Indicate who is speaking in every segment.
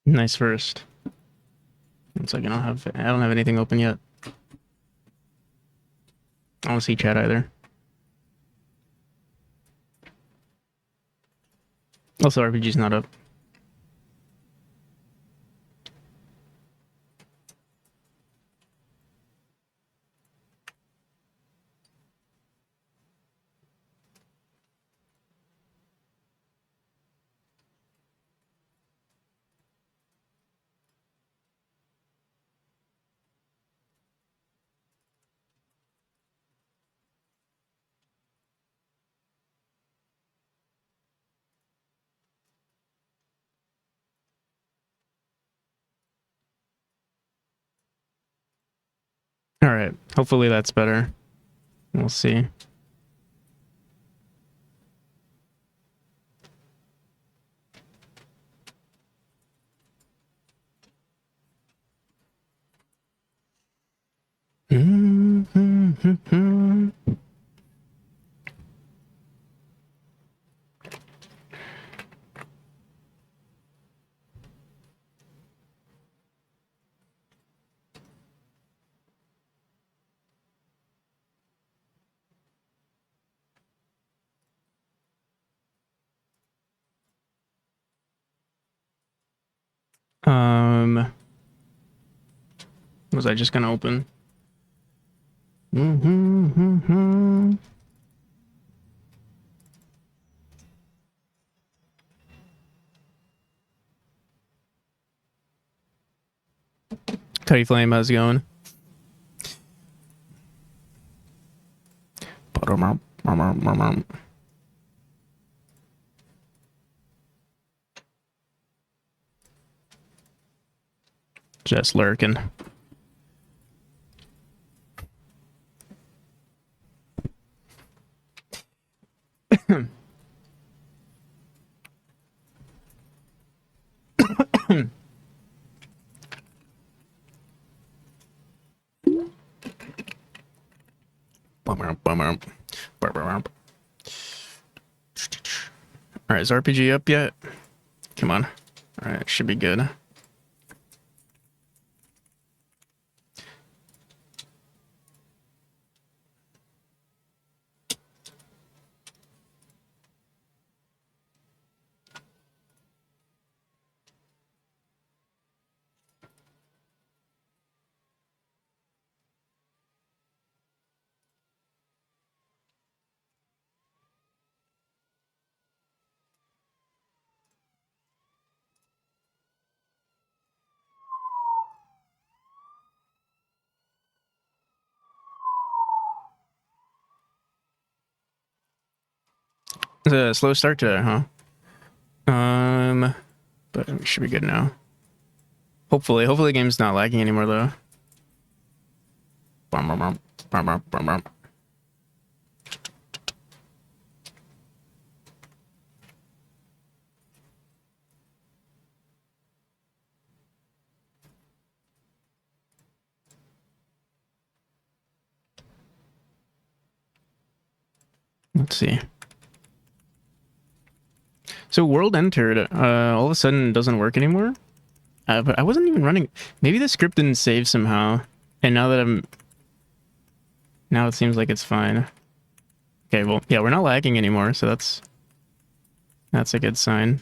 Speaker 1: Nice first. It's like I don't have anything open yet. I don't see chat either. Also, RPG's not up. All right. Hopefully that's better. We'll see. Um, was I just gonna open? Cuddy Flame, how's it going? Just lurking. All right, is RPG up yet? Come on. All right, should be good. It's a slow start to it, huh? But it should be good now. Hopefully the game's not lagging anymore though. Let's see. So World Entered, all of a sudden doesn't work anymore. But I wasn't even running. Maybe the script didn't save somehow. And now it seems like it's fine. Okay, well, yeah, we're not lagging anymore, so that's a good sign.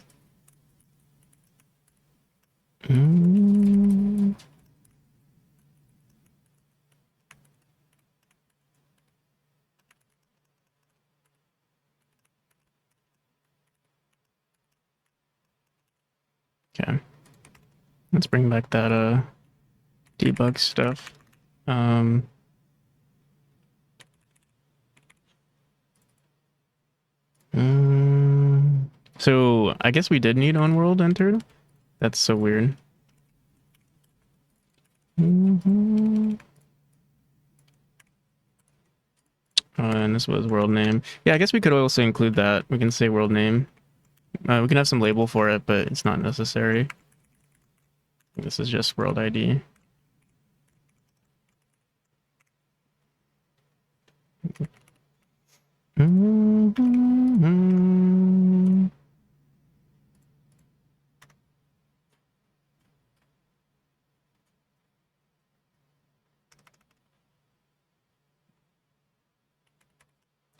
Speaker 1: Okay. Let's bring back that debug stuff. So I guess we did need on world entered. That's so weird. And this was world name. Yeah, I guess we could also include that. We can say world name. We can have some label for it, but it's not necessary. This is just world ID.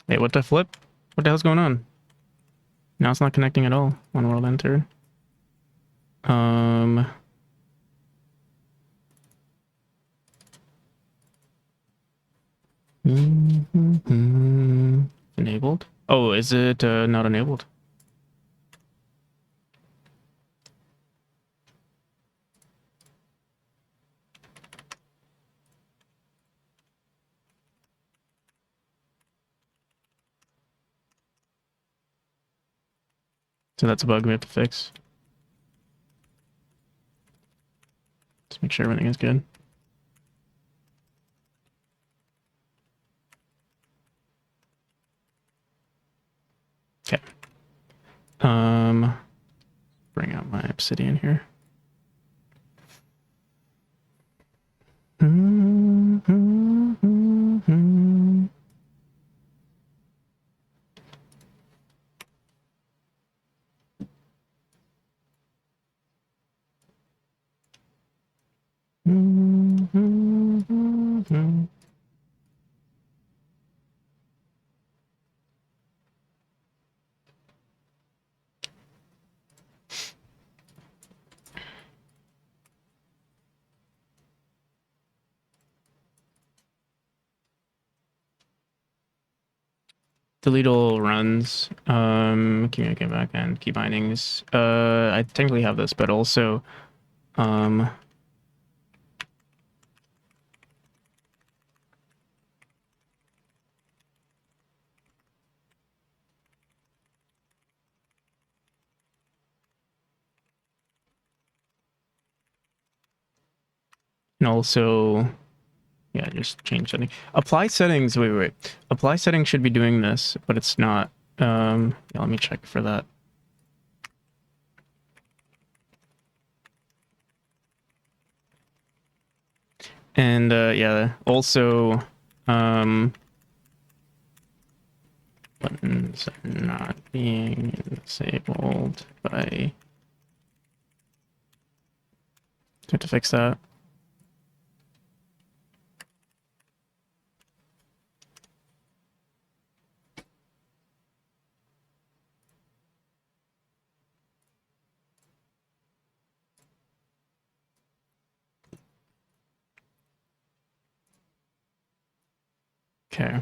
Speaker 1: Wait, what the flip? What the hell's going on? Now it's not connecting at all on world enter. Enabled? Oh, is it not enabled? So that's a bug we have to fix. Let's make sure everything is good. Okay. Bring out my obsidian here. Delete all runs. Communicate backend, key bindings. I technically have this, but also, and also, yeah, just change setting. Apply settings. Wait. Apply settings should be doing this, but it's not. Yeah, let me check for that. And yeah, also, buttons not being disabled by. Have to fix that. Okay.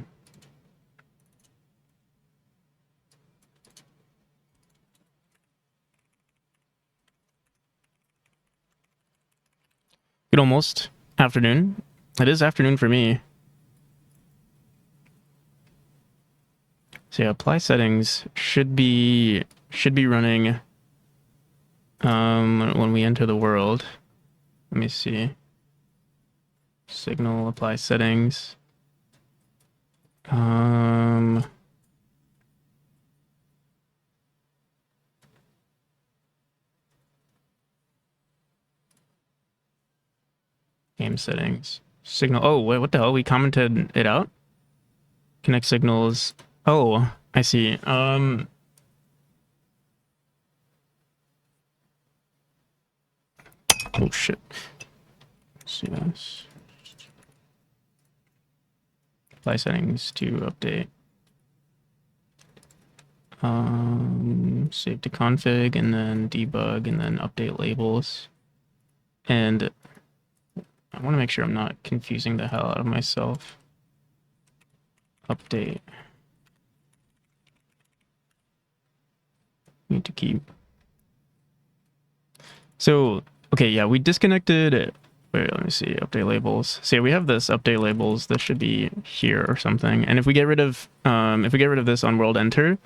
Speaker 1: Good almost afternoon. It is afternoon for me. So yeah, apply settings should be running when we enter the world. Let me see. Signal apply settings. Game settings. Signal. Oh, wait, what the hell? We commented it out? Connect signals. Oh, I see. Oh shit. Let's see this. Apply settings to update. Save to config and then debug and then update labels. And I want to make sure I'm not confusing the hell out of myself. Update. Need to keep. So, okay, yeah, we disconnected. Wait, let me see. Update labels. So yeah, we have this update labels. This should be here or something. And if we get rid of this on world enter,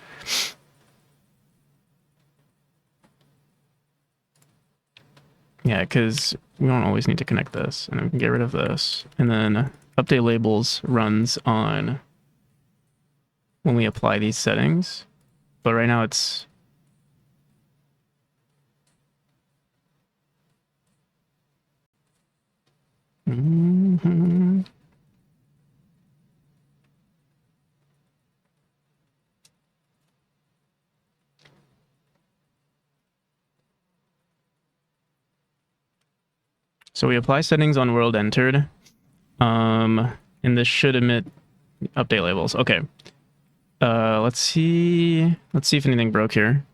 Speaker 1: yeah, because we don't always need to connect this, and we can get rid of this, and then update labels runs on when we apply these settings. But right now it's so we apply settings on world entered, and this should emit update labels. Okay. Let's see. Let's see if anything broke here.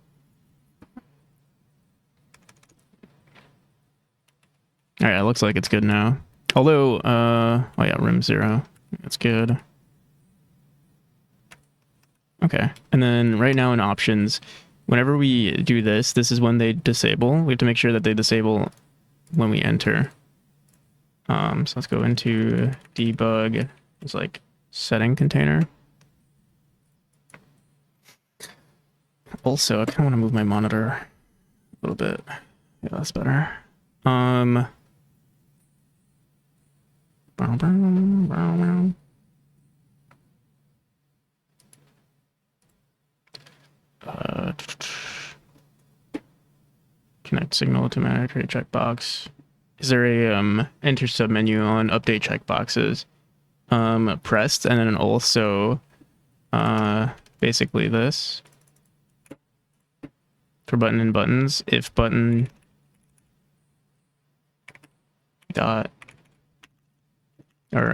Speaker 1: All right, it looks like it's good now. Although, oh yeah, rim 0. That's good. Okay, and then right now in options, whenever we do this, this is when they disable. We have to make sure that they disable when we enter. So let's go into debug. It's like setting container. Also, I kind of want to move my monitor a little bit. Yeah, that's better. Connect signal to manager checkbox. Is there a enter submenu on update checkboxes? Pressed, and then also basically this for button and buttons. If button dot or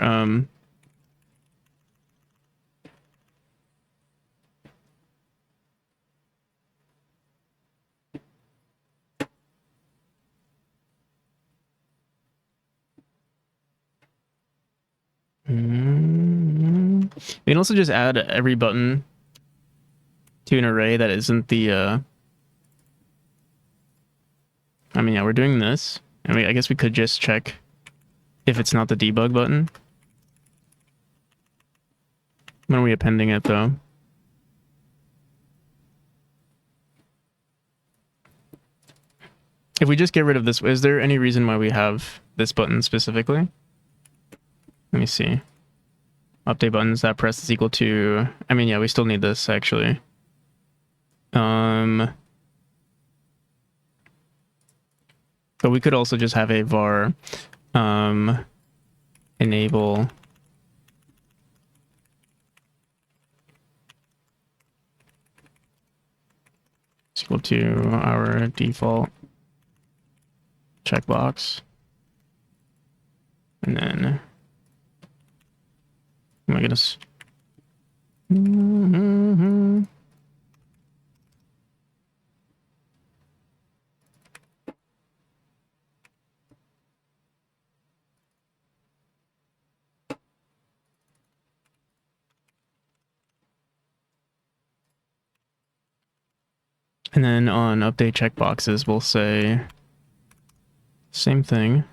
Speaker 1: we can also just add every button to an array that isn't the I mean, yeah, we're doing this. I mean, I guess we could just check if it's not the debug button. When are we appending it, though? If we just get rid of this, is there any reason why we have this button specifically? Let me see. Update buttons that press is equal to... I mean, yeah, we still need this, actually. But we could also just have a var enable is equal to our default checkbox. And then... Oh my goodness. And then on update checkboxes, we'll say same thing.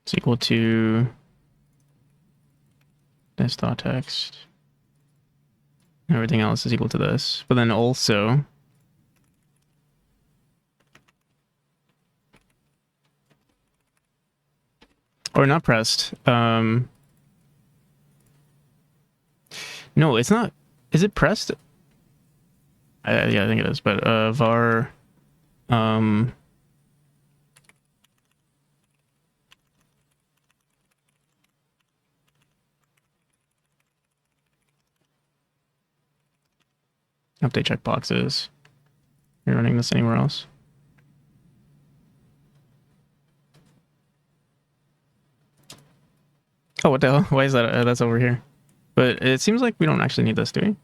Speaker 1: It's equal to this.text. Everything else is equal to this. But then also... Or not pressed. No, it's not. Is it pressed? Yeah, I think it is. But var update checkboxes. You're running this anywhere else? Oh, what the hell? Why is that? That's over here. But it seems like we don't actually need this, do we?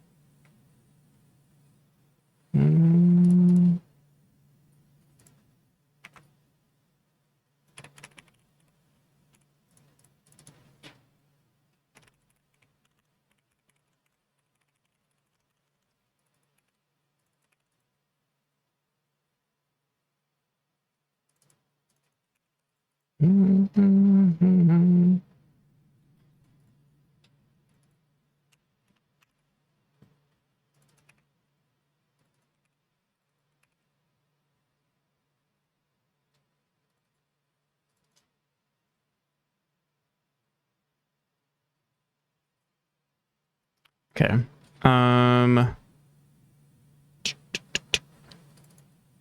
Speaker 1: Okay.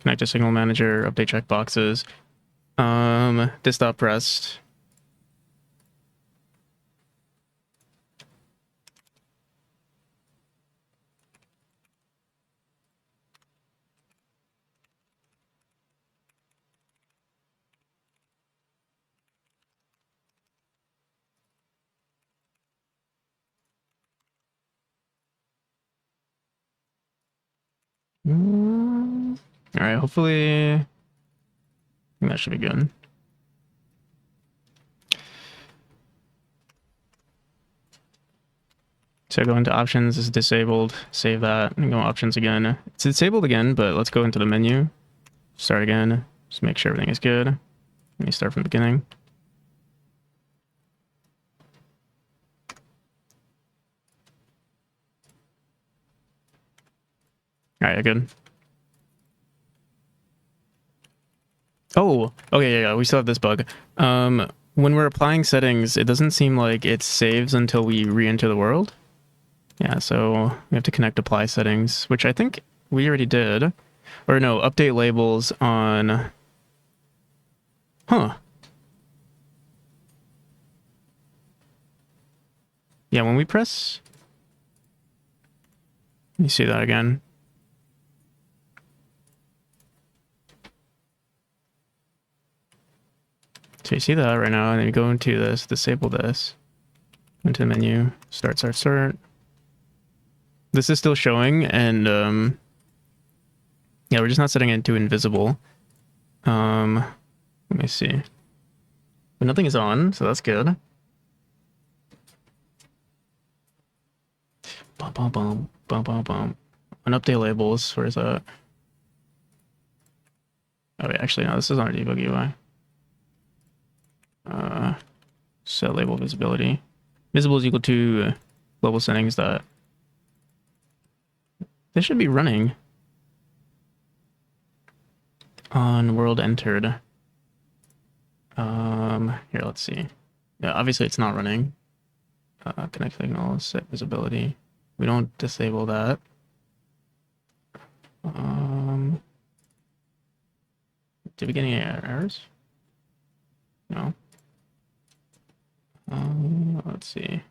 Speaker 1: Connect to signal manager, update checkboxes. This pressed. All right, hopefully, I think that should be good. So go into options, is disabled, save that, and go options again. It's disabled again, but let's go into the menu, start again, just make sure everything is good. Let me start from the beginning. All right, good. Oh, okay, yeah, we still have this bug. When we're applying settings, it doesn't seem like it saves until we re-enter the world. Yeah, so we have to connect apply settings, which I think we already did. Or no, update labels on... Huh. Yeah, when we press... Let me see that again. So you see that right now, and then you go into this, disable this, into the menu, start. This is still showing, and yeah, we're just not setting it to invisible. Let me see. But nothing is on, so that's good. Bum, bum, bum, bum, bum, bum. On update labels, where is that? Oh wait, actually no, this is on our debug UI. Set label visibility. Visible is equal to global settings that they should be running on world entered. Here, let's see. Yeah, obviously it's not running. Connect signals, set visibility. We don't disable that. Did we get any errors? No. Let's see.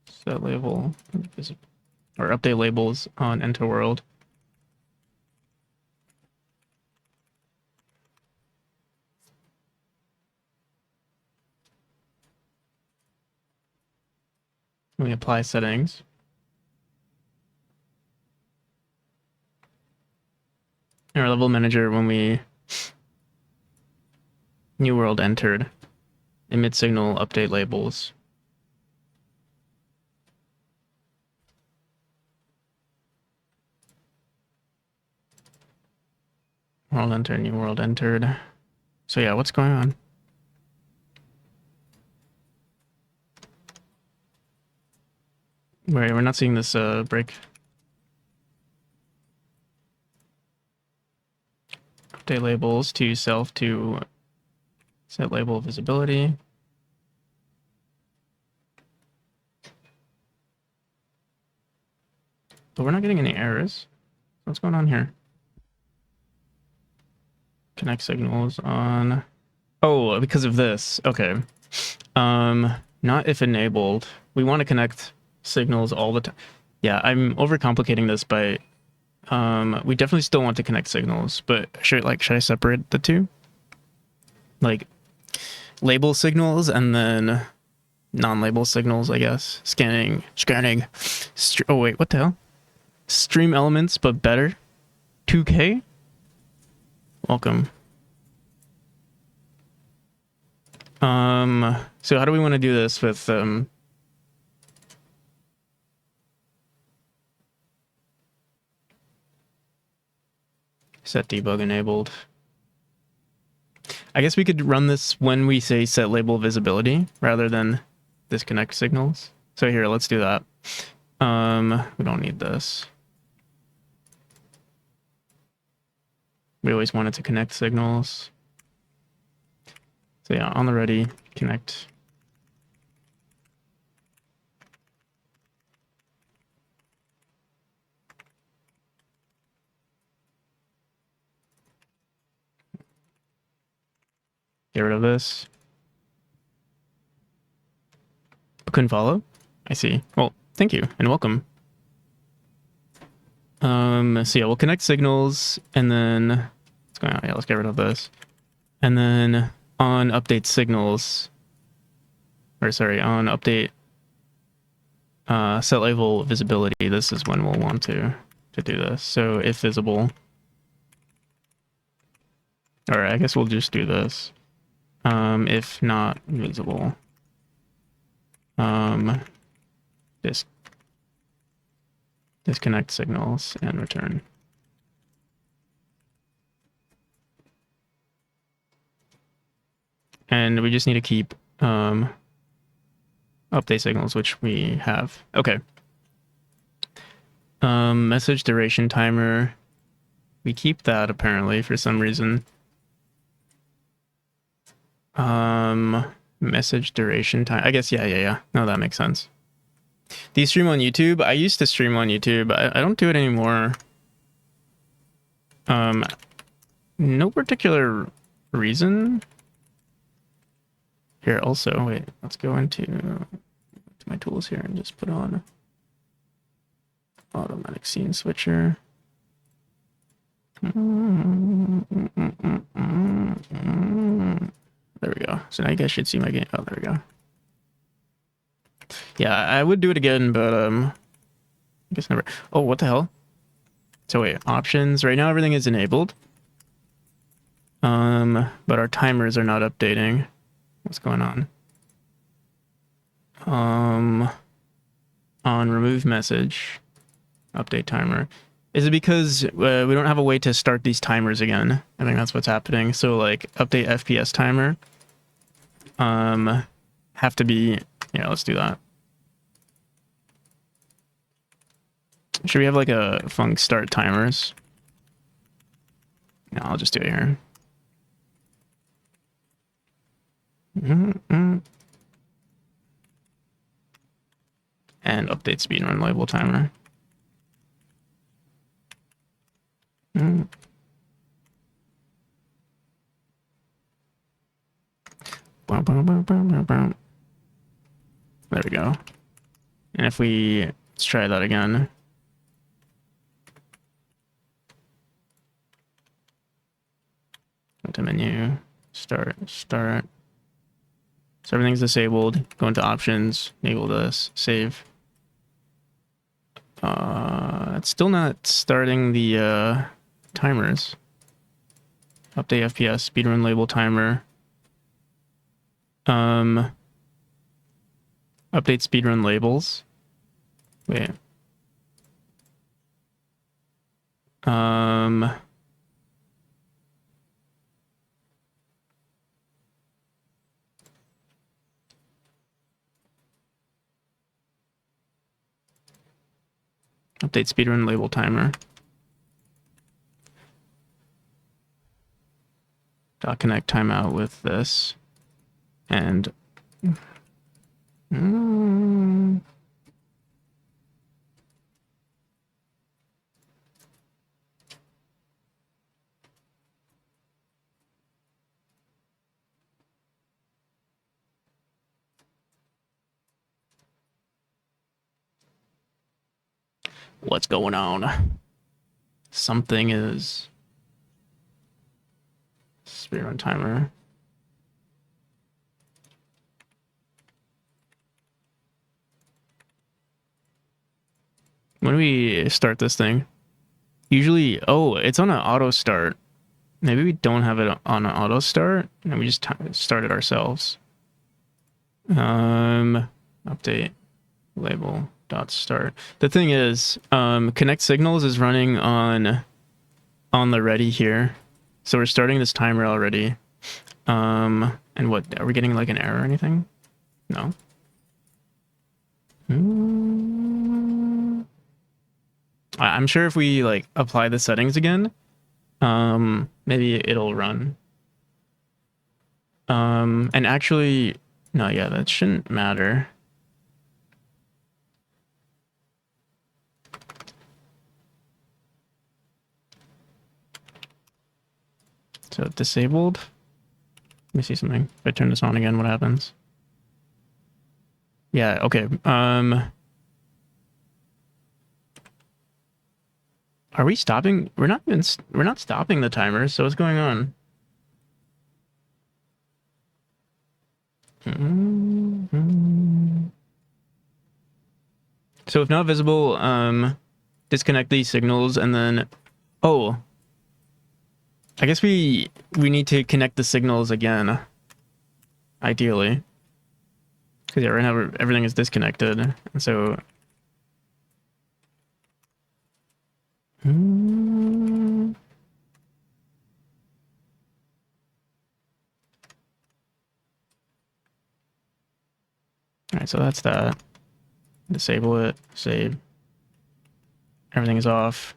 Speaker 1: Set label or update labels on enter world. We apply settings. Our level manager, when we new world entered, emit signal, update labels. World entered, new world entered. So yeah, what's going on? Wait, we're not seeing this break. Update labels to self to set label visibility. But we're not getting any errors. What's going on here? Connect signals on... Oh, because of this. Okay. Not if enabled. We want to connect signals all the time. Yeah, I'm overcomplicating this, but we definitely still want to connect signals, but should I separate the two? Like label signals and then non-label signals, I guess. Scanning. Oh wait, what the hell? Stream elements, but better. 2K? Welcome. So how do we want to do this with set debug enabled? I guess we could run this when we say set label visibility rather than disconnect signals. So here, let's do that. We don't need this. We always wanted to connect signals. So yeah, on the ready, connect. Get rid of this. Couldn't follow? I see. Well, thank you and welcome. So yeah, we'll connect signals and then what's going on? Yeah, let's get rid of this. And then on update signals, or sorry, on update set label visibility, this is when we'll want to to do this. So if visible, or I guess we'll just do this. If not visible, disconnect signals and return. And we just need to keep update signals, which we have. Okay. Message duration timer. We keep that apparently for some reason. Message duration time. I guess, yeah. No, that makes sense. Do you stream on YouTube? I used to stream on YouTube. I don't do it anymore. No particular reason. Here, also, wait, let's go into my tools here and just put on automatic scene switcher. There we go. So now you guys should see my game. Oh, there we go. Yeah, I would do it again, but I guess never. Oh, what the hell? So wait, options. Right now everything is enabled. But our timers are not updating. What's going on? On remove message, update timer. Is it because we don't have a way to start these timers again? I think that's what's happening. So like update FPS timer. Have to be, yeah, let's do that. Should we have like a func start timers? No, I'll just do it here. And update speedrun label timer. There we go. And if we, let's try that again. Go to menu, start. So everything's disabled. Go into options, enable this, save. It's still not starting the timers. Update FPS, speedrun label timer. Update speedrun labels. Wait. Update speedrun label timer. .connect timeout with this. And what's going on? Something is speedrun timer. When do we start this thing? Usually, oh, it's on an auto start. Maybe we don't have it on an auto start, and we just start it ourselves. Update label dot start. The thing is, connect signals is running on the ready here, so we're starting this timer already. And what, are we getting like an error or anything? No. I'm sure if we like apply the settings again, maybe it'll run. And actually, no, yeah, that shouldn't matter. So disabled. Let me see something. If I turn this on again, what happens? Yeah, okay. Are we stopping? We're not stopping the timer, so what's going on? So if not visible, disconnect these signals, and then, oh, I guess we need to connect the signals again, ideally, because yeah, right now everything is disconnected, and so. All right, so that's that. Disable it, save. Everything is off.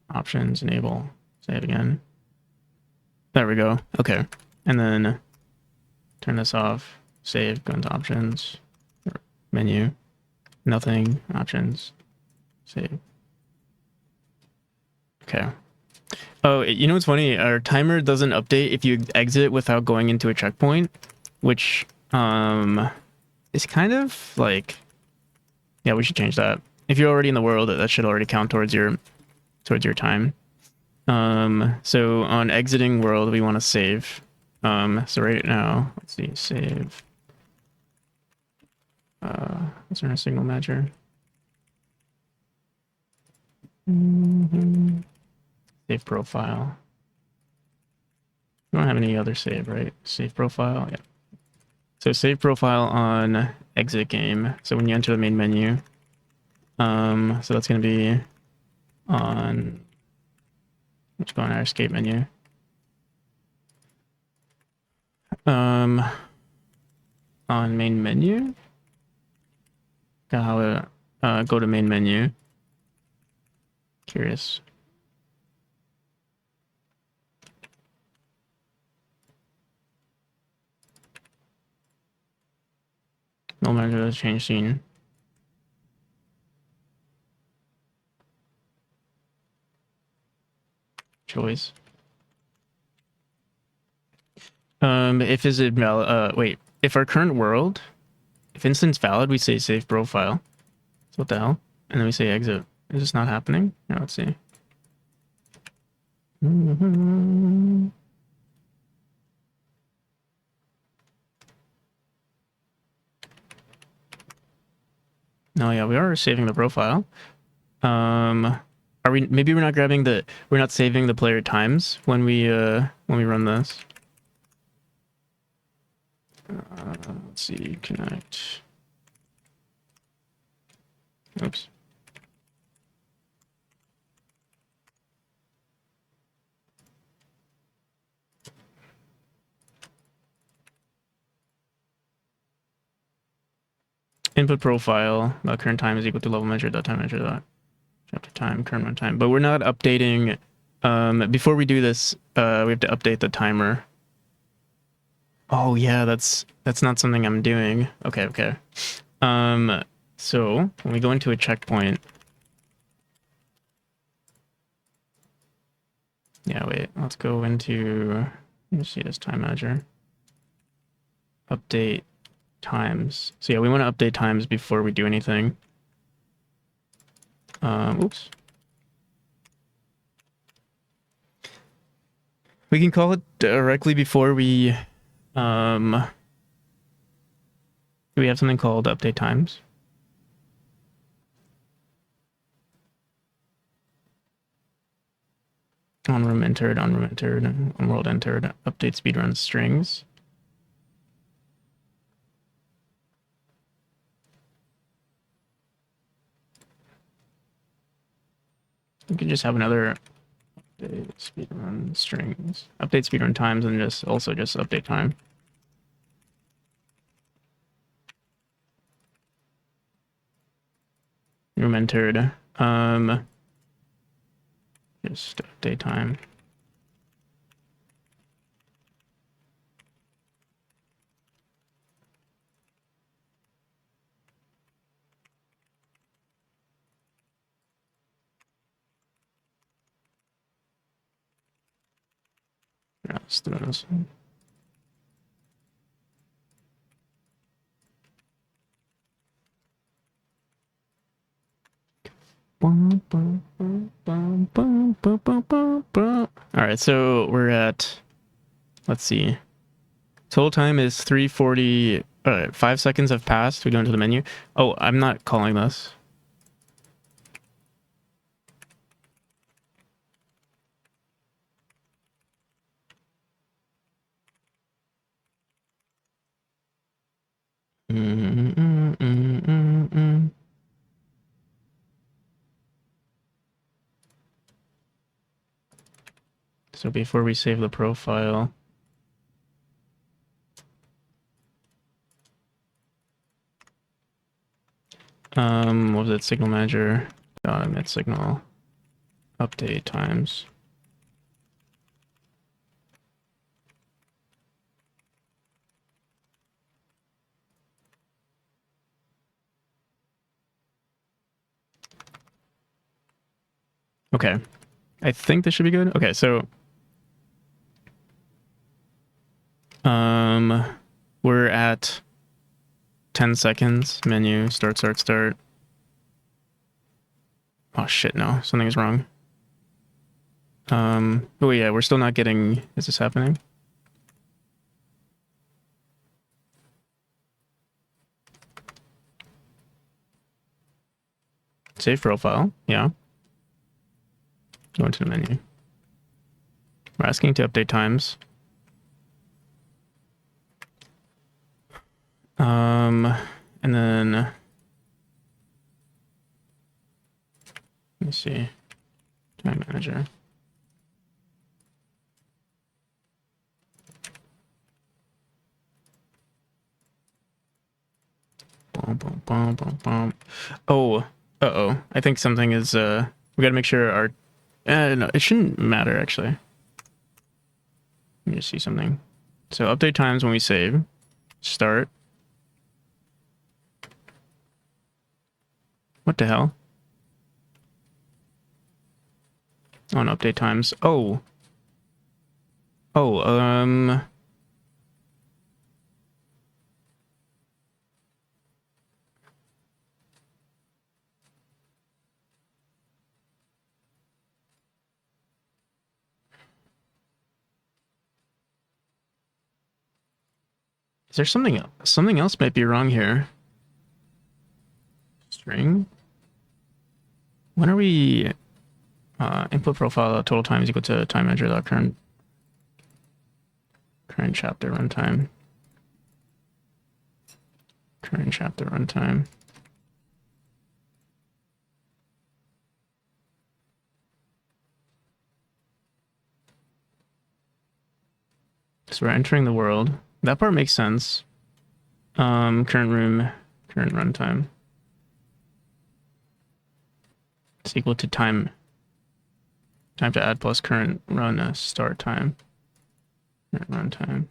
Speaker 1: Options, enable, save again. There we go. Okay. And then turn this off, save, go into options, menu, nothing, options, save. Okay. Oh, you know what's funny? Our timer doesn't update if you exit without going into a checkpoint, which is kind of like, yeah, we should change that. If you're already in the world, that should already count towards your time. So on exiting world, we want to save. So right now, let's see, save. Is there a signal matcher? Save profile. We don't have any other save, right? Save profile, yeah. So save profile on exit game. So when you enter the main menu, so that's going to be on, let's go on our escape menu. On main menu, go to main menu. Curious. No matter change scene. Choice. If is it valid? Wait. If our current world, if instance valid, we say save profile. So what the hell? And then we say exit. Is this not happening? No, let's see. No, yeah, we are saving the profile. Are we? Maybe we're not grabbing the. We're not saving the player times when we run this. Let's see. Connect. Oops. Input profile. Current time is equal to level measure. Time measure. Chapter time. Current run time. But we're not updating. Before we do this, we have to update the timer. Oh yeah, that's not something I'm doing. Okay. So when we go into a checkpoint. Yeah, wait. Let's go into. Let's see this time manager. Update times. So yeah, we want to update times before we do anything. Oops. We can call it directly before we have something called update times. On room entered, on world entered, update speedrun strings. We could just have another update speedrun strings, update speedrun times, and just update time. Room entered. Just update time. Yeah, let's do this. All right, so we're at, let's see. Total time is 3:40. 5 seconds have passed. We go into the menu. Oh, I'm not calling this. So before we save the profile, what was it? Signal manager emit signal update times. Okay, I think this should be good. Okay, so we're at 10 seconds. Menu start. Oh shit! No, something is wrong. Oh yeah, we're still not getting. Is this happening? Save profile. Yeah. Go into the menu. We're asking to update times. And then let me see. Time manager. Oh, uh-oh. I think something is, we gotta make sure our, no, it shouldn't matter, actually. Let me just see something. So update times when we save. Start. What the hell? On update times. Oh. Oh, is there something else? Something else might be wrong here. String? When are we... input profile total time is equal to time manager current chapter runtime. Current chapter runtime. So we're entering the world. That part makes sense. Current room, current runtime. It's equal to time to add plus current run start time. Current runtime.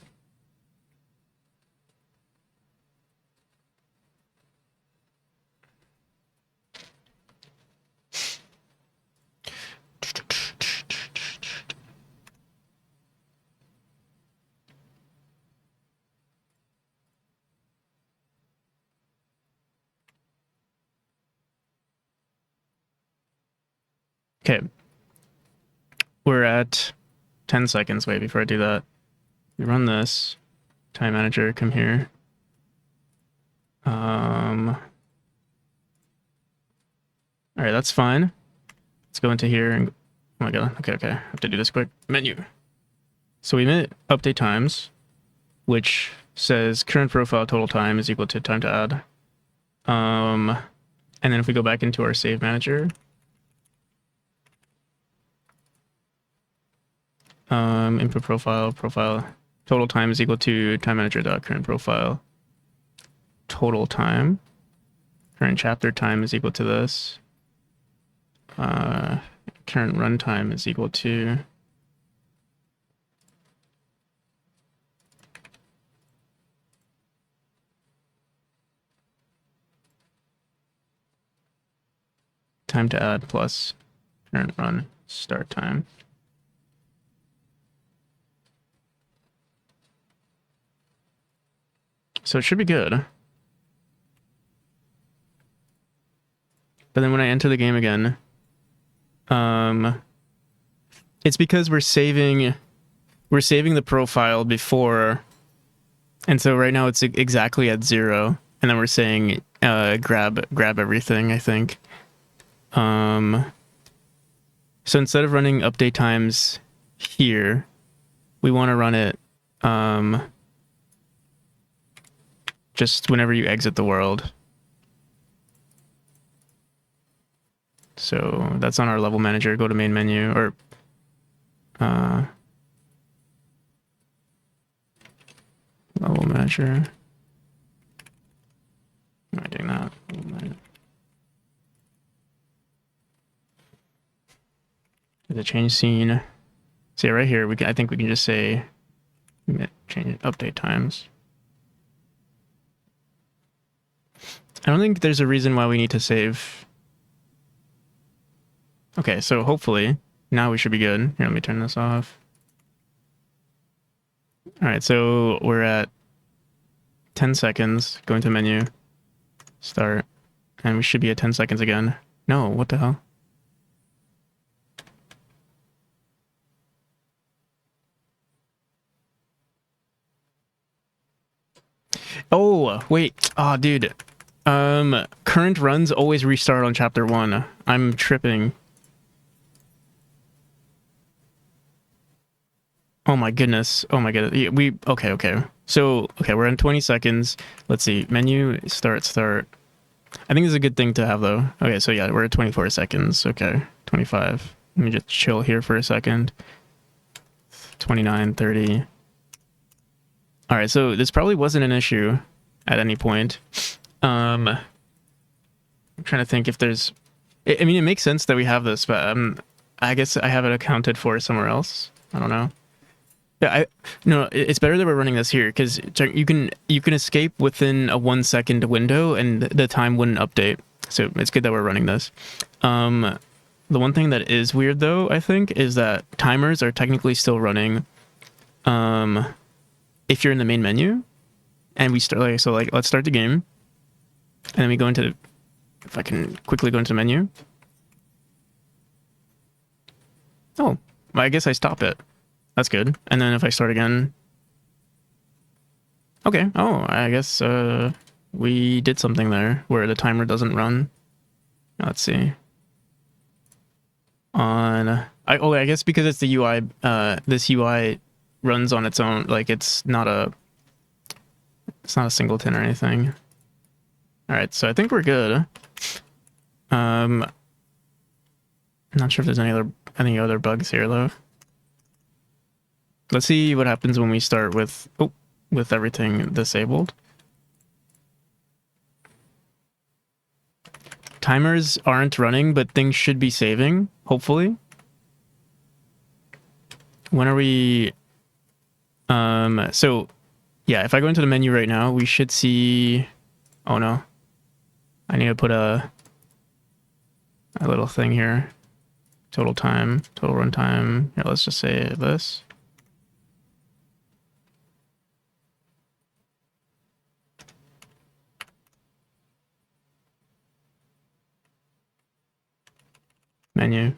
Speaker 1: Okay. We're at 10 seconds. Wait, before I do that, we run this. Time manager, come here. All right, that's fine. Let's go into here and, oh my god, okay. I have to do this quick. Menu. So we emit update times, which says current profile total time is equal to time to add. And then if we go back into our save manager, input profile, total time is equal to time manager.current profile. Total time. Current chapter time is equal to this. Current runtime is equal to time to add plus current run start time. So it should be good. But then when I enter the game again, it's because we're saving the profile before, and so right now it's exactly at 0, and then we're saying grab everything, I think. So instead of running update times here, we want to run it just whenever you exit the world. So that's on our level manager. Go to main menu, or Level manager. Am I doing that? The change scene. See right here, I think we can just say change update times. I don't think there's a reason why we need to save. Okay, so hopefully now we should be good. Here, let me turn this off. All right, so we're at 10 seconds. Go into menu, start, and we should be at 10 seconds again. No, what the hell? Oh, wait. Oh, dude. Current runs always restart on chapter 1. I'm tripping. Oh my goodness. Oh my goodness. Okay. So, okay, we're in 20 seconds. Let's see. Menu, start. I think this is a good thing to have, though. Okay, so yeah, we're at 24 seconds. Okay, 25. Let me just chill here for a second. 29, 30. All right, so this probably wasn't an issue at any point. I'm trying to think if there's... I mean, it makes sense that we have this, but I guess I have it accounted for somewhere else. I don't know. Yeah, no, it's better that we're running this here because you can escape within a 1 second window and the time wouldn't update. So it's good that we're running this. The one thing that is weird though, I think, is that timers are technically still running. If you're in the main menu, and we start let's start the game, and then we go into. If I can quickly go into menu. Oh, I guess I stop it. That's good. And then if I start again... Okay. Oh, I guess we did something there where the timer doesn't run. Let's see. I guess because it's the UI, this UI runs on its own. Like it's not a singleton or anything. All right, so I think we're good. Not sure if there's any other bugs here though. Let's see what happens when we start with everything disabled. Timers aren't running, but things should be saving, hopefully. When are we... So, yeah, if I go into the menu right now, we should see... Oh, no. I need to put a little thing here. Total time, total runtime. Here, let's just say this. Menu.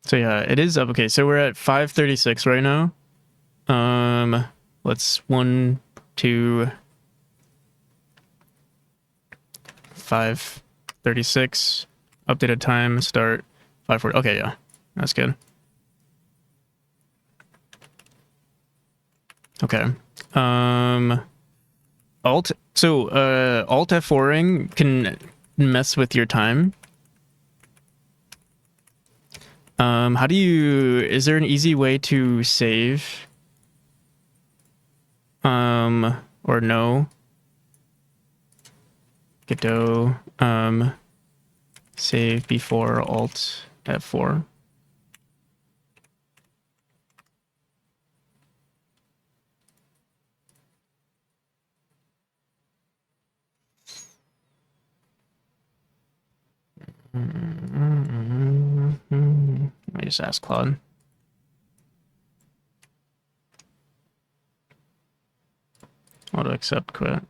Speaker 1: So yeah, it is up. Okay, so we're at 5:36 right now. Let's 1, 2, 5:36. Updated time, start 5:40. Okay, yeah, that's good. Okay. Alt F4ing can mess with your time. How do you... Is there an easy way to save? Or no? Godot, save before Alt F4. Let me just ask Claude. Auto accept quit.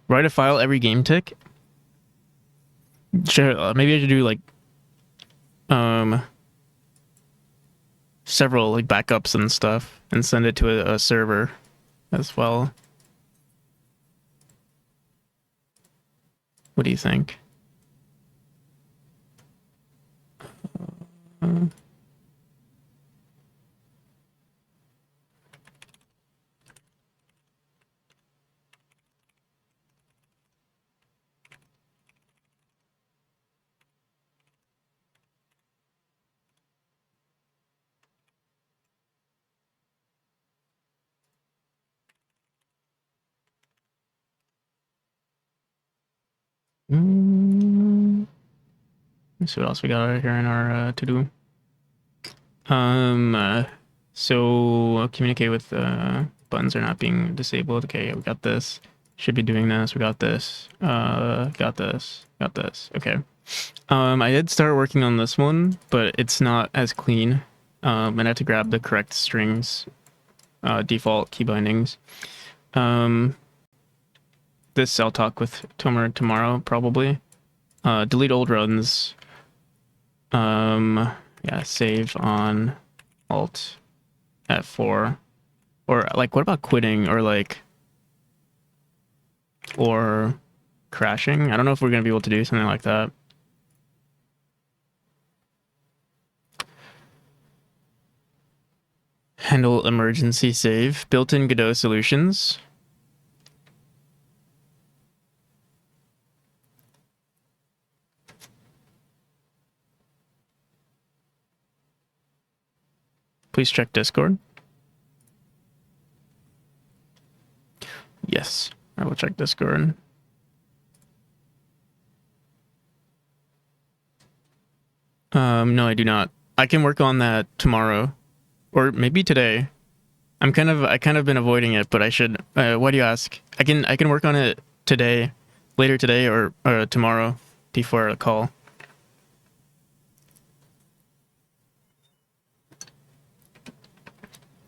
Speaker 1: Write a file every game tick. Sure, maybe I should do like several like backups and stuff and send it to a server as well. What do you think? Let's see what else we got here in our to-do. So communicate with buttons are not being disabled. Okay, we got this. Should be doing this. We got this. Got this. Got this. Okay. I did start working on this one, but it's not as clean. And I have to grab the correct strings, default key bindings. This I'll talk with Tomer tomorrow, probably. Delete old runs. Yeah, save on Alt F4. Or like, what about quitting or like, or crashing? I don't know if we're gonna be able to do something like that. Handle emergency save. Built-in Godot solutions. Please check Discord. Yes, I will check Discord. No, I do not. I can work on that tomorrow, or maybe today. I kind of been avoiding it, but I should. Why do you ask? I can work on it today, later today, or tomorrow before a call.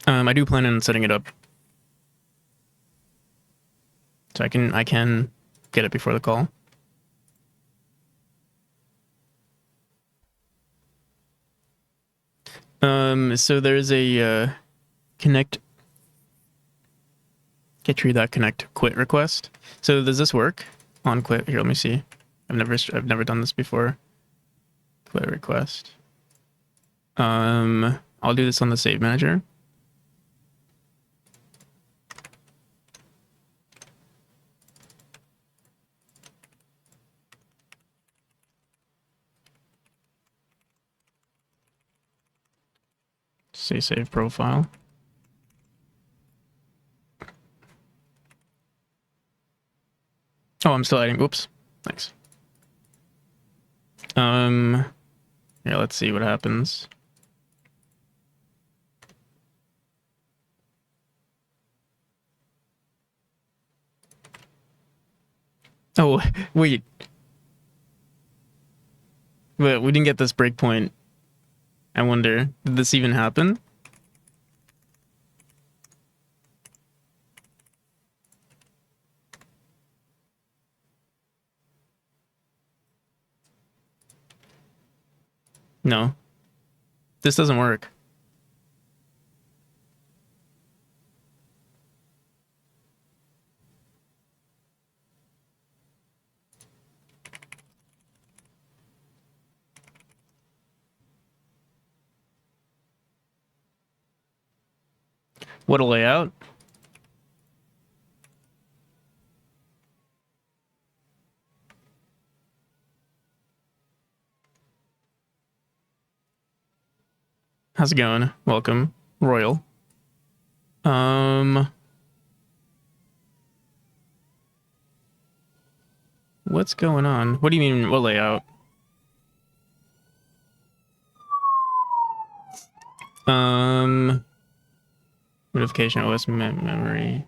Speaker 1: I do plan on setting it up, so I can get it before the call. So there's a connect get-tree.connect quit request. So does this work on quit? Here, let me see. I've never done this before. Quit request. I'll do this on the save manager. Say save profile. Oh, I'm still adding. Oops. Thanks. Yeah, let's see what happens. Oh, wait. But we didn't get this breakpoint. I wonder, did this even happen? No. This doesn't work. What a layout. How's it going? Welcome, Royal. What's going on? What do you mean, what layout? Notification OS memory.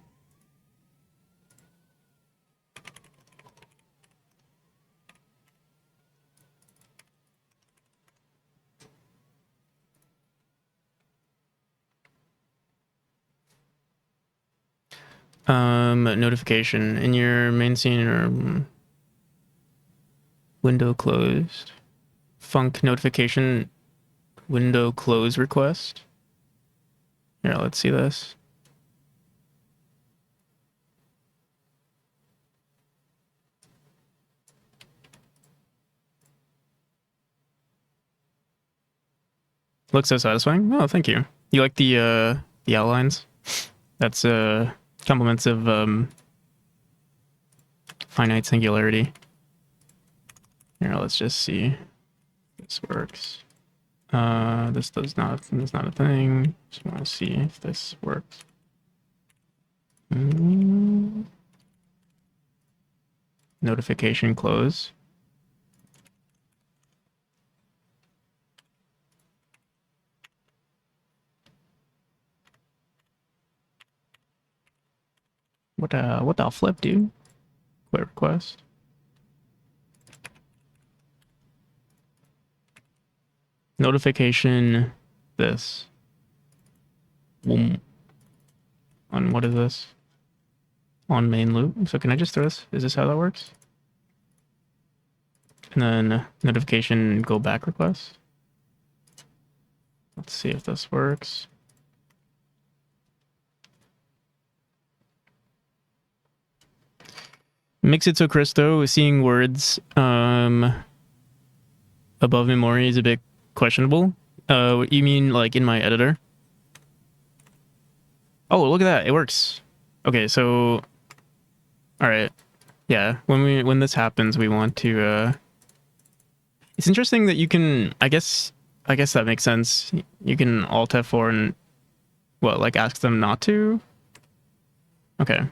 Speaker 1: Notification in your main scene or window closed. Func notification window close request. Here, let's see this. Looks so satisfying. Oh, thank you. You like the outlines? That's compliments of finite singularity. Here, let's just see if this works. This is not a thing. Just want to see if this works. notification close. What the flip, dude? Quit request. Notification this. Boom. On what is this? On main loop. So can I just throw this? Is this how that works? And then notification go back request. Let's see if this works. Mix it so Cristo seeing words above Memori is a bit questionable. You mean like in my editor? Oh, look at that. It works. Okay, so all right. Yeah, when this happens, we want to it's interesting that you can I guess that makes sense. You can alt F4 and what, like ask them not to? Okay.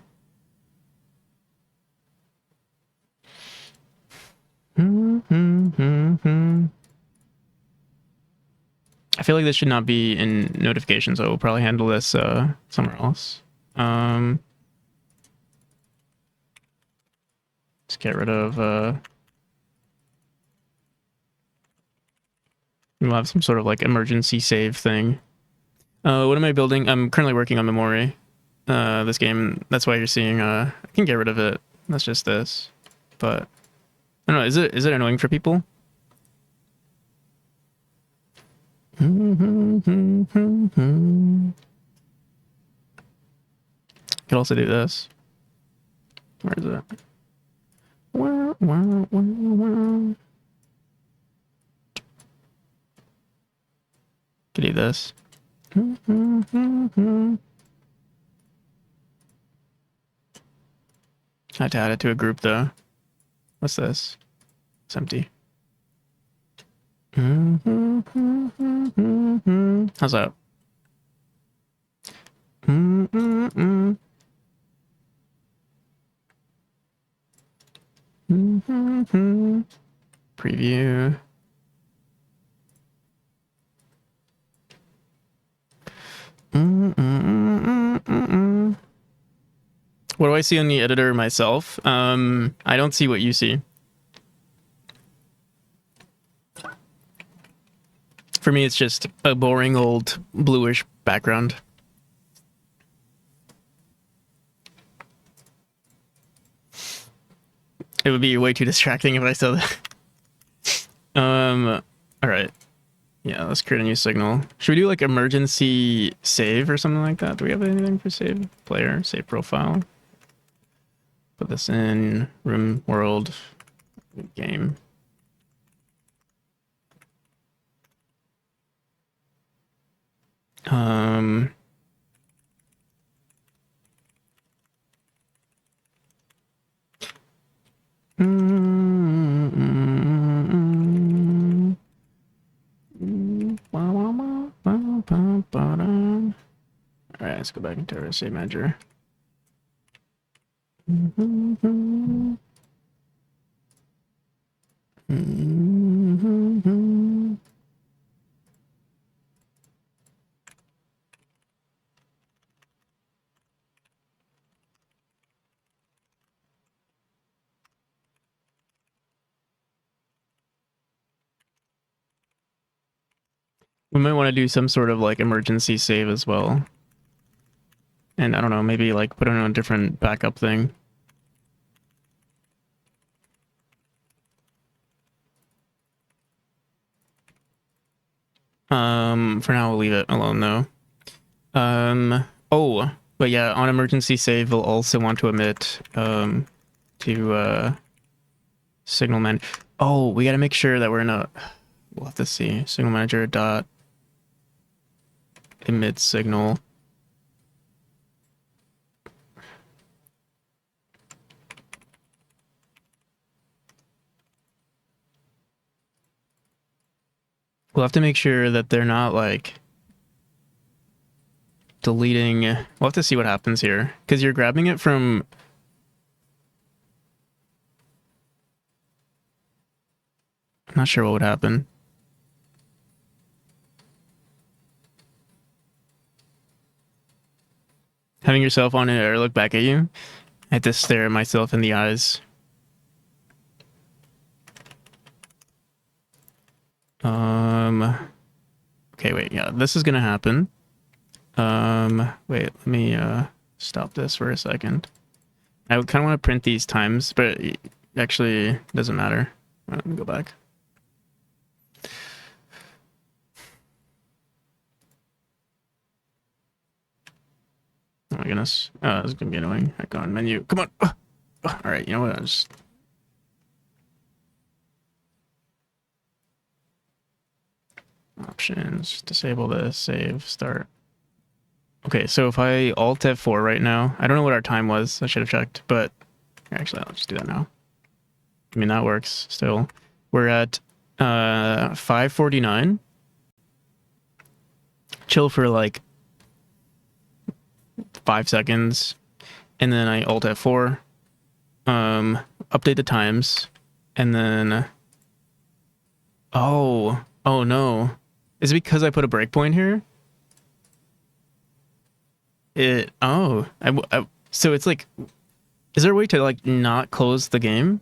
Speaker 1: I feel like this should not be in notifications, so we'll probably handle this somewhere else. Let's get rid of we'll have some sort of like emergency save thing. What am I building? I'm currently working on Memori. This game, that's why you're seeing I can get rid of it. That's just this. But I don't know, is it annoying for people? Could also do this. Where is it? Could do this. I had to add it to a group though. What's this? It's empty. How's that? Preview. What do I see on the editor myself? I don't see what you see. For me, it's just a boring old bluish background. It would be way too distracting if I saw that. All right. Yeah, let's create a new signal. Should we do like emergency save or something like that? Do we have anything for save player, save profile? Put this in room world game. All right, let's go back into our save manager. We might want to do some sort of like emergency save as well. And I don't know, maybe like put it on a different backup thing. For now we'll leave it alone though. Oh, but yeah, on emergency save we'll also want to emit to signal man. Oh, we gotta make sure that we're in a, we'll have to see, signal manager dot emit signal. We'll have to make sure that they're not like deleting. We'll have to see what happens here because you're grabbing it from. I'm not sure what would happen. Having your cell phone in or look back at you, I had to stare at myself in the eyes. Okay, wait, yeah, this is gonna happen. Wait, let me stop this for a second. I kind of want to print these times, but actually doesn't matter. Let me go back. Oh my goodness. This is gonna be annoying. Icon menu. Come on. All right, you know what? Options. Disable this. Save. Start. Okay, so if I Alt F4 right now, I don't know what our time was. I should have checked, but actually, I'll just do that now. I mean, that works still. We're at 5:49. Chill for like 5 seconds, and then I Alt F4. Update the times, and then oh no, is it because I put a breakpoint here? So it's like, is there a way to like not close the game?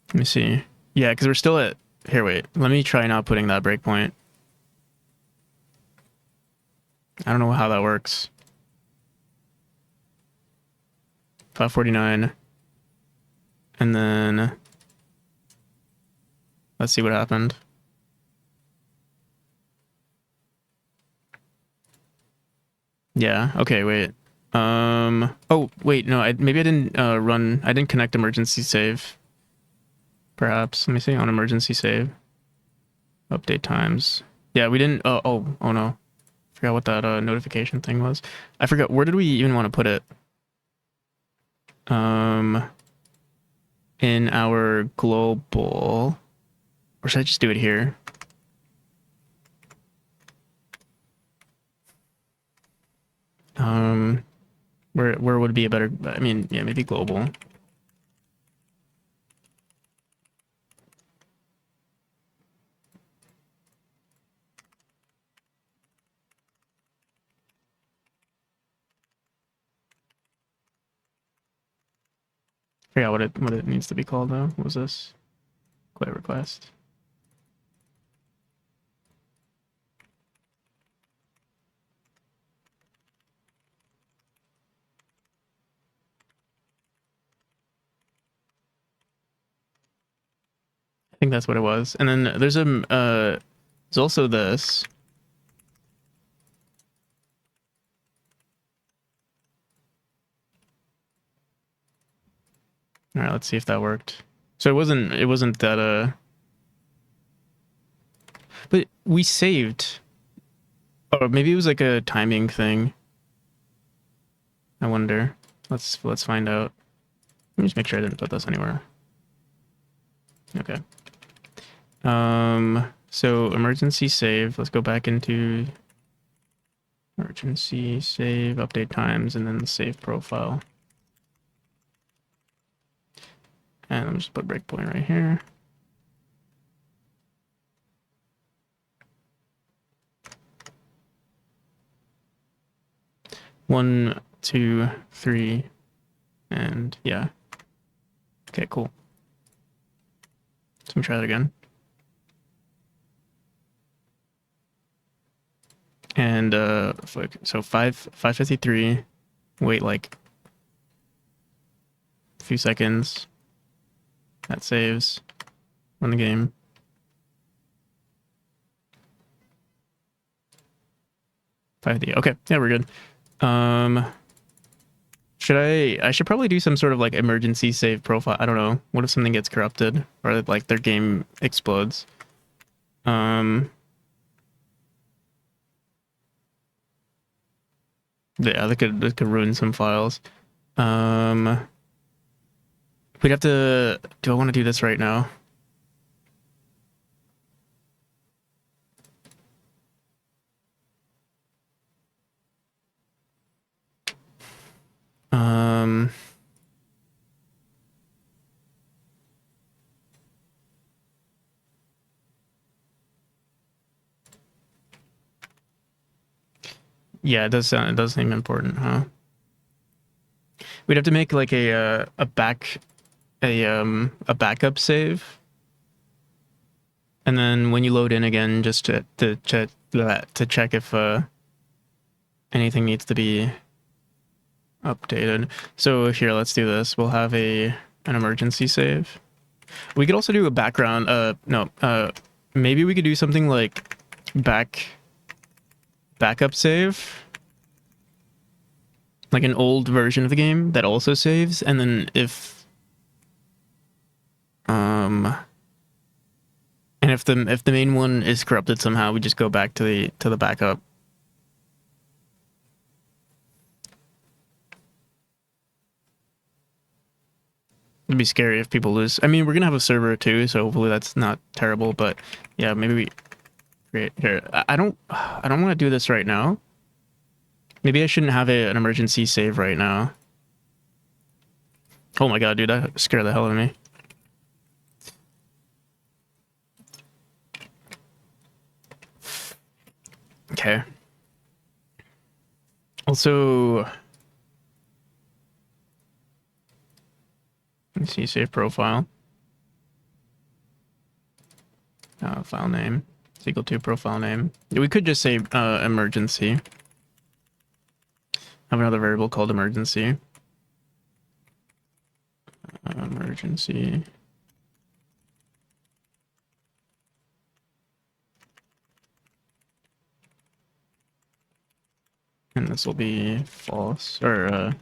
Speaker 1: Let me see. Yeah, because we're still at here. Wait, let me try not putting that breakpoint. I don't know how that works. 5:49, and then let's see what happened. Yeah. Okay. Wait. Oh, wait. No. Maybe I didn't run. I didn't connect emergency save. Perhaps. Let me see on emergency save. Update times. Yeah, we didn't. Oh no. Forgot what that notification thing was. I forgot. Where did we even want to put it? In our global, or should I just do it here? Where would be a better? I mean, yeah, maybe global. Forgot what it needs to be called though. What was this? Quit request. I think that's what it was. And then there's there's also this. All right, let's see if that worked. So it wasn't that but we saved. Oh, maybe it was like a timing thing. I wonder. Let's find out. Let me just make sure I didn't put this anywhere. Okay. So emergency save. Let's go back into emergency save, update times, and then the save profile. And I'm just put breakpoint right here. One, two, three, and yeah. Okay, cool. So let me try that again. And so 5:53. Wait like a few seconds. That saves. Run the game. Okay, yeah, we're good. I should probably do some sort of like emergency save profile. I don't know. What if something gets corrupted or like their game explodes? Yeah, that could ruin some files. We'd have to. Do I want to do this right now? Um. Yeah, it does seem important, huh? We'd have to make like a backup save, and then when you load in again, just to check if anything needs to be updated. So here, let's do this. We'll have an emergency save. We could also do a background. Maybe we could do something like backup save, like an old version of the game that also saves, and then if the main one is corrupted somehow, we just go back to the backup. It'd be scary if people lose. I mean, we're gonna have a server too, so hopefully that's not terrible. But yeah, maybe we create here. I don't want to do this right now. Maybe I shouldn't have an emergency save right now. Oh my god, dude, that scared the hell out of me. Okay. Also, let me see, save profile. File name is equal to profile name. We could just say emergency. Have another variable called emergency. Emergency. And this will be false, or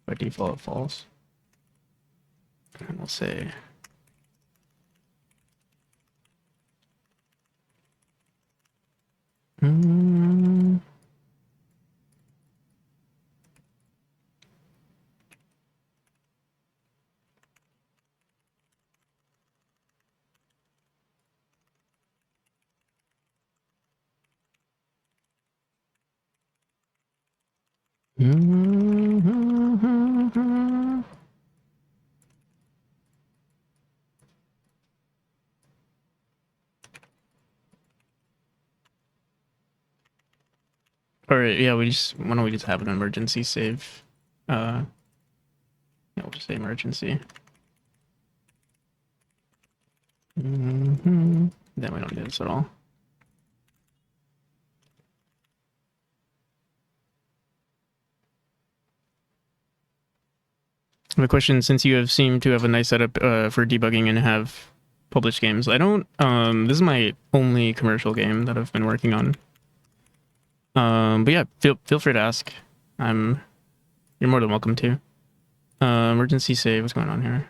Speaker 1: by default false. And we'll say or yeah, why don't we just have an emergency save? Yeah, we'll just say emergency. Then we don't do this at all. I have a question, since you have seemed to have a nice setup for debugging and have published games. I don't, this is my only commercial game that I've been working on. But yeah, feel free to ask. You're more than welcome to. Emergency save, what's going on here?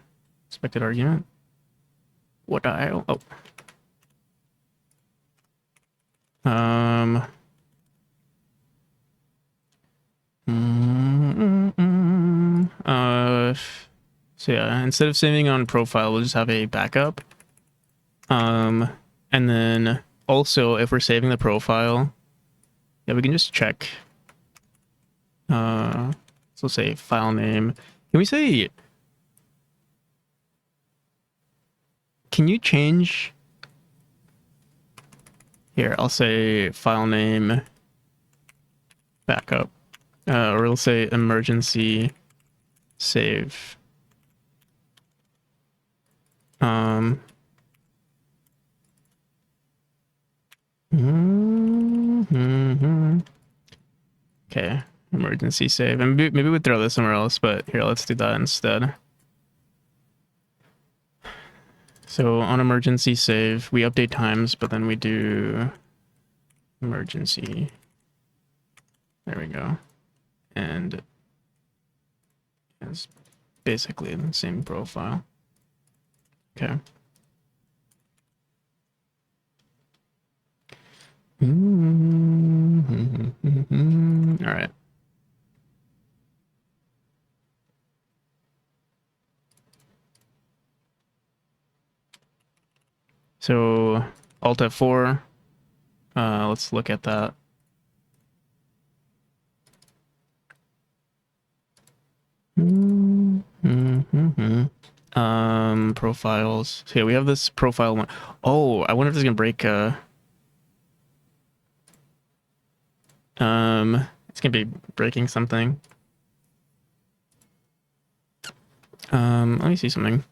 Speaker 1: Expected argument? What dial? Oh. So yeah, instead of saving on profile, we'll just have a backup. And then also, if we're saving the profile, yeah, we can just check. So say file name. Can we say? Can you change? Here, I'll say file name backup, or it'll say emergency save. Okay, emergency save. And maybe we'd throw this somewhere else, but here, let's do that instead. So on emergency save, we update times, but then we do emergency. There we go. And it's basically the same profile. Okay. All right. So Alt F4. Let's look at that. Profiles. So yeah, we have this profile one. Oh, I wonder if this is gonna break. It's gonna be breaking something. Let me see something.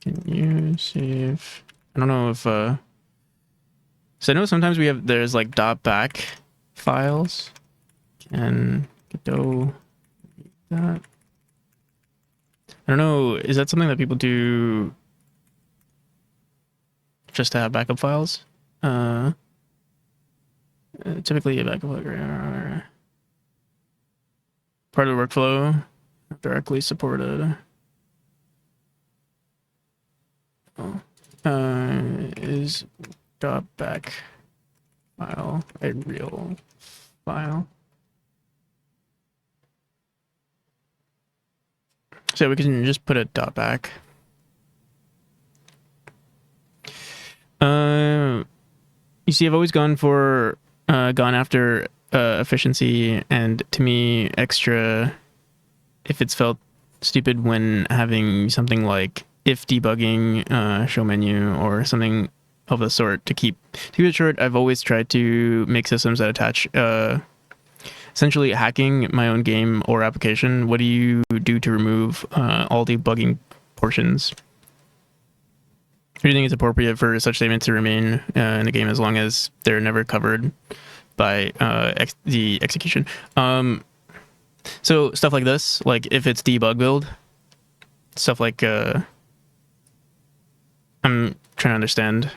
Speaker 1: Can you save? I don't know if so I know sometimes there's like .back files. Can Godot that? I don't know. Is that something that people do just to have backup files? Typically a backup part of the workflow directly supported. Is .back file a real file? So we can just put a .back. You see, I've always gone after efficiency, and to me, extra. If it's felt stupid when having something like if debugging, show menu, or something of the sort to keep it short, I've always tried to make systems that attach. Essentially, hacking my own game or application. What do you do to remove all debugging portions? Do you think it's appropriate for such statements to remain in a game as long as they're never covered by the execution? So stuff like this, like if it's debug build, stuff like I'm trying to understand.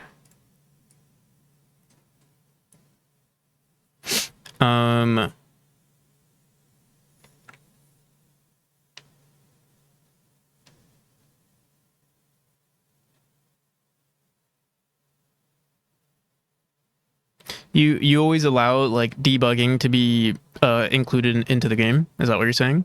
Speaker 1: You always allow like debugging to be included into the game. Is that what you're saying?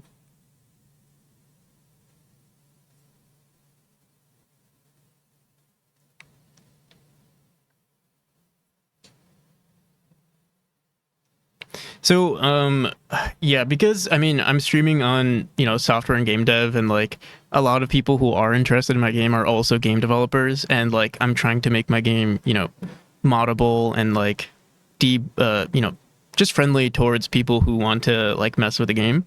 Speaker 1: So yeah, because I mean I'm streaming on, software and game dev, and like a lot of people who are interested in my game are also game developers, and like I'm trying to make my game, moddable and like just friendly towards people who want to like mess with the game.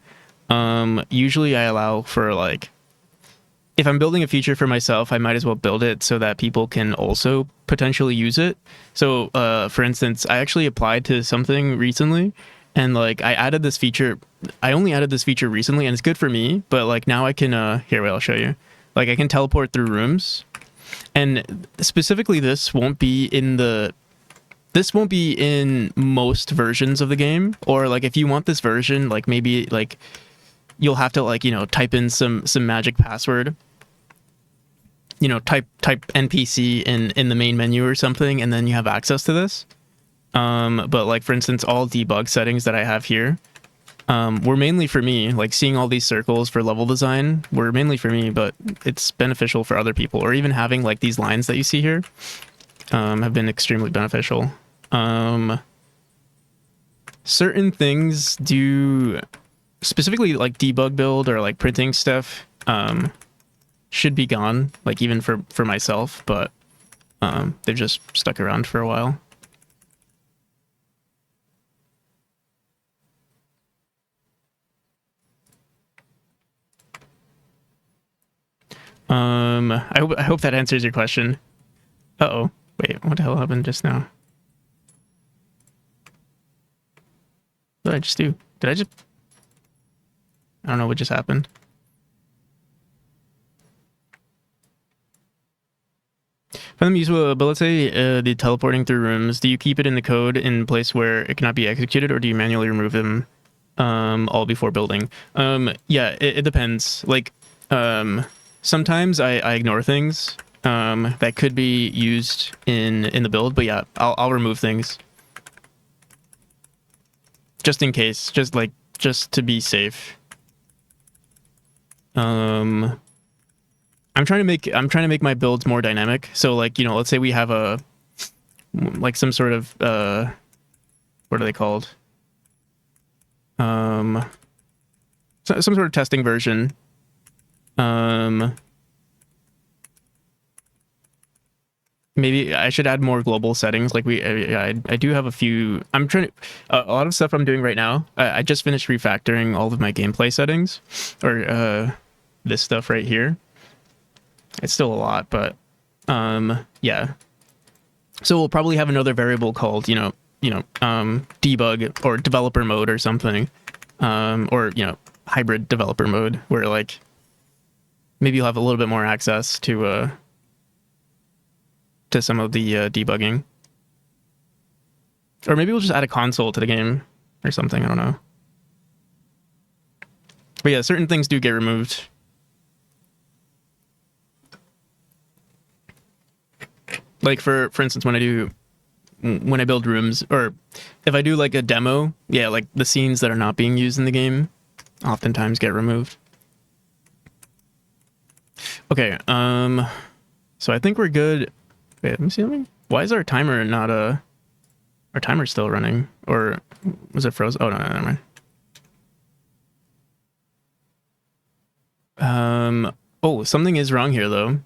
Speaker 1: Usually I allow for like, if I'm building a feature for myself, I might as well build it so that people can also potentially use it. So for instance, I actually applied to something recently, and like I added this feature. I only added this feature recently, and it's good for me, but like now I can here, wait, I'll show you. Like I can teleport through rooms, and specifically this won't be in most versions of the game, or like if you want this version, like maybe like you'll have to like type in some magic password, type npc in the main menu or something, and then you have access to this. But like for instance, all debug settings that I have here were mainly for me. Like seeing all these circles for level design were mainly for me, but it's beneficial for other people. Or even having like these lines that you see here have been extremely beneficial. Certain things do, specifically like debug build or like printing stuff, should be gone, like even for myself, but they've just stuck around for a while. I hope that answers your question. Uh-oh. Wait, what the hell happened just now? What did I just do? I don't know what just happened. For the usability, the teleporting through rooms, do you keep it in the code in place where it cannot be executed, or do you manually remove them all before building? Yeah, it depends. Like, sometimes I ignore things that could be used in the build, but yeah, I'll remove things just in case, just to be safe. I'm trying to make my builds more dynamic. So like, let's say we have some sort of what are they called? Some sort of testing version. maybe I should add more global settings. Like I do have a few. I'm trying to a lot of stuff I'm doing right now. I just finished refactoring all of my gameplay settings, or this stuff right here. It's still a lot, but yeah. So we'll probably have another variable called debug or developer mode or something, or hybrid developer mode, where like maybe you'll have a little bit more access to some of the debugging. Or maybe we'll just add a console to the game or something. I don't know. But yeah, certain things do get removed. Like for instance, when I build rooms, or if I do like a demo, yeah, like the scenes that are not being used in the game oftentimes get removed. Okay, so I think we're good. Wait, let me see something. Why is our timer not our timer's still running? Or was it frozen? Oh no, never mind. Oh, something is wrong here though.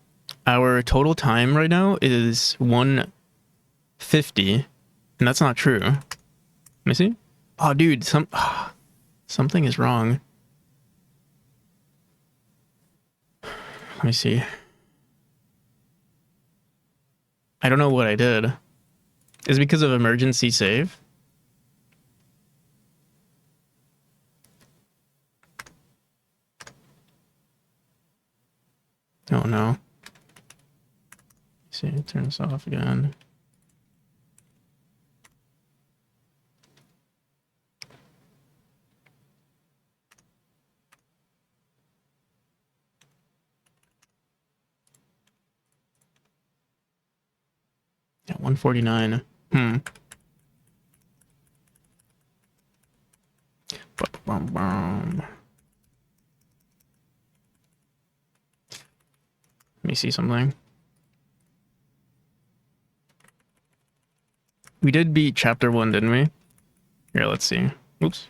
Speaker 1: Our total time right now is 150, and that's not true. Let me see. Oh, dude, something is wrong. Let me see. I don't know what I did. Is it because of emergency save? Oh no. Let's see, turn this off again. Yeah, 149. Let me see something. We did beat chapter 1, didn't we? Here, let's see. Oops.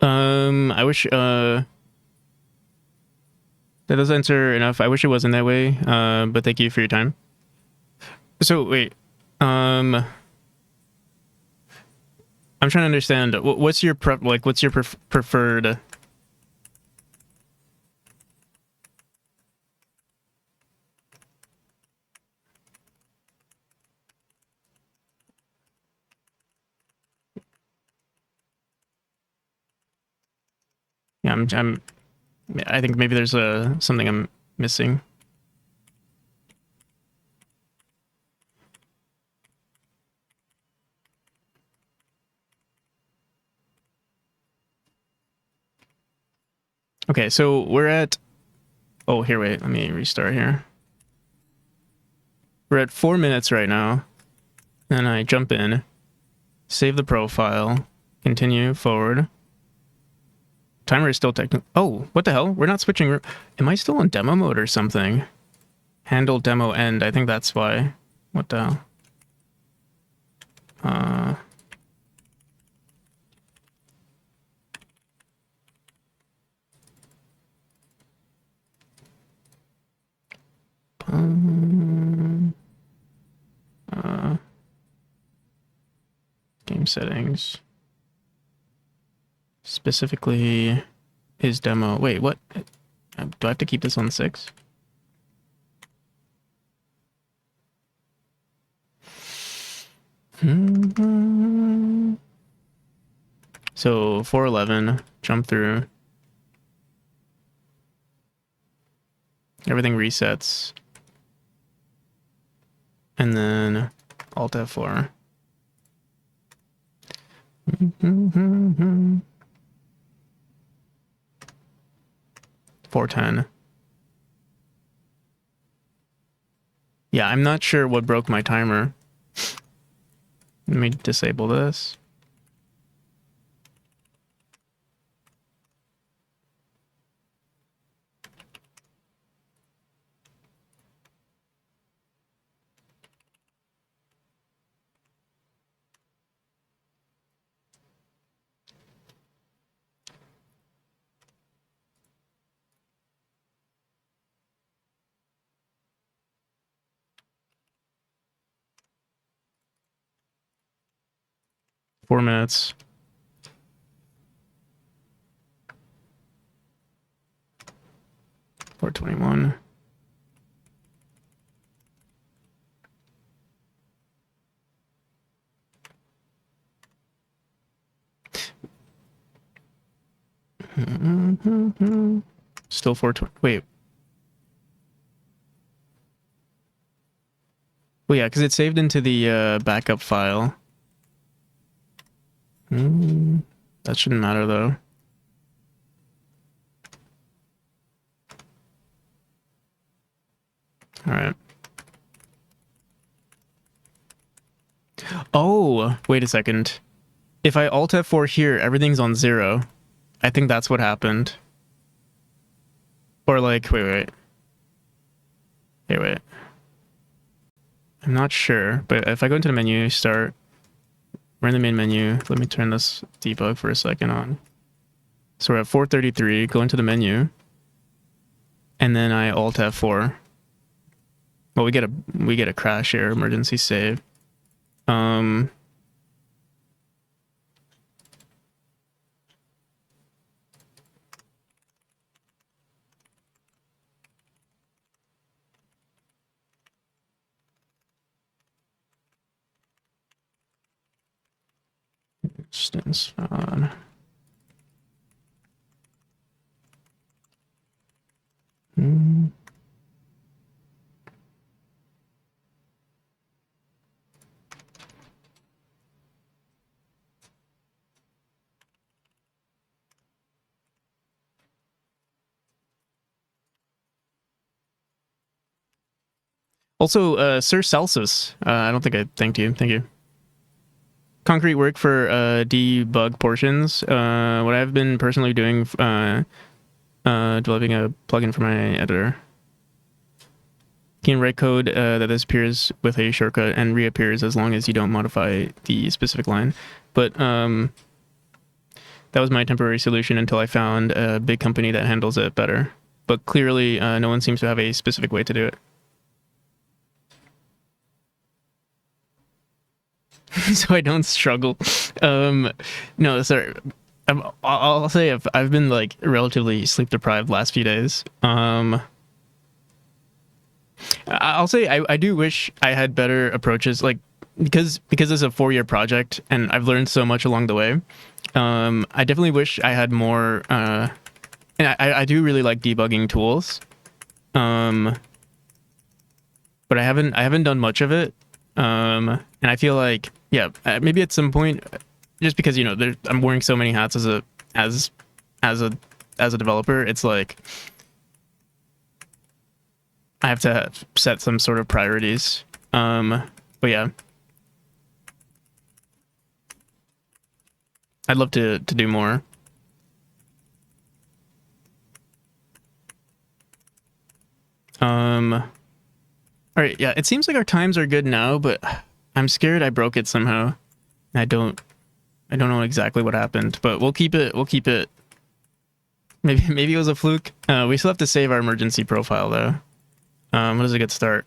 Speaker 1: I wish that does answer enough. I wish it wasn't that way. But thank you for your time. So wait, I'm trying to understand. What's your what's your preferred? Yeah, I think maybe there's something I'm missing. Okay, so we're at. Oh, here, wait. Let me restart here. We're at 4 minutes right now. Then I jump in, save the profile, continue forward. Timer is still technical. Oh, what the hell? We're not switching. Am I still on demo mode or something? Handle demo end. I think that's why. What the hell? Game settings. Specifically, is demo. Wait, what? Do I have to keep this on 6? So 411, jump through. Everything resets. And then Alt F4. 410. Yeah, I'm not sure what broke my timer. Let me disable this. Four minutes. Or 21. Still 420. Wait. Well, yeah, because it's saved into the backup file. That shouldn't matter, though. All right. Oh, wait a second. If I Alt F4 here, everything's on 0. I think that's what happened. Or like, wait. I'm not sure, but if I go into the menu, start, we're in the main menu. Let me turn this debug for a second on. So we're at 433, go into the menu, and then I Alt F4. Well, we get a crash here, emergency save. Instance on. Also, Sir Celsus, I don't think I thanked you. Thank you. Concrete work for debug portions. What I've been personally doing, developing a plugin for my editor. You can write code that disappears with a shortcut and reappears as long as you don't modify the specific line. But that was my temporary solution until I found a big company that handles it better. But clearly, no one seems to have a specific way to do it. So I don't struggle. No, sorry. I'll say I've been like relatively sleep deprived last few days. I'll say I do wish I had better approaches, like because it's a 4-year project and I've learned so much along the way. I definitely wish I had more. And I do really like debugging tools. But I haven't done much of it. And I feel like maybe at some point, just because I'm wearing so many hats as a developer, it's like I have to set some sort of priorities. But yeah, I'd love to do more. All right, yeah, it seems like our times are good now, but I'm scared I broke it somehow. I don't know exactly what happened, but we'll keep it. Maybe it was a fluke. We still have to save our emergency profile though. What is a good start?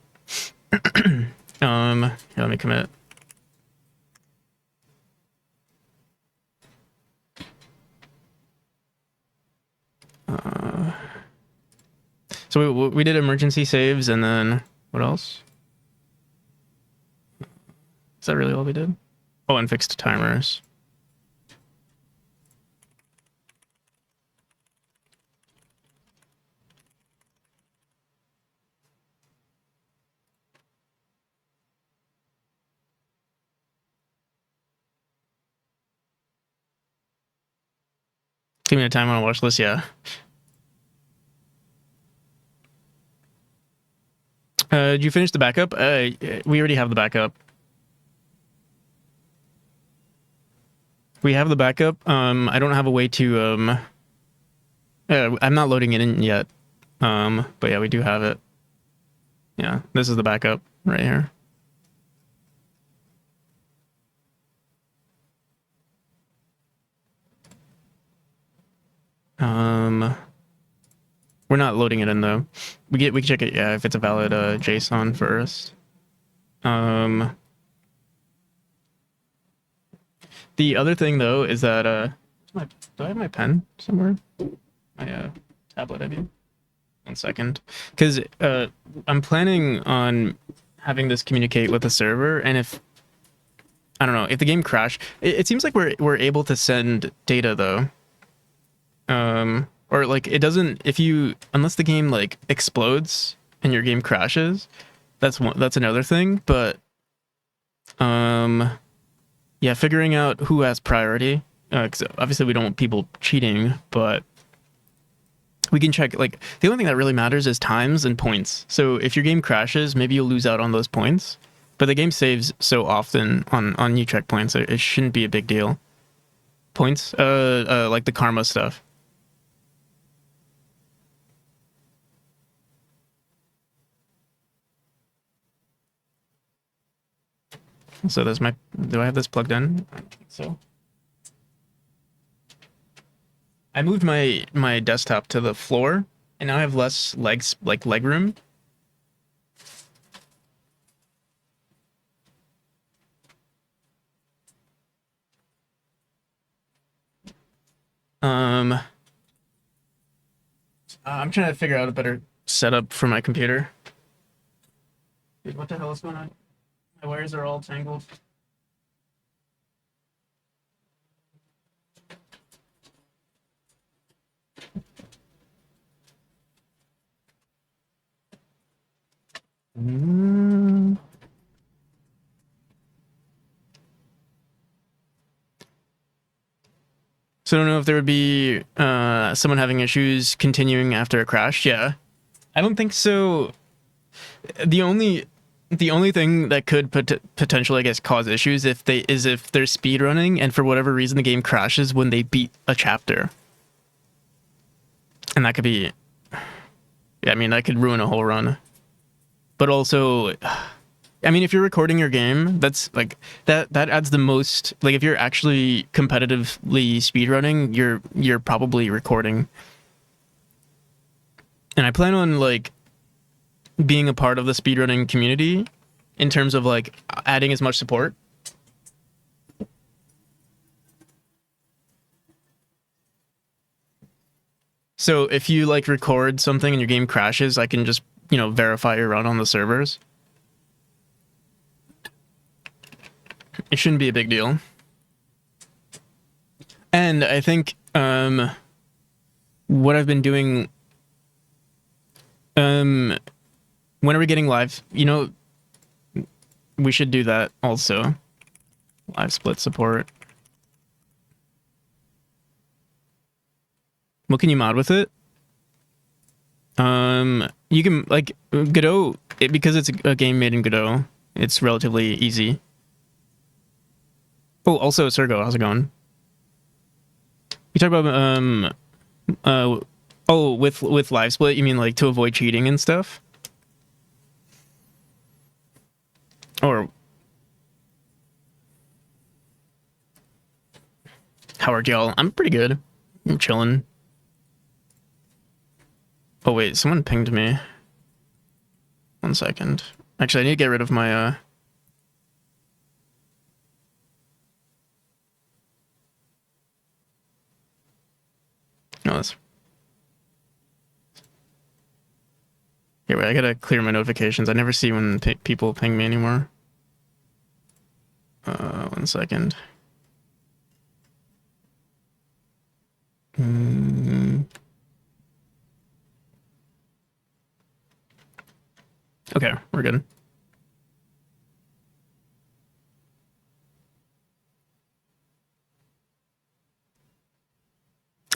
Speaker 1: Here, let me commit. So we did emergency saves, and then what else? Is that really all we did? Oh, and fixed timers. Give me a time on a watch list, yeah. Did you finish the backup? We already have the backup. We have the backup. I don't have a way to I'm not loading it in yet. But yeah, we do have it. Yeah, this is the backup right here. We're not loading it in though. We can check it, yeah, if it's a valid JSON first. The other thing though is that do I have my pen somewhere? My tablet, I mean. 1 second, because I'm planning on having this communicate with the server, and if I don't know if the game crash, it seems like we're able to send data though. Or like it doesn't, if you, unless the game like explodes and your game crashes, that's another thing. But yeah, figuring out who has priority, because obviously we don't want people cheating, but we can check, like, the only thing that really matters is times and points. So if your game crashes, maybe you'll lose out on those points, but the game saves so often on new checkpoints, it shouldn't be a big deal. Points, like the karma stuff. So there's my, do I have this plugged in? I don't think so. I moved my desktop to the floor, and now I have less leg room. I'm trying to figure out a better setup for my computer. Dude, what the hell is going on? My wires are all tangled. So I don't know if there would be someone having issues continuing after a crash. Yeah, I don't think so. The only thing that could potentially, I guess, cause issues if they're speedrunning and for whatever reason the game crashes when they beat a chapter, and that could be, yeah, I mean that could ruin a whole run. But also, I mean, if you're recording your game, that's like that adds the most. Like if you're actually competitively speedrunning, you're probably recording. And I plan on like being a part of the speedrunning community in terms of like adding as much support. So if you like record something and your game crashes, I can just, verify your run on the servers. It shouldn't be a big deal. And I think what I've been doing, when are we getting live? We should do that also. Live split support. What can you mod with it? You can, like, Godot, because it's a game made in Godot, it's relatively easy. Oh, also, Sergo, how's it going? You talk about, with live split, you mean, like, to avoid cheating and stuff? Or... How are y'all? I'm pretty good. I'm chilling. Oh, wait, someone pinged me. 1 second. Actually, I need to get rid of my, No, that's... Here, wait, I gotta clear my notifications. I never see when people ping me anymore. 1 1 second. Okay, we're good.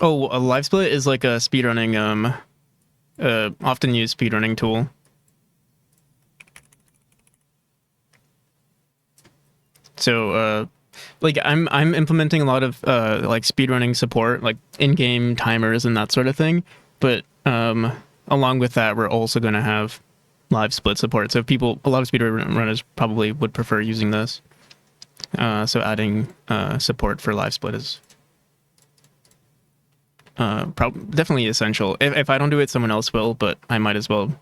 Speaker 1: Oh, a live split is like a speedrunning, often used speedrunning tool. So, like I'm implementing a lot of like speedrunning support, like in-game timers and that sort of thing. But along with that, we're also going to have live split support. So a lot of speedrunners probably would prefer using this. So adding support for live split is definitely essential. If I don't do it, someone else will, but I might as well.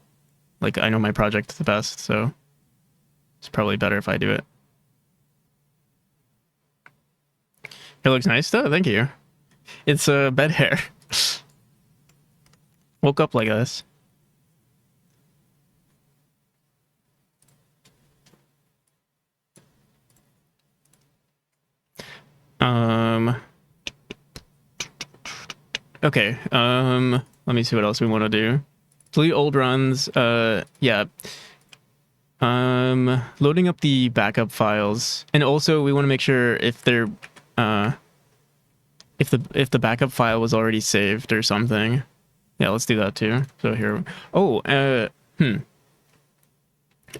Speaker 1: Like, I know my project the best, so it's probably better if I do it. It looks nice, though. Thank you. It's bed hair. Woke up like this. Okay. Let me see what else we want to do. Delete old runs. Yeah. Loading up the backup files, and also we want to make sure if they're, if the backup file was already saved or something. Yeah, let's do that too. So here. Oh. I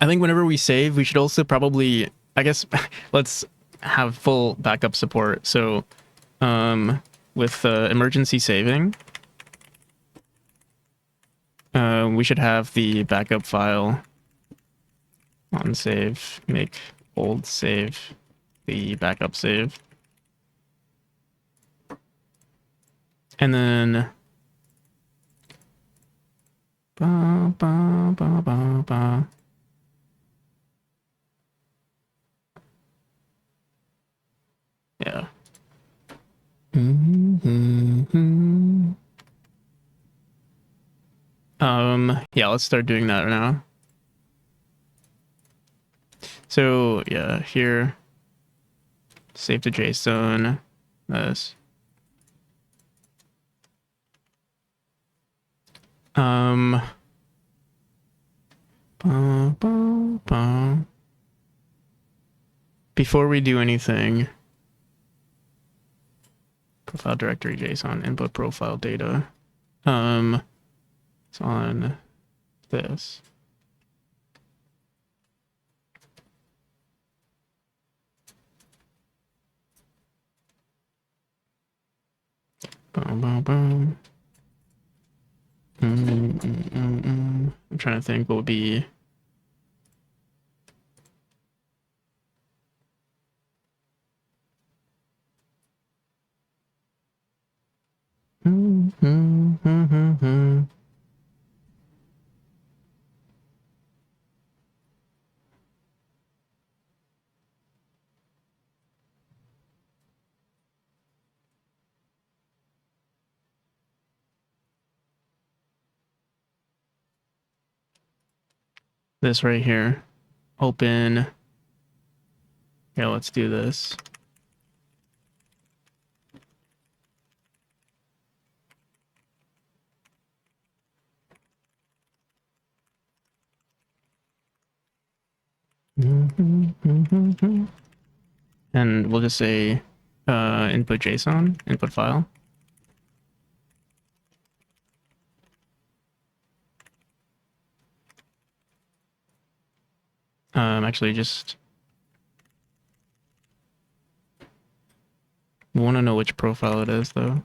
Speaker 1: think whenever we save, we should also probably, I guess, let's have full backup support. So, with emergency saving, we should have the backup file on save, make old save the backup save. And then yeah. Yeah, let's start doing that now. So yeah, here, save to JSON, this. Before we do anything, profile directory JSON input profile data. It's on this. Boom, boom, boom. I'm trying to think what would be. This right here. Open. Yeah, let's do this. And we'll just say input JSON, input file. Actually, just want to know which profile it is, though.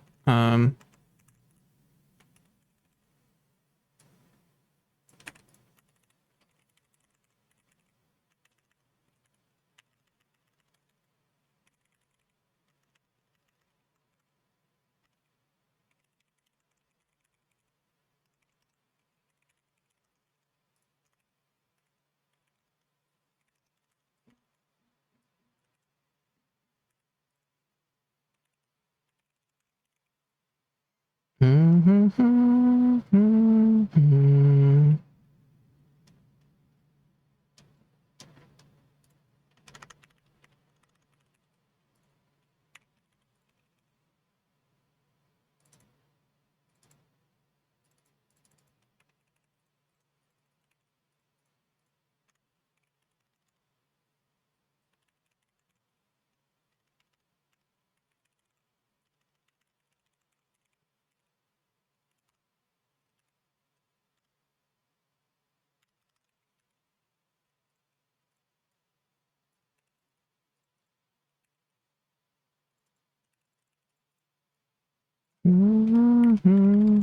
Speaker 1: Mm-hmm.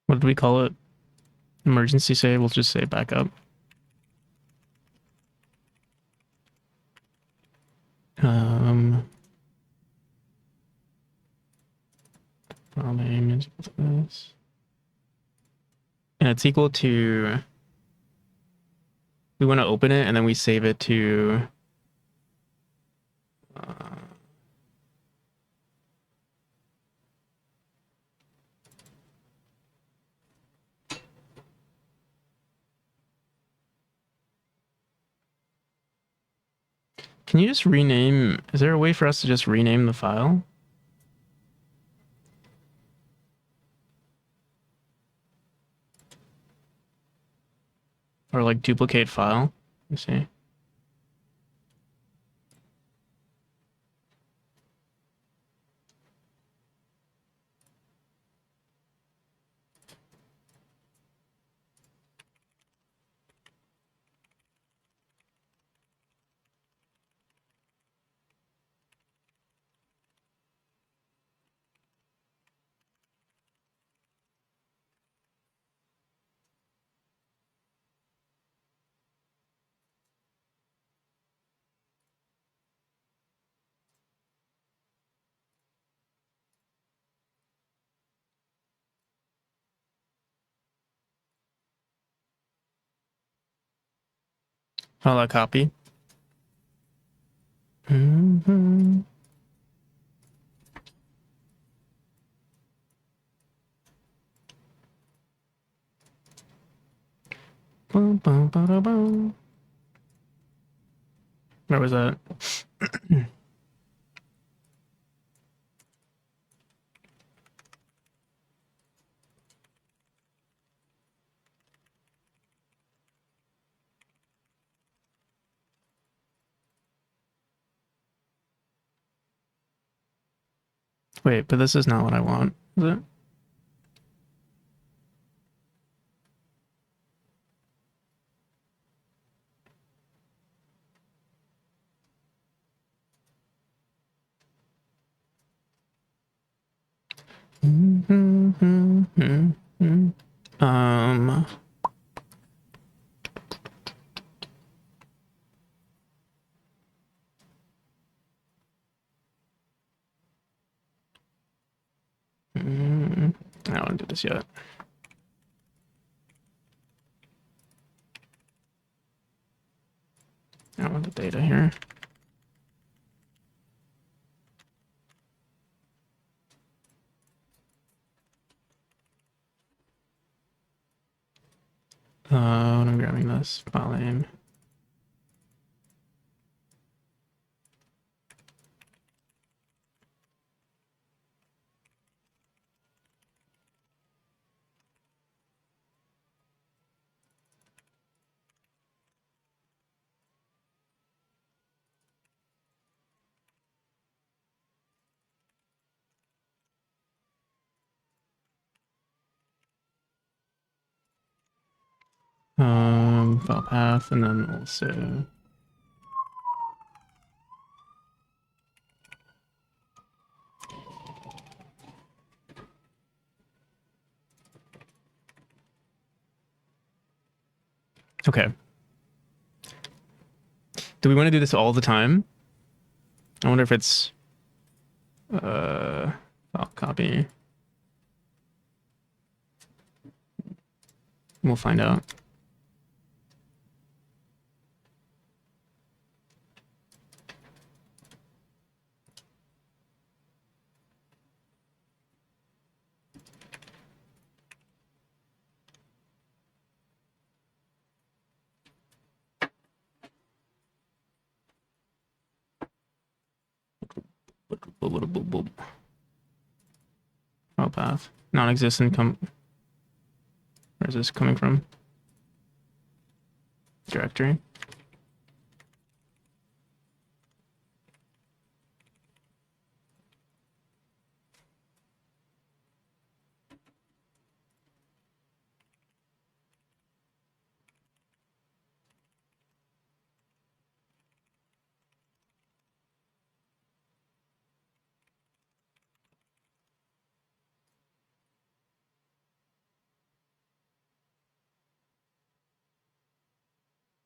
Speaker 1: What did we call it? Emergency save. We'll just say backup. File name is equal to this, and it's equal to. We want to open it and then we save it to. Can you just rename? Is there a way for us to just rename the file? Or like duplicate file? Let me see. File that copy. Mm-hmm. Bum, bum, ba-da-bum. Where was that? Wait, but this is not what I want, is it? Um, I don't want to do this yet. I want the data here. When I'm grabbing this file name. File path, and then also. Okay. Do we want to do this all the time? I wonder if it's file copy. We'll find out. File path. Non-existent where is this coming from? Directory.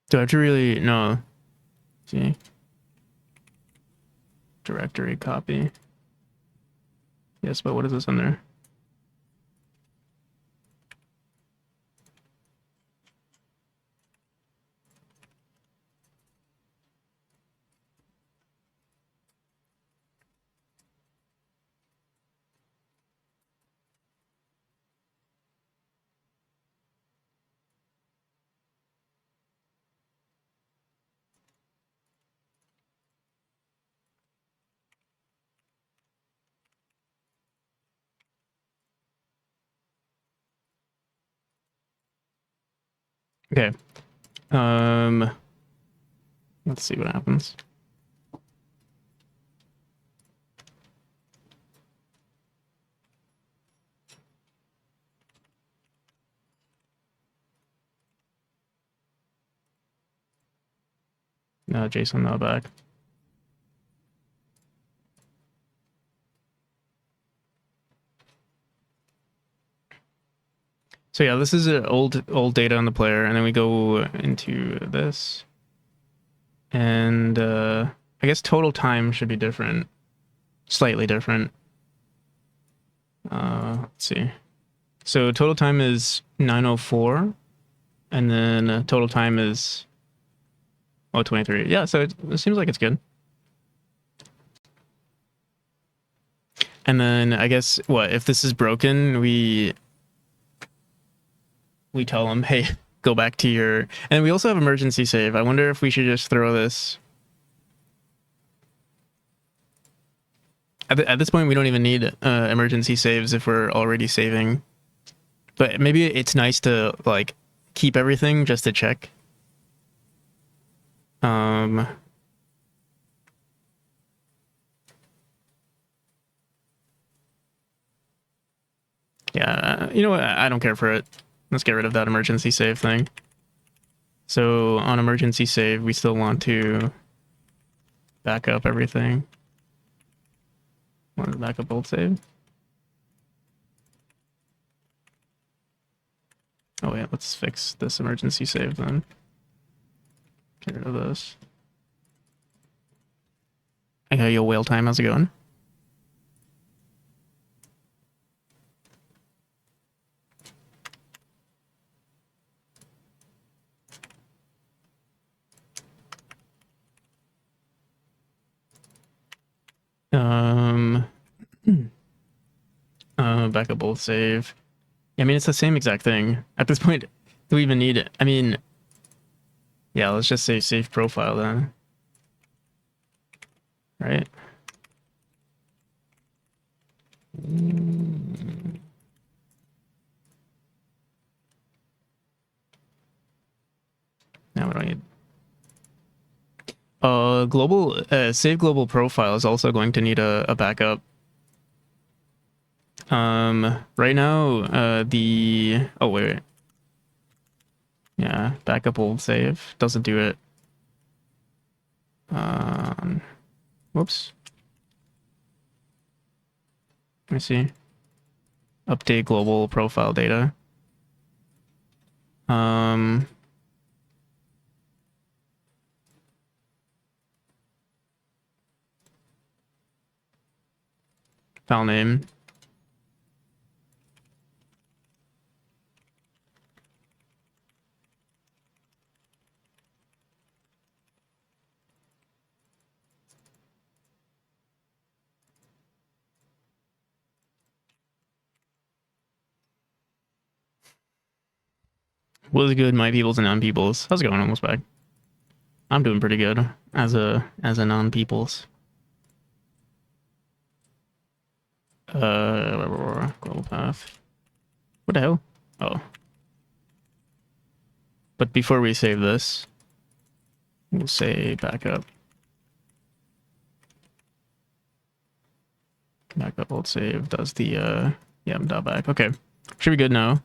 Speaker 1: Do I have to really no? See, directory copy. Yes, but what is this under? Okay. Let's see what happens. No, JSON not back. So yeah, this is an old data on the player, and then we go into this, and I guess total time should be different, slightly different. Let's see. So total time is 9:04, and then total time is 23. Yeah, so it seems like it's good. And then I guess what if this is broken, we tell them, hey, go back to your. And we also have emergency save. I wonder if we should just throw this. At this point, we don't even need emergency saves if we're already saving. But maybe it's nice to like keep everything just to check. Yeah, you know what? I don't care for it. Let's get rid of that emergency save thing. So on emergency save, we still want to back up everything. Want to back up old save? Oh wait, let's fix this emergency save then. Get rid of this. Hey, yo, whale time, how's it going? Backup old save. Yeah, I mean, it's the same exact thing. At this point, do we even need it? I mean, yeah, let's just say save profile then. Right? Now we don't need. Global save global profile is also going to need a backup. Right now, oh wait. Yeah, backup old save doesn't do it. Whoops. Let me see. Update global profile data. File name. What's good, my peoples and non-peoples? How's it going, almost back? I'm doing pretty good as a non-peoples. Global path. What the hell? Oh. But before we save this, we'll say backup. Backup old save does the yeah, .back. Okay. Should be good now.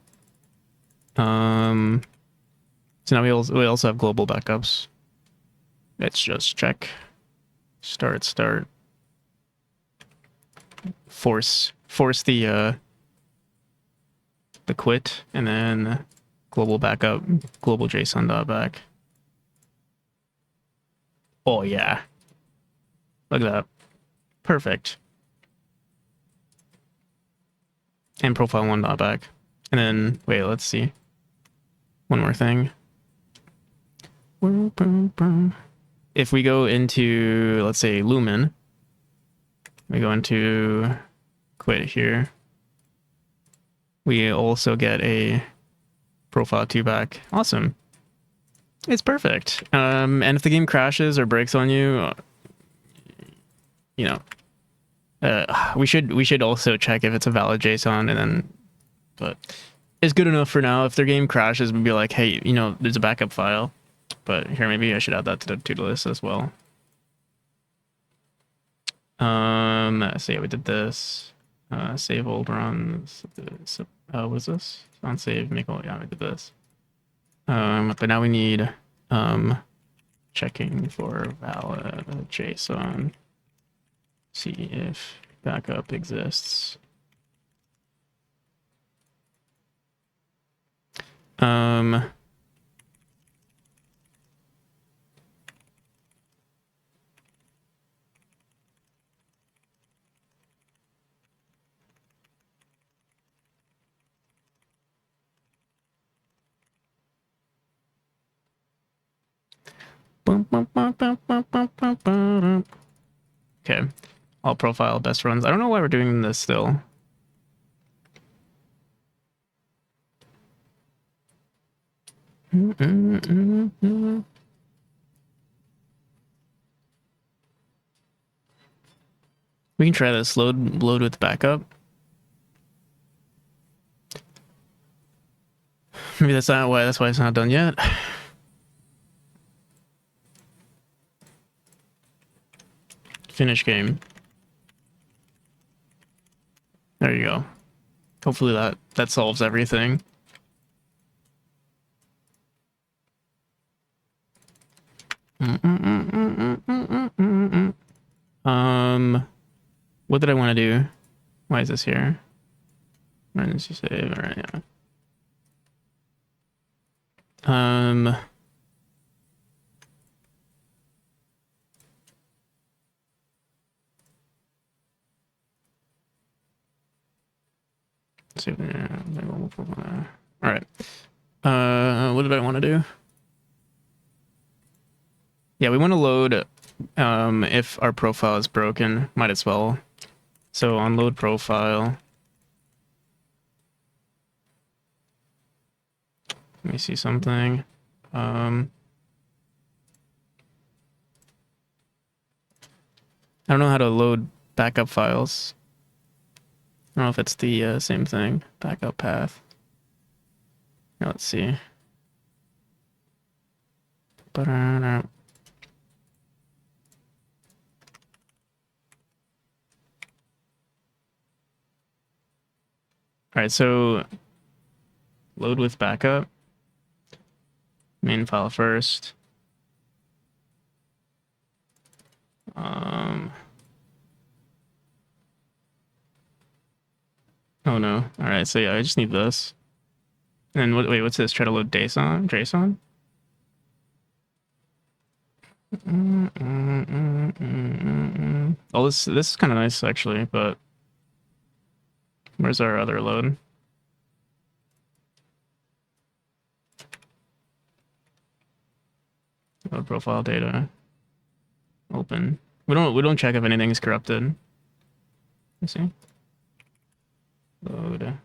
Speaker 1: So now we also have global backups. Let's just check. Start. Force the quit, and then global backup, global JSON.back. Oh yeah. Look at that. Perfect. And profile 1.back. And then wait, let's see. One more thing. If we go into, let's say, Lumen, we go into quit here, we also get a profile 2 back. Awesome. It's perfect. And if the game crashes or breaks on you, you know, we should also check if it's a valid JSON, and then, but it's good enough for now. If their game crashes, we'd be like, hey, you know, there's a backup file. But here, maybe I should add that to the to-do list as well. So yeah, we did this. Save old runs. What is this? On save, make all. Yeah, we did this. But now we need checking for valid JSON. See if backup exists. Okay, all profile best runs. I don't know why we're doing this still. We can try this. Load with backup. Maybe that's not why. That's why it's not done yet. Finish game. There you go. Hopefully that solves everything. What did I want to do? Why is this here? Emergency save. All right, yeah. Save there. All right. What did I want to do? Yeah, we want to load if our profile is broken, might as well. So on load profile, let me see something. I don't know how to load backup files. I don't know if it's the same thing. Backup path. Now let's see. All right, so load with backup. Main file first. Oh no. All right, so yeah, I just need this. And then wait, what's this? Try to load JSON? Oh, this is kind of nice actually, but where's our other load? Load profile data. Open. We don't check if anything is corrupted. Let's see. Load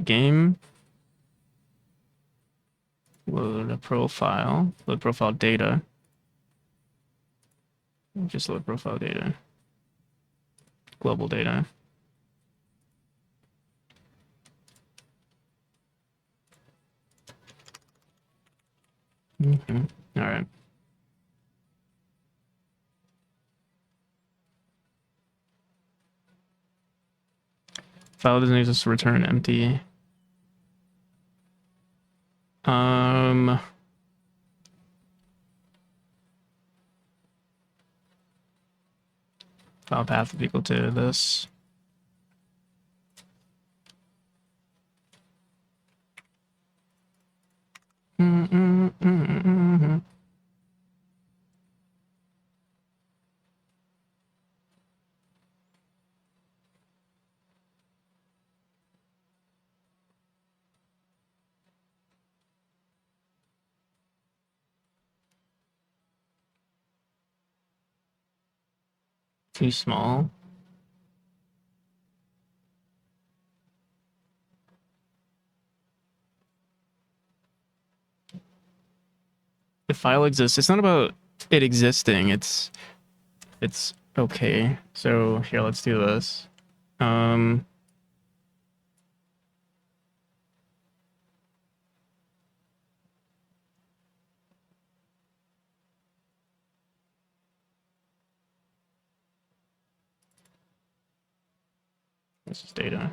Speaker 1: game. Load a profile. Load profile data. Just load profile data. Global data. All right. File doesn't use this to return empty. File path is equal to this. Too small. The file exists. It's not about it existing. It's okay. So here, let's do this. This is data.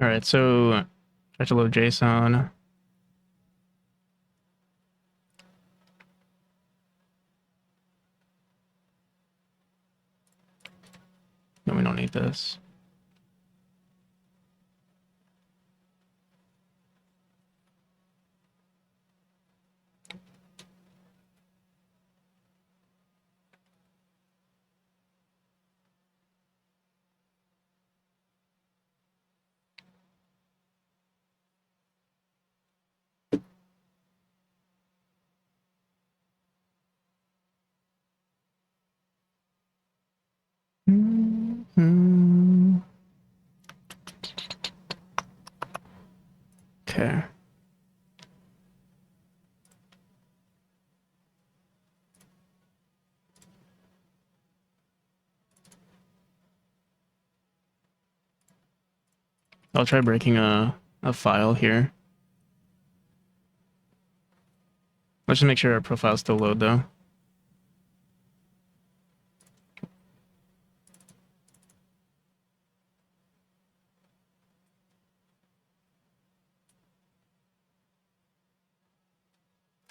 Speaker 1: All right, so try to load JSON. No, we don't need this. Okay. I'll try breaking a file here. Let's just make sure our profiles still load though.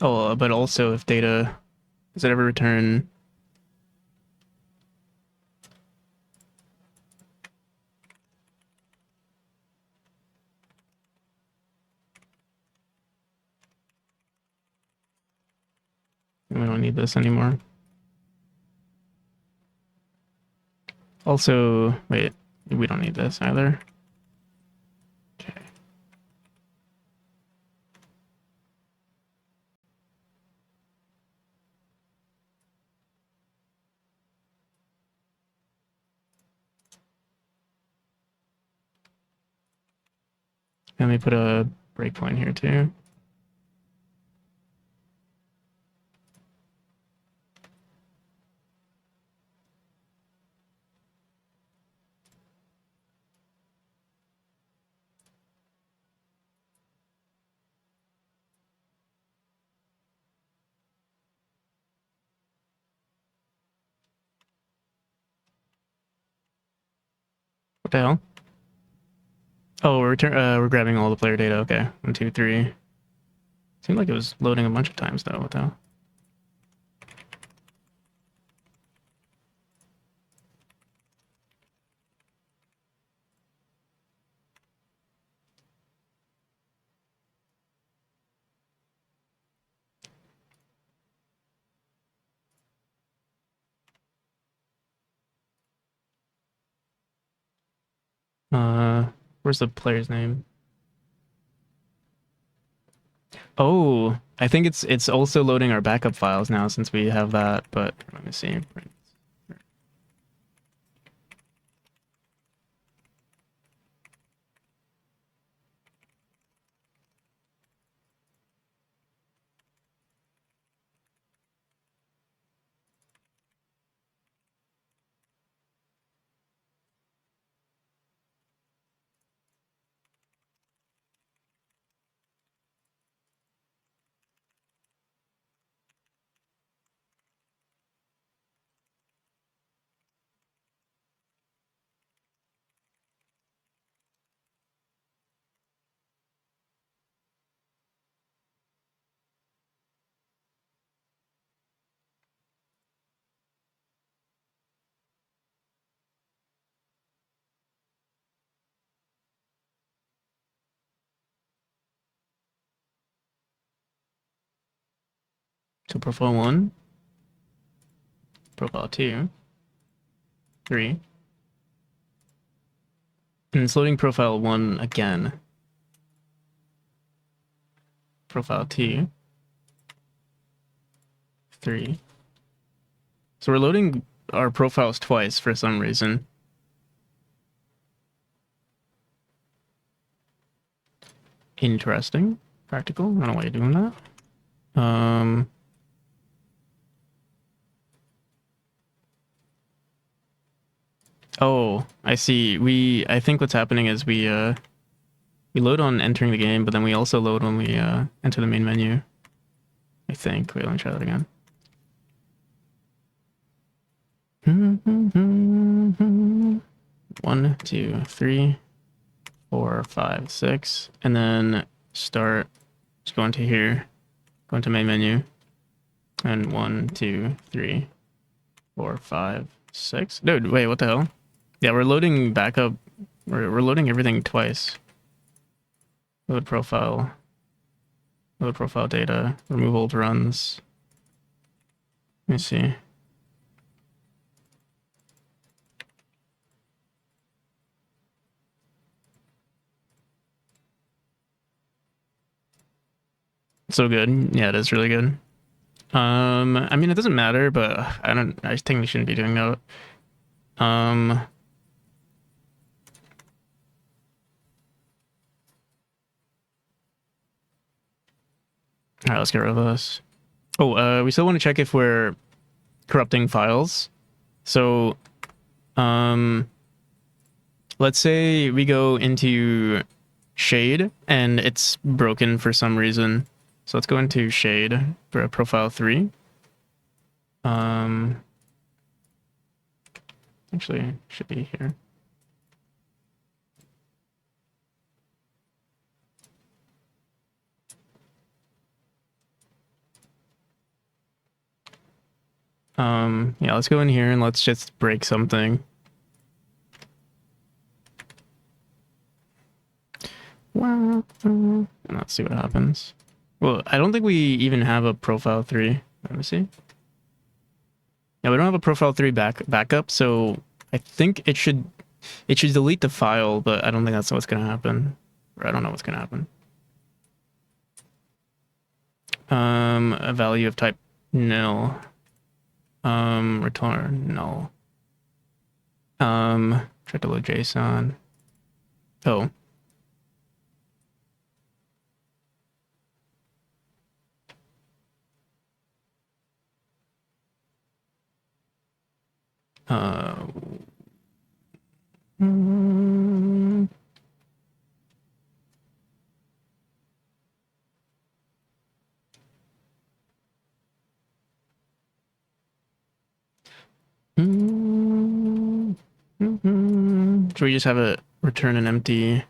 Speaker 1: Oh, but also if data, does it ever return? We don't need this anymore. Also, wait, we don't need this either. Okay. Let me put a breakpoint here too. What the hell? Oh, we're grabbing all the player data. Okay, 1, 2, 3. Seemed like it was loading a bunch of times though. What the hell? Where's the player's name? Oh, I think it's also loading our backup files now since we have that, but let me see. So profile 1, profile 2, 3. And it's loading profile 1 again. Profile 2, 3. So we're loading our profiles twice for some reason. Interesting. Practical. I don't know why you're doing that. Oh, I see. I think what's happening is we load on entering the game, but then we also load when we enter the main menu. I think. Wait, let me try that again. 1, 2, 3, 4, 5, 6, and then start. Just go into here, go into main menu, and 1, 2, 3, 4, 5, 6. Dude, wait, what the hell? Yeah, we're loading backup. We're loading everything twice. Load profile data, remove old runs. Let me see. So good. Yeah, it is really good. I mean, it doesn't matter, but I think we shouldn't be doing that. All right, let's get rid of this. Oh, we still want to check if we're corrupting files. So, let's say we go into Shade and it's broken for some reason. So let's go into Shade for profile 3. Actually, should be here. Yeah, let's go in here and let's just break something. And let's see what happens. Well, I don't think we even have a profile 3. Let me see. Yeah, we don't have a profile 3 backup, so I think it should delete the file, but I don't think that's what's gonna happen. Or I don't know what's gonna happen. A value of type nil. Return null. Try to load JSON. Oh. Mm, Should we just have it return an empty?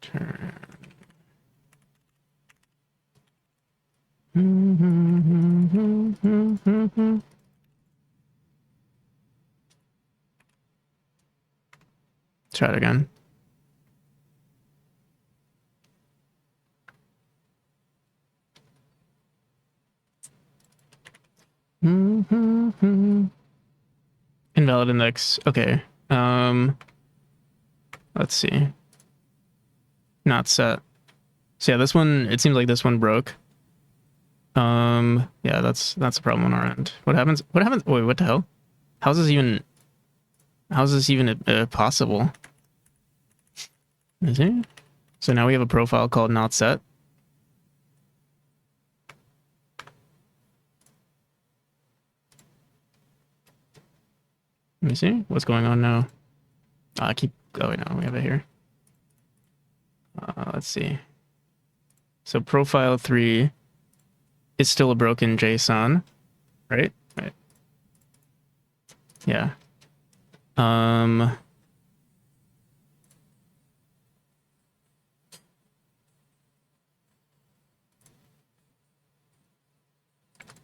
Speaker 1: Turn. Try it again. And Invalid index. Okay. Let's see. Not set. So yeah, this one, it seems like this one broke. Yeah, that's a problem on our end. What happens? Wait, what the hell? How's this even possible? Is it? So now we have a profile called not set. Let me see what's going on now. Keep going now. We have it here. Let's see. So profile 3 is still a broken JSON, right? Right. Yeah.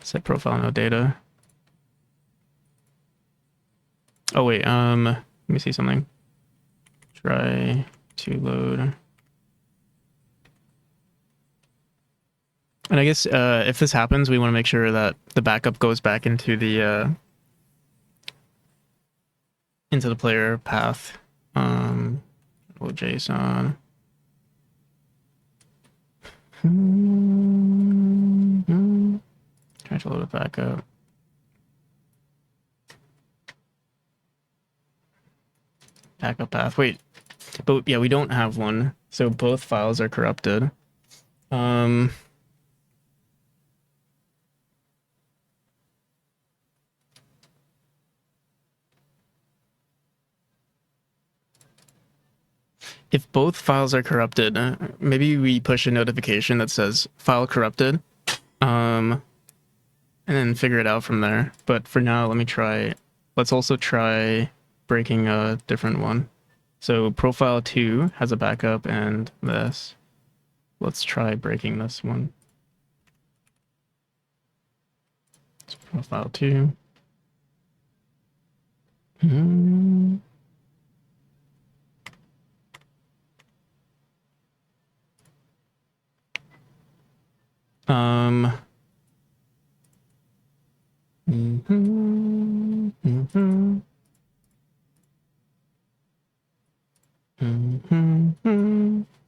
Speaker 1: Set profile no data. Oh wait, let me see something. Try to load. And I guess if this happens, we want to make sure that the backup goes back into the player path. Load JSON. Try to load it back up. Backup path. Wait, but yeah, we don't have one, so both files are corrupted. If both files are corrupted, maybe we push a notification that says file corrupted, and then figure it out from there. But for now, let's also try breaking a different one. So profile 2 has a backup and this. Let's try breaking this one. It's profile 2.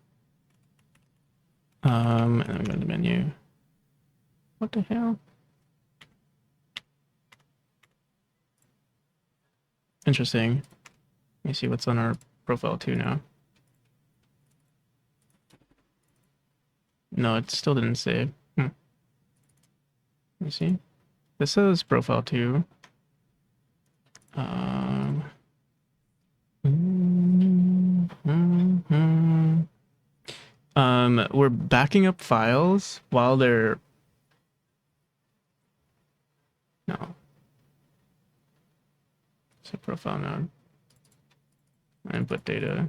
Speaker 1: And then we go to the menu. What the hell? Interesting. Let me see what's on our profile 2 now. No, it still didn't save. Let me see. This says profile 2. We're backing up files while they're... No. So profile node. Input data.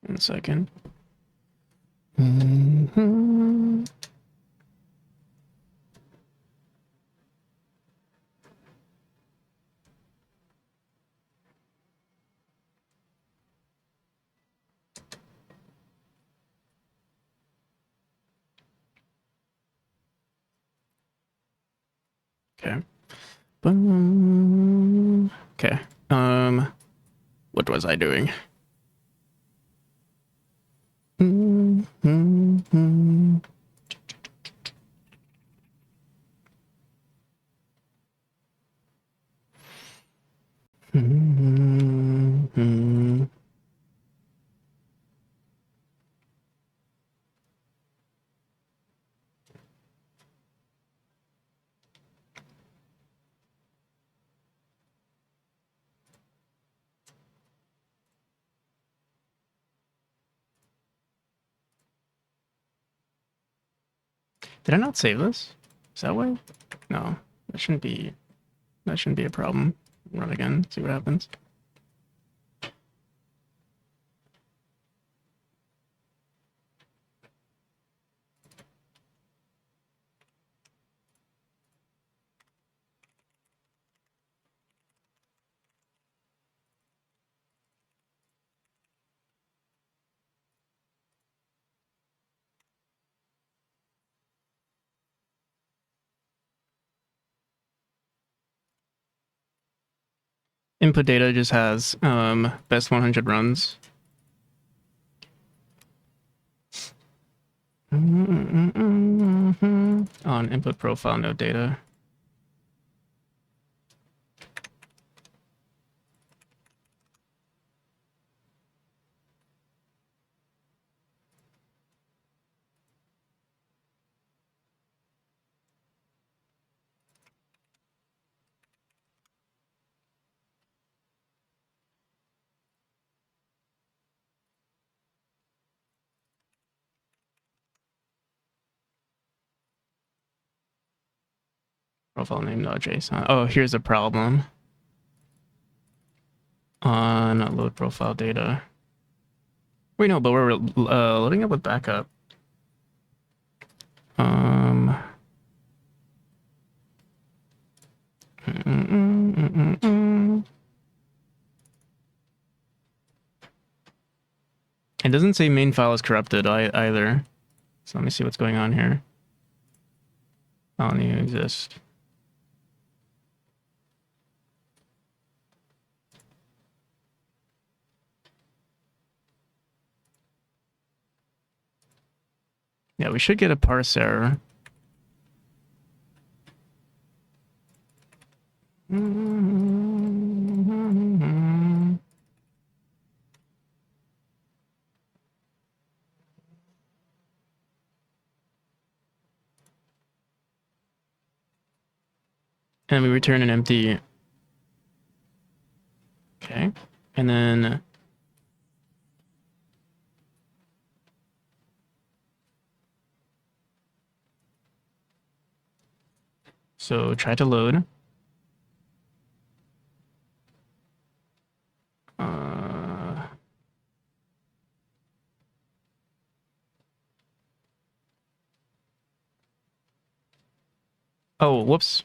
Speaker 1: One second. Okay. Okay. What was I doing? Did I not save this? Is that why? No, that shouldn't be a problem. Run again, see what happens. Input data just has best 100 runs. On input profile node data. Profile name .json. Oh, here's a problem on load profile data. Wait, no, but we're loading up with backup. It doesn't say main file is corrupted either. So let me see what's going on here. File new exist. Yeah, we should get a parse error. And we return an empty. Okay. And then so try to load. Oh, whoops.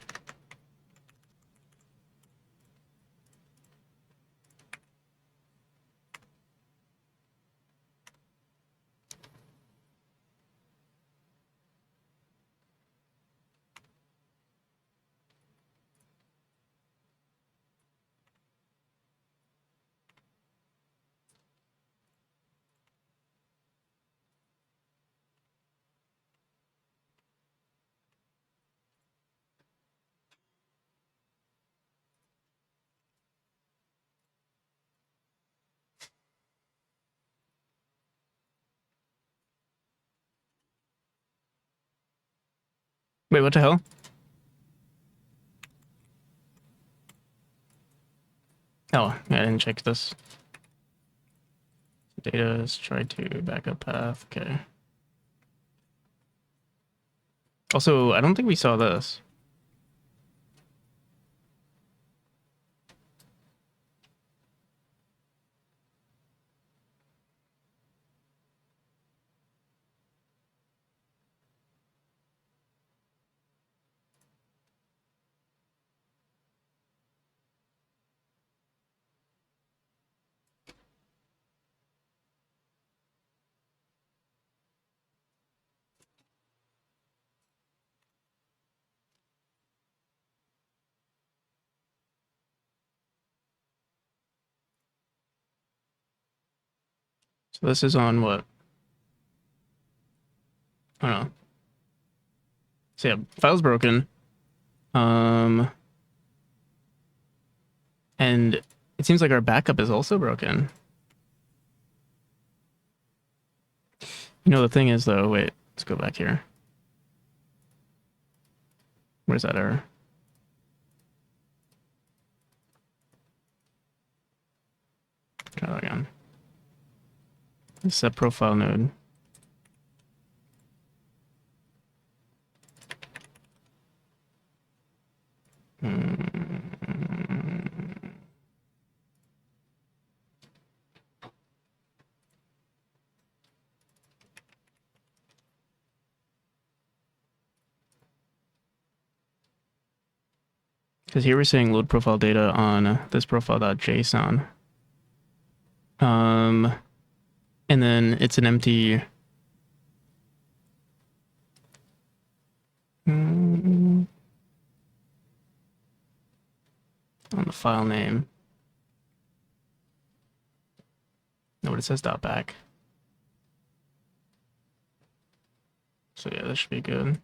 Speaker 1: Wait, what the hell? Oh, yeah, I didn't check this. Data is tried to backup path. Okay. Also, I don't think we saw this. So this is on what? I don't know. So yeah, file's broken. And it seems like our backup is also broken. You know, the thing is though, wait, let's go back here. Where's that error? Try that again. Set profile node. Because here we're saying load profile data on this profile.json. And then it's an empty on the file name. but it says dot back. So yeah, this should be good.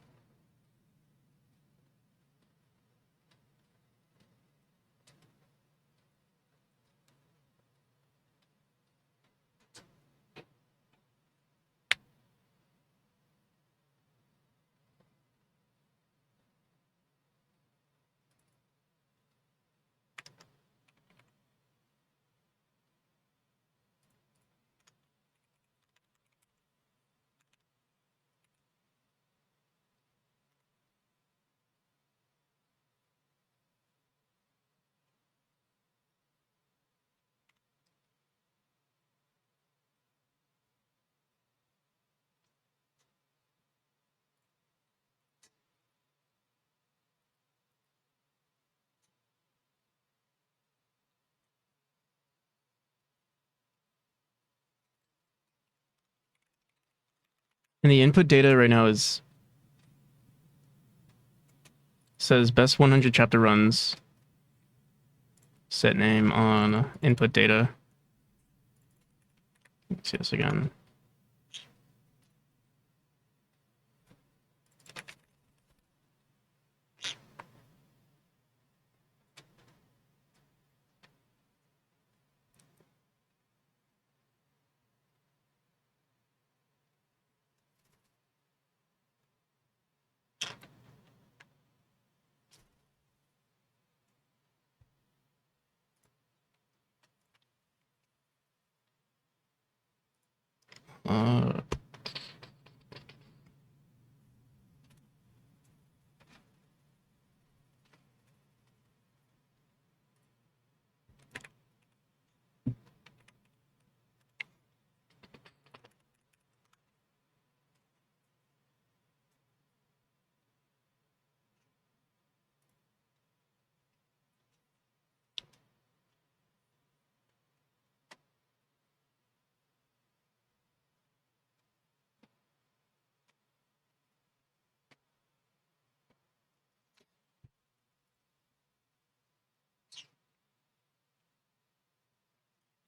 Speaker 1: And the input data right now says best 100 chapter runs. Set name on input data. Let's see this again. Uh,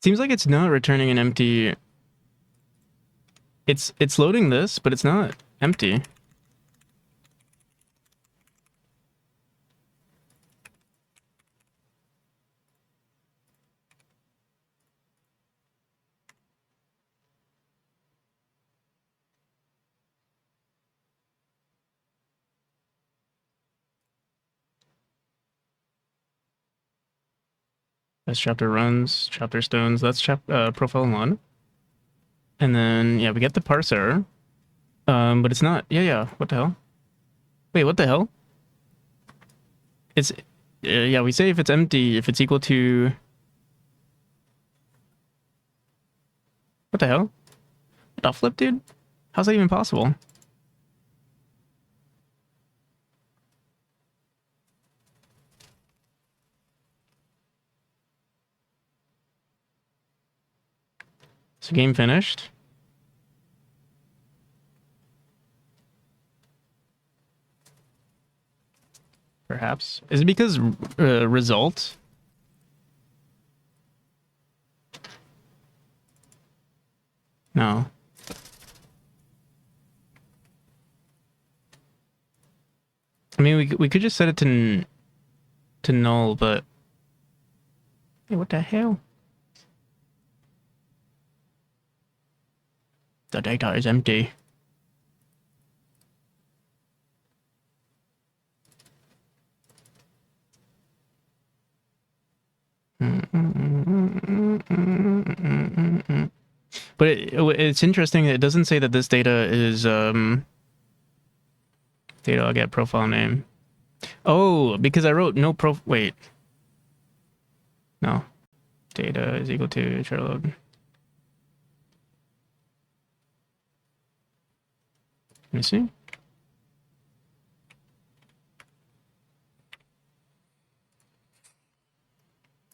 Speaker 1: seems like it's not returning an empty. It's loading this, but it's not empty. That's chapter runs, chapter stones. That's profile one. And then yeah, we get the parser. But it's not. Yeah. What the hell? Wait, what the hell? It's yeah. We say if it's empty, if it's equal to. What the hell? What the flip, dude? How's that even possible? So game finished. Perhaps. Is it because result? No. I mean, we could just set it to null, but hey, what the hell? The data is empty. But it's interesting. It doesn't say that this data is data. I'll get profile name. Oh, because I wrote no wait. No. Data is equal to char load. Let me see.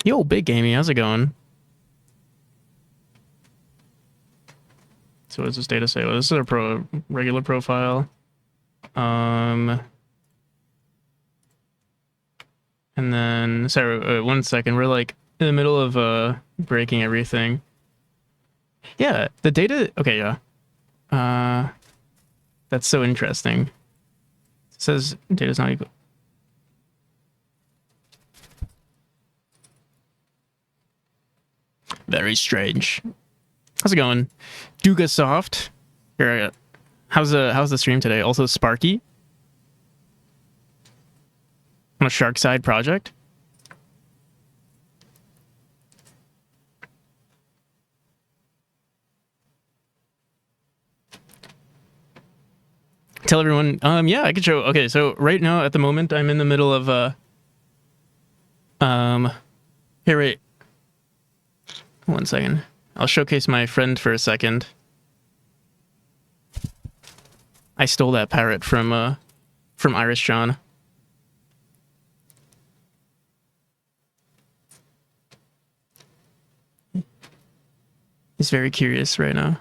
Speaker 1: Yo, Big Gamey, how's it going? So what does this data say? Well, this is our regular profile. And then, sorry, 1 second. We're like in the middle of breaking everything. Yeah, the data. Okay, yeah. That's so interesting. It says data's not equal. Very strange. How's it going, Duga Soft? Here, how's the stream today? Also, Sparky on a Shark Side project. Tell everyone. Yeah, I could show. Okay, so right now at the moment, I'm in the middle of Here, wait. 1 second. I'll showcase my friend for a second. I stole that parrot from Irish John. He's very curious right now.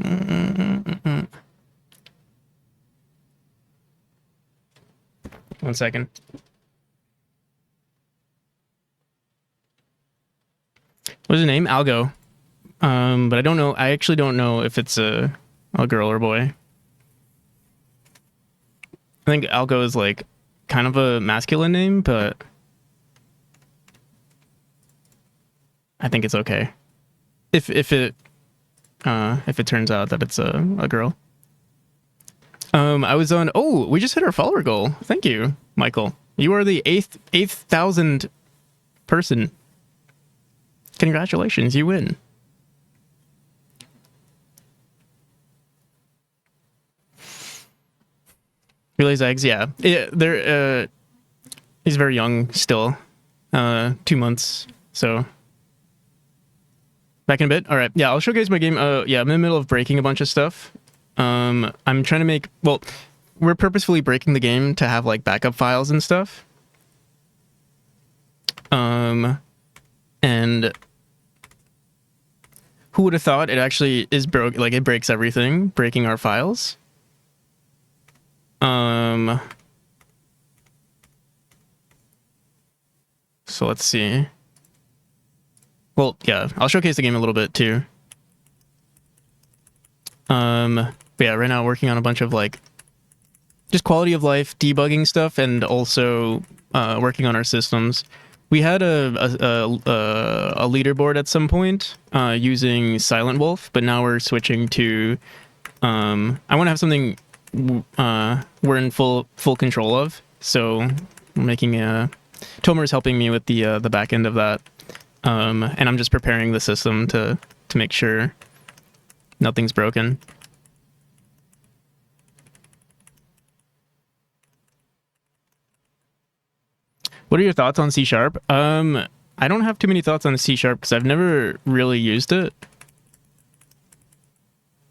Speaker 1: Mm-mm-mm-mm. 1 second. What's his name? Algo. But I don't know. I actually don't know if it's a girl or boy. I think Algo is like kind of a masculine name, but I think it's okay. If it turns out that it's a girl. I was on. Oh, we just hit our follower goal. Thank you, Michael. You are the 8,000 person. Congratulations, you win. Relays eggs, yeah. They're he's very young still. 2 months. So back in a bit. All right. Yeah, I'll showcase my game. Yeah, I'm in the middle of breaking a bunch of stuff. I'm trying to make, well, we're purposefully breaking the game to have like backup files and stuff. And who would have thought it actually is broke? Like it breaks everything, breaking our files. So let's see. Well, yeah, I'll showcase the game a little bit too. But yeah, right now working on a bunch of like just quality of life debugging stuff, and also working on our systems. We had a leaderboard at some point using Silent Wolf, but now we're switching to. I want to have something we're in full control of. So I'm making Tomer's helping me with the back end of that, and I'm just preparing the system to make sure nothing's broken. What are your thoughts on C#? I don't have too many thoughts on C# because I've never really used it.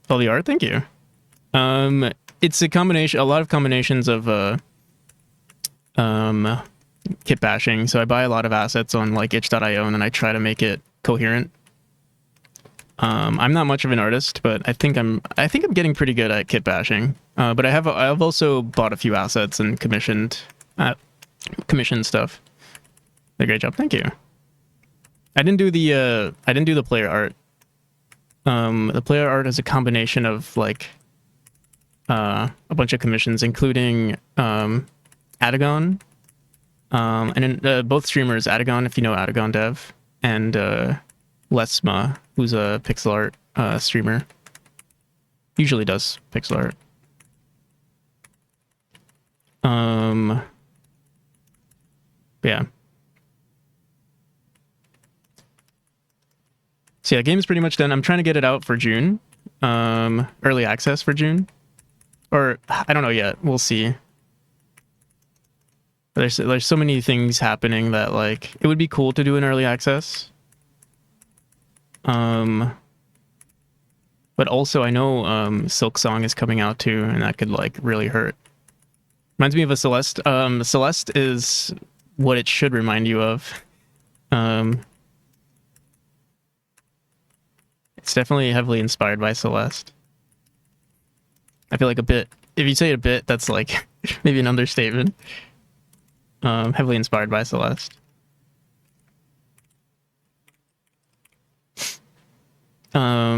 Speaker 1: Oh, the art, thank you. It's a combination, a lot of combinations of kit bashing. So I buy a lot of assets on like itch.io and then I try to make it coherent. I'm not much of an artist, but I think I'm getting pretty good at kit bashing. But I've also bought a few assets and commissioned stuff. A great job, thank you. I didn't do the player art. The player art is a combination of like a bunch of commissions, including Adagon, and then both streamers, Adagon, if you know Adagon Dev, and Lesma, who's a pixel art streamer. Usually does pixel art. Yeah. So yeah, game's pretty much done. I'm trying to get it out for June. Early access for June. Or I don't know yet. We'll see. There's so many things happening that like it would be cool to do an early access. But also I know Silk Song is coming out too, and that could like really hurt. Reminds me of a Celeste. Celeste is what it should remind you of. It's definitely heavily inspired by Celeste. I feel like a bit, if you say a bit, that's like maybe an understatement. Heavily inspired by Celeste.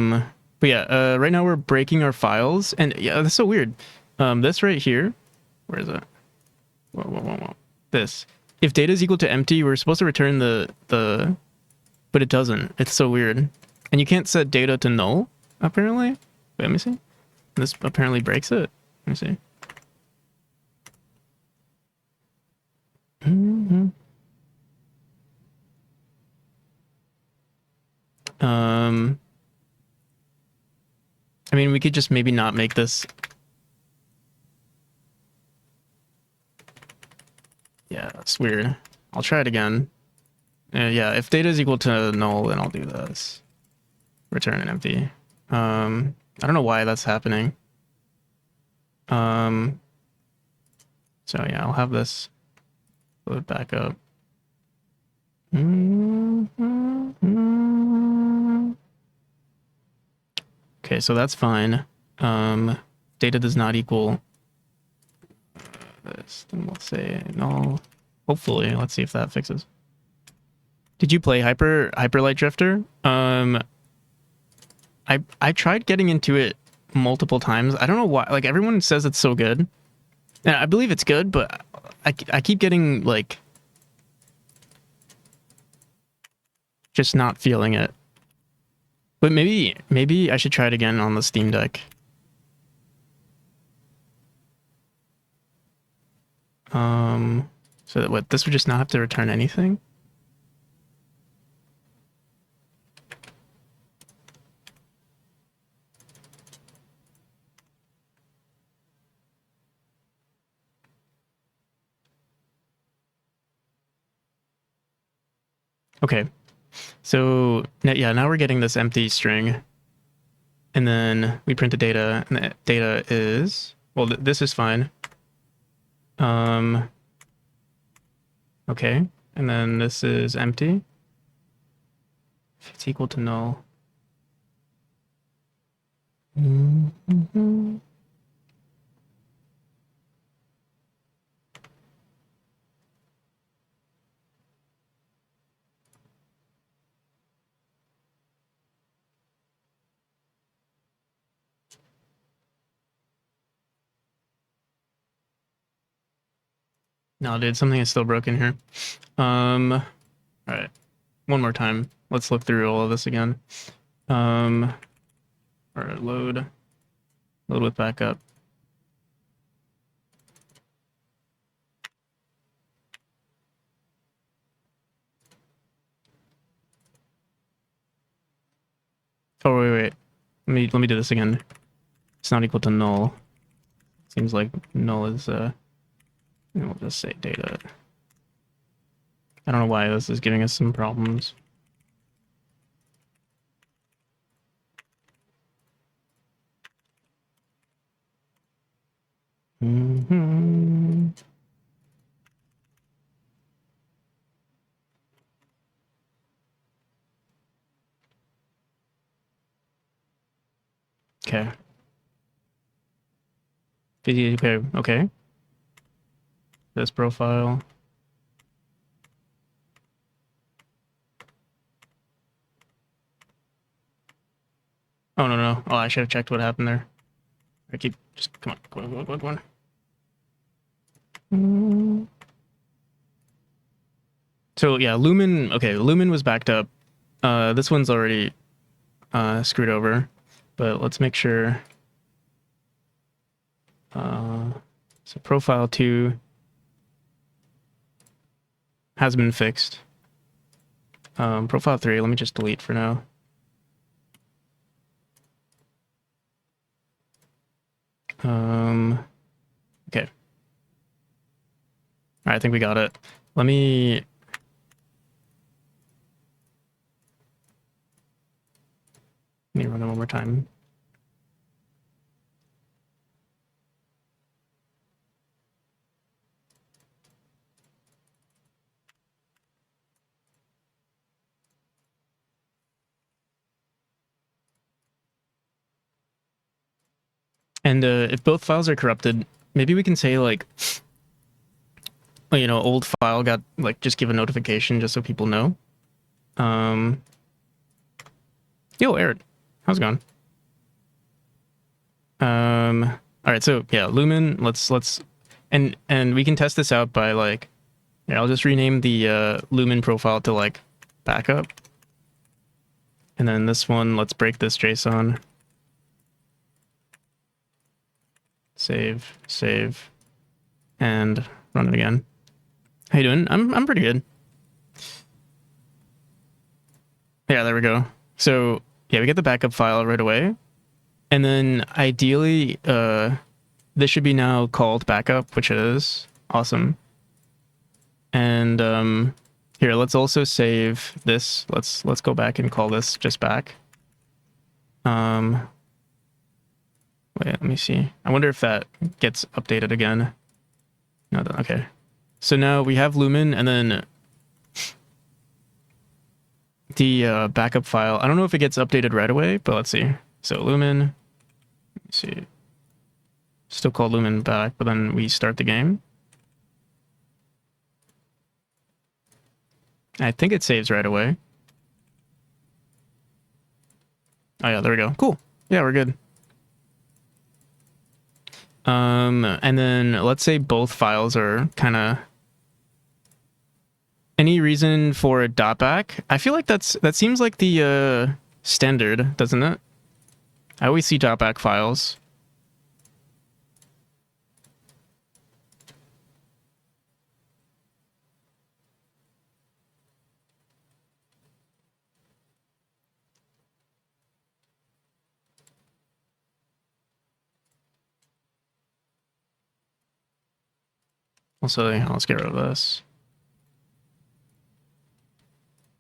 Speaker 1: But yeah, right now we're breaking our files, and yeah, that's so weird. This right here, where is it? Whoa. This. If data is equal to empty, we're supposed to return the, but it doesn't. It's so weird. And you can't set data to null, apparently. Wait, let me see. This apparently breaks it. Let me see. I mean, we could just maybe not make this. Yeah, that's weird. I'll try it again. Yeah, if data is equal to null, then I'll do this. Return an empty. I don't know why that's happening. So yeah, I'll have this load back up. Okay, so that's fine. Data does not equal this. Then we'll say null. Hopefully, let's see if that fixes. Did you play Hyperlight Drifter? I tried getting into it multiple times. I don't know why. Like, everyone says it's so good. And I believe it's good, but I keep getting, like, just not feeling it. But maybe I should try it again on the Steam Deck. So that what, this would just not have to return anything? Okay. So yeah, now we're getting this empty string. And then we print the data, and the data is, well, this is fine. Okay, and then this is empty. If it's equal to null. No, dude, something is still broken here. All right, one more time. Let's look through all of this again. All right, load with backup. Oh wait. Let me do this again. It's not equal to null. Seems like null is we'll just say data. I don't know why this is giving us some problems. Okay. Okay. This profile. Oh no. Oh, I should have checked what happened there. I keep just come on. So yeah, Lumen. Okay, Lumen was backed up. This one's already screwed over, but let's make sure. So profile 2 has been fixed. Profile 3, let me just delete for now. Okay. All right, I think we got it. Let me run it one more time. And if both files are corrupted, maybe we can say like, you know, old file got like just give a notification just so people know. Yo, Eric. How's it going? All right, so yeah, Lumen. Let's and we can test this out by like, yeah, I'll just rename the Lumen profile to like backup, and then this one, let's break this JSON. Save, and run it again. How you doing? I'm pretty good. Yeah, there we go. So yeah, we get the backup file right away. And then ideally, this should be now called backup, which it is. Awesome. And here, let's also save this. Let's go back and call this just back. Wait, let me see. I wonder if that gets updated again. No, okay. So now we have Lumen, and then the backup file. I don't know if it gets updated right away, but let's see. So Lumen, let's see. Still call Lumen back, but then we start the game. I think it saves right away. Oh yeah, there we go. Cool. Yeah, we're good. And then let's say both files are kind of. Any reason for a dot back? I feel like that seems like the standard, doesn't it? I always see dot back files. Also, let's get rid of this.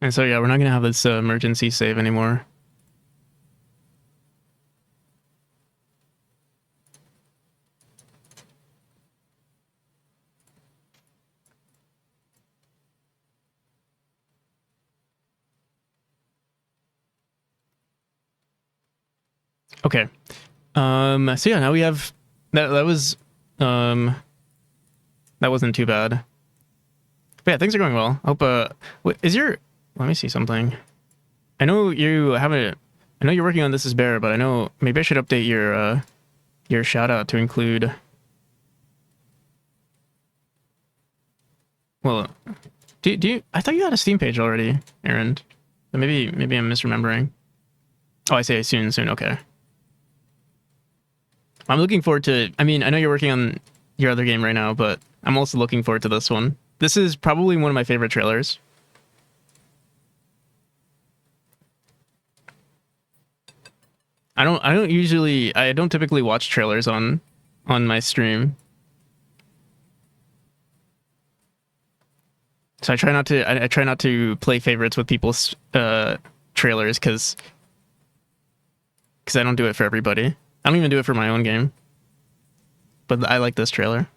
Speaker 1: And so yeah, we're not gonna have this emergency save anymore. Okay. So yeah, now we have that was that wasn't too bad. But yeah, things are going well. I hope is your let me see something. I know you haven't I know you're working on This Is Bear, but I know maybe I should update your shout out to include well do you I thought you had a Steam page already, Aaron. But maybe I'm misremembering. Oh, I say soon, okay. I'm looking forward to I mean, I know you're working on your other game right now, but I'm also looking forward to this one. This is probably one of my favorite trailers. I don't typically watch trailers on my stream. So I try not to play favorites with people's trailers cuz I don't do it for everybody. I don't even do it for my own game. But I like this trailer.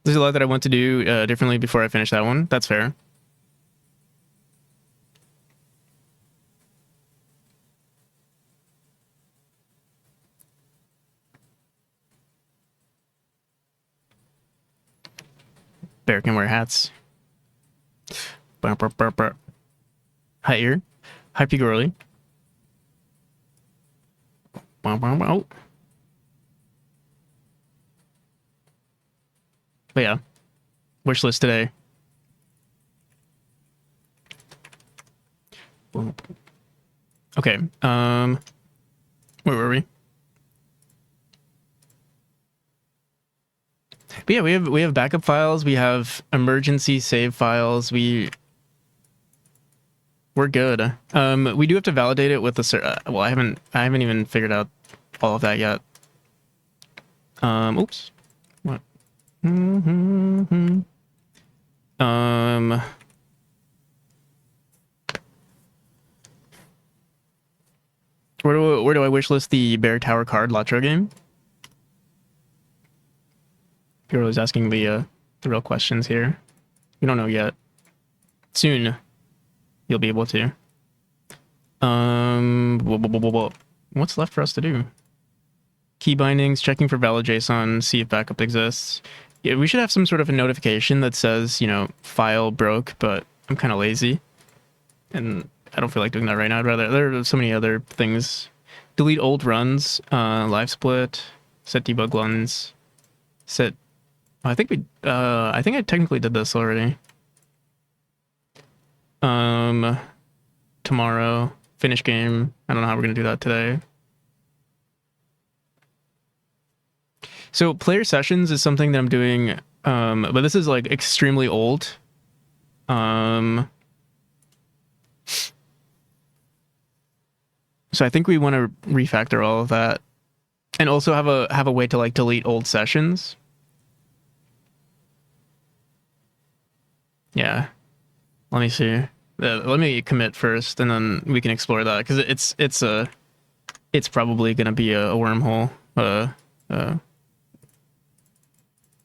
Speaker 1: There's a lot that I want to do differently before I finish that one. That's fair. Bear can wear hats. Burr, burr, burr, burr. Hi, ear. Hi, Pigorly. Oh. But yeah, wish list today. Okay. Where were we? But yeah, we have backup files. We have emergency save files. We're good. We do have to validate it with the well, I haven't even figured out all of that yet. Oops. What? Where do I wish list the Bear Tower card Latro game? People are asking the real questions here. We don't know yet. Soon, you'll be able to. What's left for us to do? key bindings, checking for valid JSON, see if backup exists. Yeah, we should have some sort of a notification that says, you know, file broke, but I'm kind of lazy. And I don't feel like doing that right now. I'd rather, there are so many other things. Delete old runs, live split, set debug lines, set, I think I think I technically did this already. Tomorrow, finish game. I don't know how we're going to do that today. So player sessions is something that I'm doing, but this is like extremely old. So I think we want to refactor all of that, and also have a way to like delete old sessions. Yeah, let me see. Let me commit first, and then we can explore that, because it's probably gonna be a wormhole.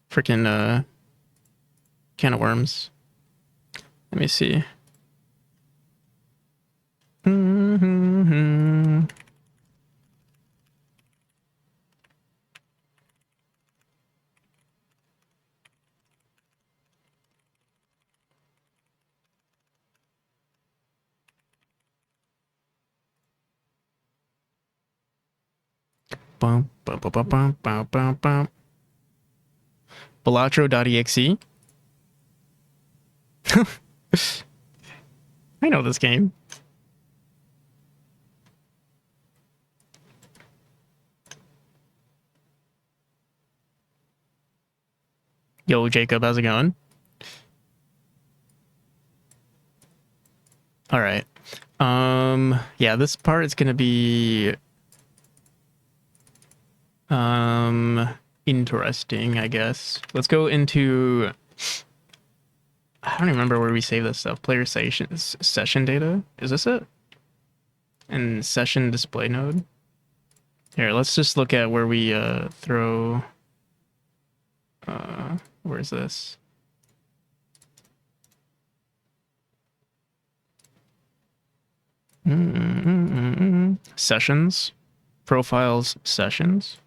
Speaker 1: Freaking can of worms. Let me see. Bum, bum, bum, bum, bum, bum, bum, bum. Balatro.exe. I know this game. Yo, Jacob, how's it going? All right. Yeah, this part is gonna be interesting, I guess. Let's go into, I don't even remember where we save this stuff. Player session data. Is this it? And session display node. Here, let's just look at where we throw. Where's this? Sessions, profiles, sessions.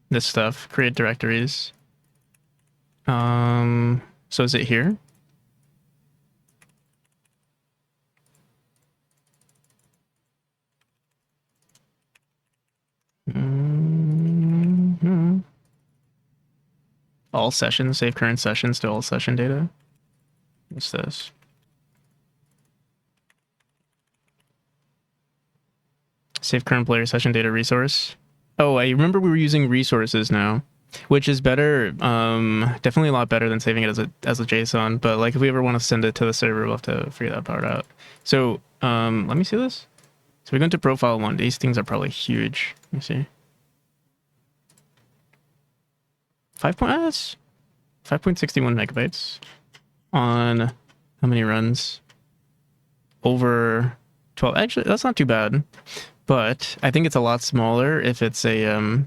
Speaker 1: This stuff, create directories. So is it here? All sessions, save current sessions to all session data. What's this? Save current player session data resource. Oh, I remember we were using resources now, which is better. Definitely a lot better than saving it as a JSON. But like, if we ever want to send it to the server, we'll have to figure that part out. So let me see this. So we go into profile one. These things are probably huge. Let me see. 5.61 megabytes on how many runs? Over 12. Actually, that's not too bad. But I think it's a lot smaller if it's a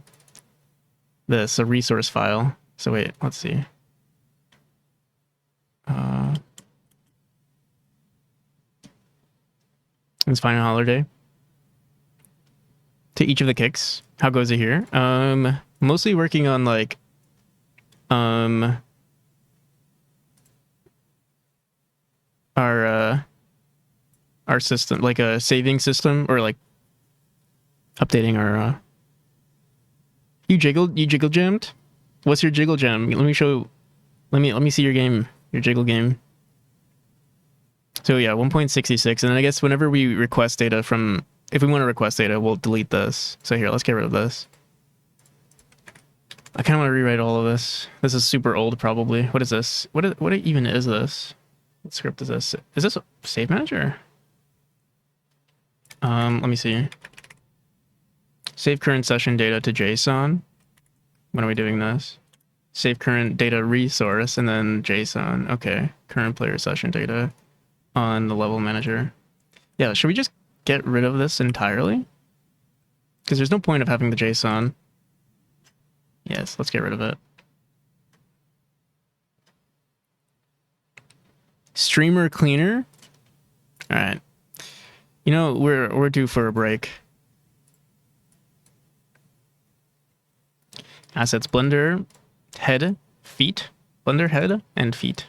Speaker 1: this a resource file. So wait, let's see. It's Final Holiday. To each of the kicks. How goes it here? Mostly working on like our system, like a saving system, or like updating our you jiggle jammed? What's your jiggle jam? Let me see your game, your jiggle game. So yeah, 1.66, and then I guess whenever we request data from, if we want to request data, we'll delete this. So here, let's get rid of this. I kind of want to rewrite all of this. This is super old, probably. What is this? What even is this? What script is this? Is this a save manager? Let me see. Save current session data to JSON. When are we doing this? Save current data resource and then JSON. Okay, current player session data on the level manager. Yeah, should we just get rid of this entirely? Because there's no point of having the JSON. Yes, let's get rid of it. Streamer cleaner. All right. You know, we're due for a break. Assets: Blender, head, feet. Blender head and feet.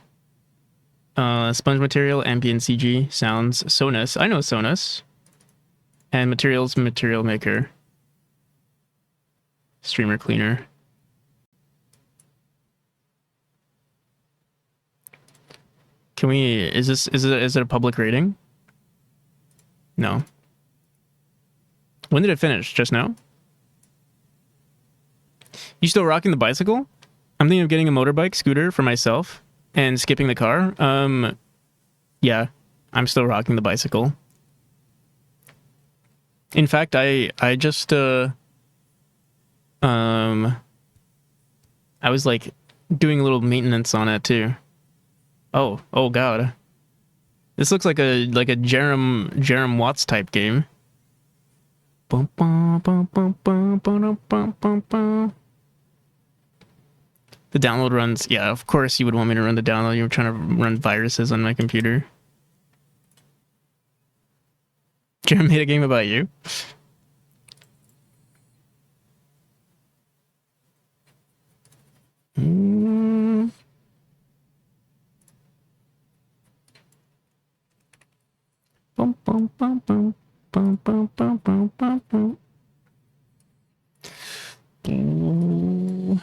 Speaker 1: Sponge material, ambient CG, sounds, Sonus. I know Sonus. And materials, material maker. Streamer cleaner. Can we, is it a public rating? No. When did it finish? Just now? You still rocking the bicycle? I'm thinking of getting a motorbike scooter for myself and skipping the car. Yeah, I'm still rocking the bicycle. In fact, I just I was like doing a little maintenance on it too. Oh god. This looks like a Jerem Watts type game. Bum, bum, bum, bum, bum, bum, bum, bum, bum. The download runs, yeah, of course you would want me to run the download. You were trying to run viruses on my computer. Jerem made a game about you? Mm. Bum, bum, bum, bum, bum, bum, bum, bum, bum, bum. Ooh.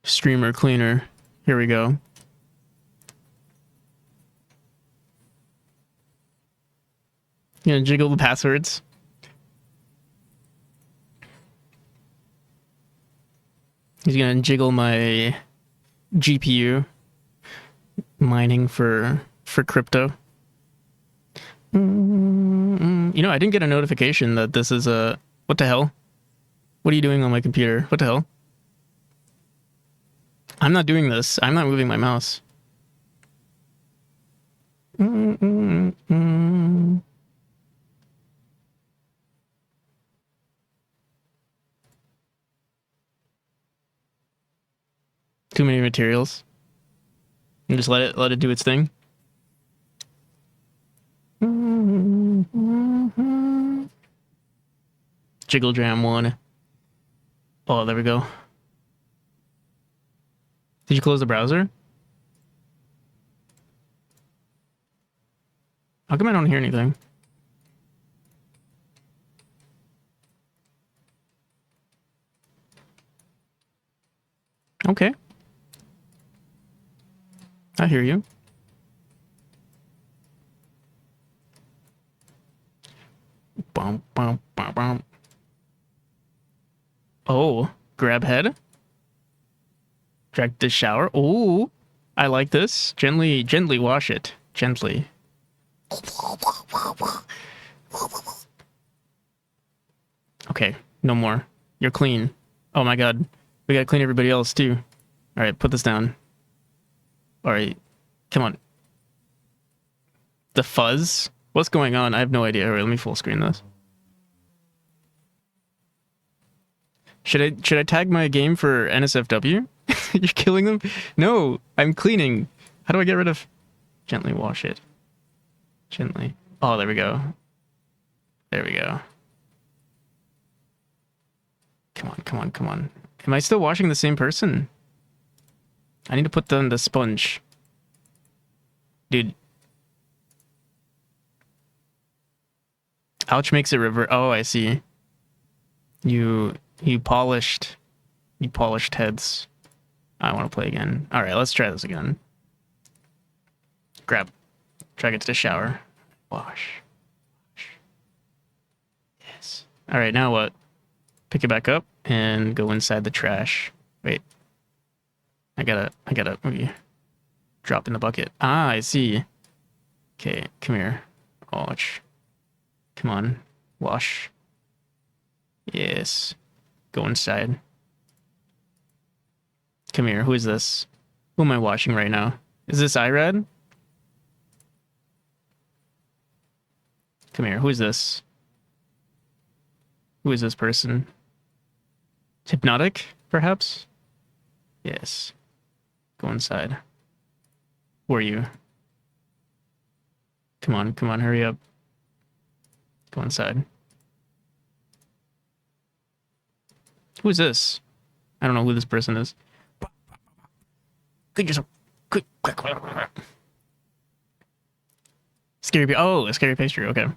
Speaker 1: Streamer cleaner. Here we go. You gonna jiggle the passwords? He's gonna jiggle my GPU mining for crypto. You know, I didn't get a notification that this is a... What the hell? What are you doing on my computer? What the hell? I'm not doing this. I'm not moving my mouse. Too many materials. And just let it do its thing. Jiggle Jam 1. Oh, there we go. Did you close the browser? How come I don't hear anything? Okay. I hear you. Bum, bum, bum, bum. Oh, grab head. Drag the shower. Oh, I like this. Gently wash it. Gently. Okay, no more. You're clean. Oh my god. We gotta clean everybody else too. Alright, put this down. Alright, come on. The fuzz? What's going on? I have no idea. Alright, let me full screen this. Should I tag my game for NSFW? You're killing them? No, I'm cleaning. How do I get rid of... Gently wash it. Gently. Oh, there we go. There we go. Come on, come on, come on. Am I still washing the same person? I need to put them in the sponge. Dude. Ouch makes it revert. Oh, I see. You polished heads. I want to play again. All right, let's try this again. Grab. Drag it to the shower. Wash. Yes. All right, now what? Pick it back up and go inside the trash. Wait. I gotta maybe drop in the bucket. Ah, I see. Okay, come here. Watch. Come on. Wash. Yes. Go inside. Come here. Who is this? Who am I washing right now? Is this Irad? Come here. Who is this? Who is this person? Hypnotic, perhaps? Yes. Go inside. Where are you? Come on, hurry up. Go inside. Who is this? I don't know who this person is. Clean yourself. Quick. Scary. Oh, a scary pastry. Okay.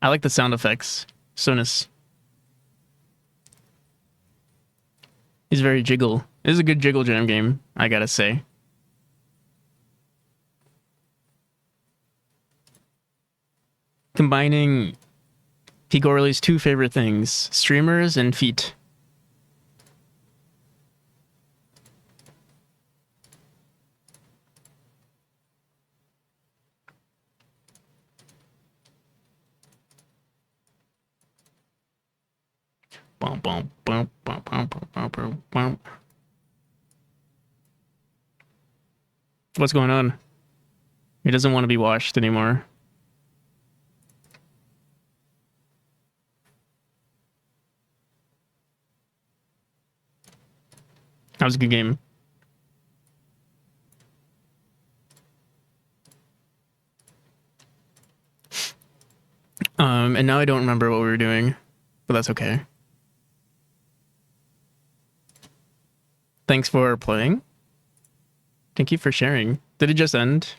Speaker 1: I like the sound effects. So nice. He's very jiggle. This is a good jiggle jam game, I gotta say. Combining P. Gorley's two favorite things, streamers and feet. What's going on? He doesn't want to be washed anymore. That was a good game. And now I don't remember what we were doing, but that's okay. Thanks for playing. Thank you for sharing. Did it just end?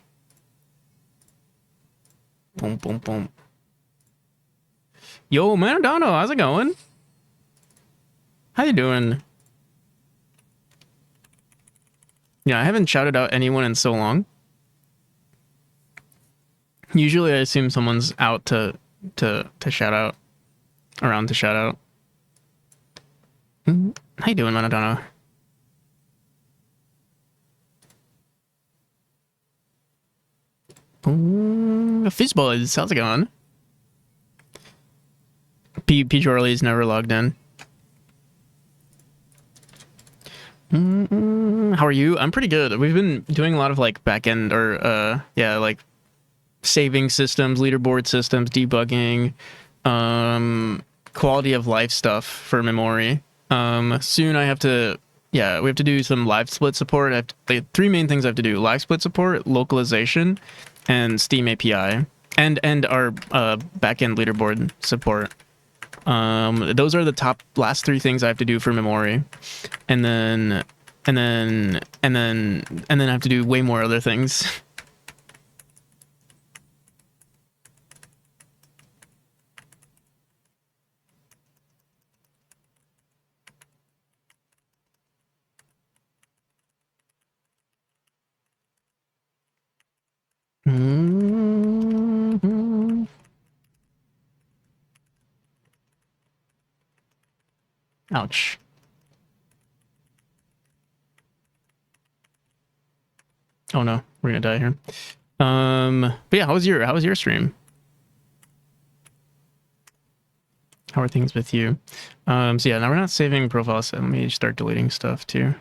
Speaker 1: Boom, boom, boom. Yo, Manadano, how's it going? How you doing? Yeah, I haven't shouted out anyone in so long. Usually I assume someone's out to shout out. Around to shout out. How you doing, Manadano? Fizzbuzz, how's it going? P. Jorley's never logged in. How are you? I'm pretty good. We've been doing a lot of like backend or like saving systems, leaderboard systems, debugging, quality of life stuff for Memory. Soon I have to we have to do some live split support. I have the three main things I have to do: live split support, localization, and Steam API, and our backend leaderboard support. Those are the last three things I have to do for Memory, and then I have to do way more other things. Ouch. Oh no, we're gonna die here. But yeah, how was your stream? How are things with you? So yeah, now we're not saving profiles. So let me start deleting stuff too.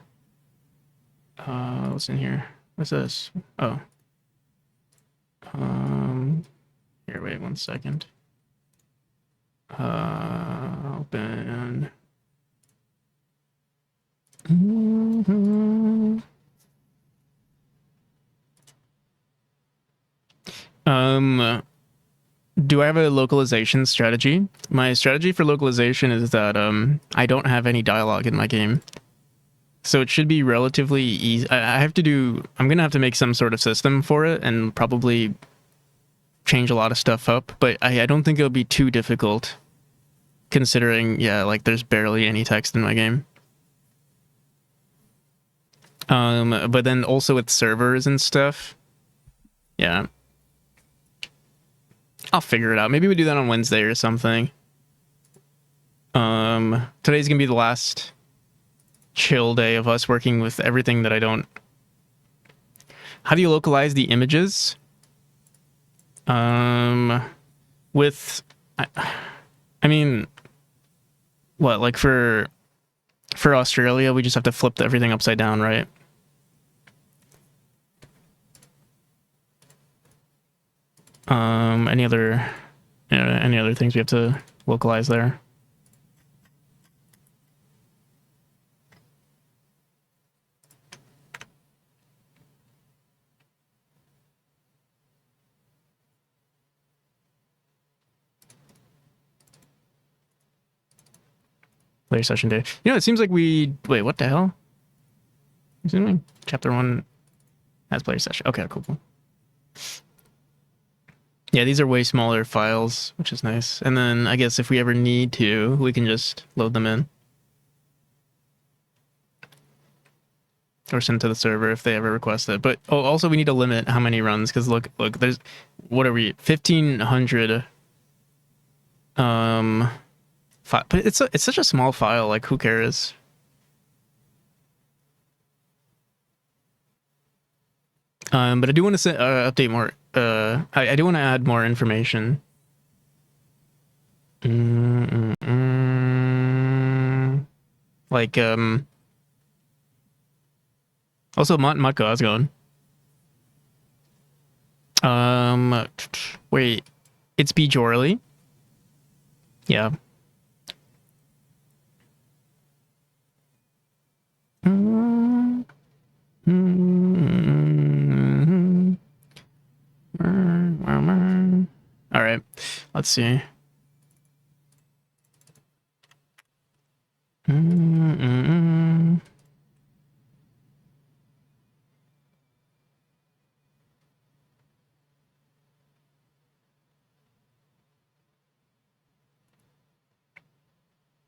Speaker 1: What's in here? What's this? Oh. Here, wait 1 second. Open. Do I have a localization strategy? My strategy for localization is that I don't have any dialogue in my game. So it should be relatively easy. I'm gonna have to make some sort of system for it and probably change a lot of stuff up, but I don't think it'll be too difficult considering, like there's barely any text in my game. But then also with servers and stuff, yeah. I'll figure it out. Maybe we do that on Wednesday or something. Today's gonna be the last chill day of us working with everything that I don't. How do you localize the images? With, I mean, what, like for Australia, we just have to flip everything upside down, right? Any other things we have to localize there. Player session data. You know, it seems like we... Wait, what the hell? Assuming chapter 1 has player session. Okay, cool. Yeah, these are way smaller files, which is nice. And then I guess if we ever need to, we can just load them in. Or send to the server if they ever request it. But also we need to limit how many runs, because look, there's... What are we? 1,500... But it's such a small file, like who cares? But I do want to update more. I do want to add more information. Like also Matko, how's it going? Wait, it's Bjorley. Yeah. All right, let's see.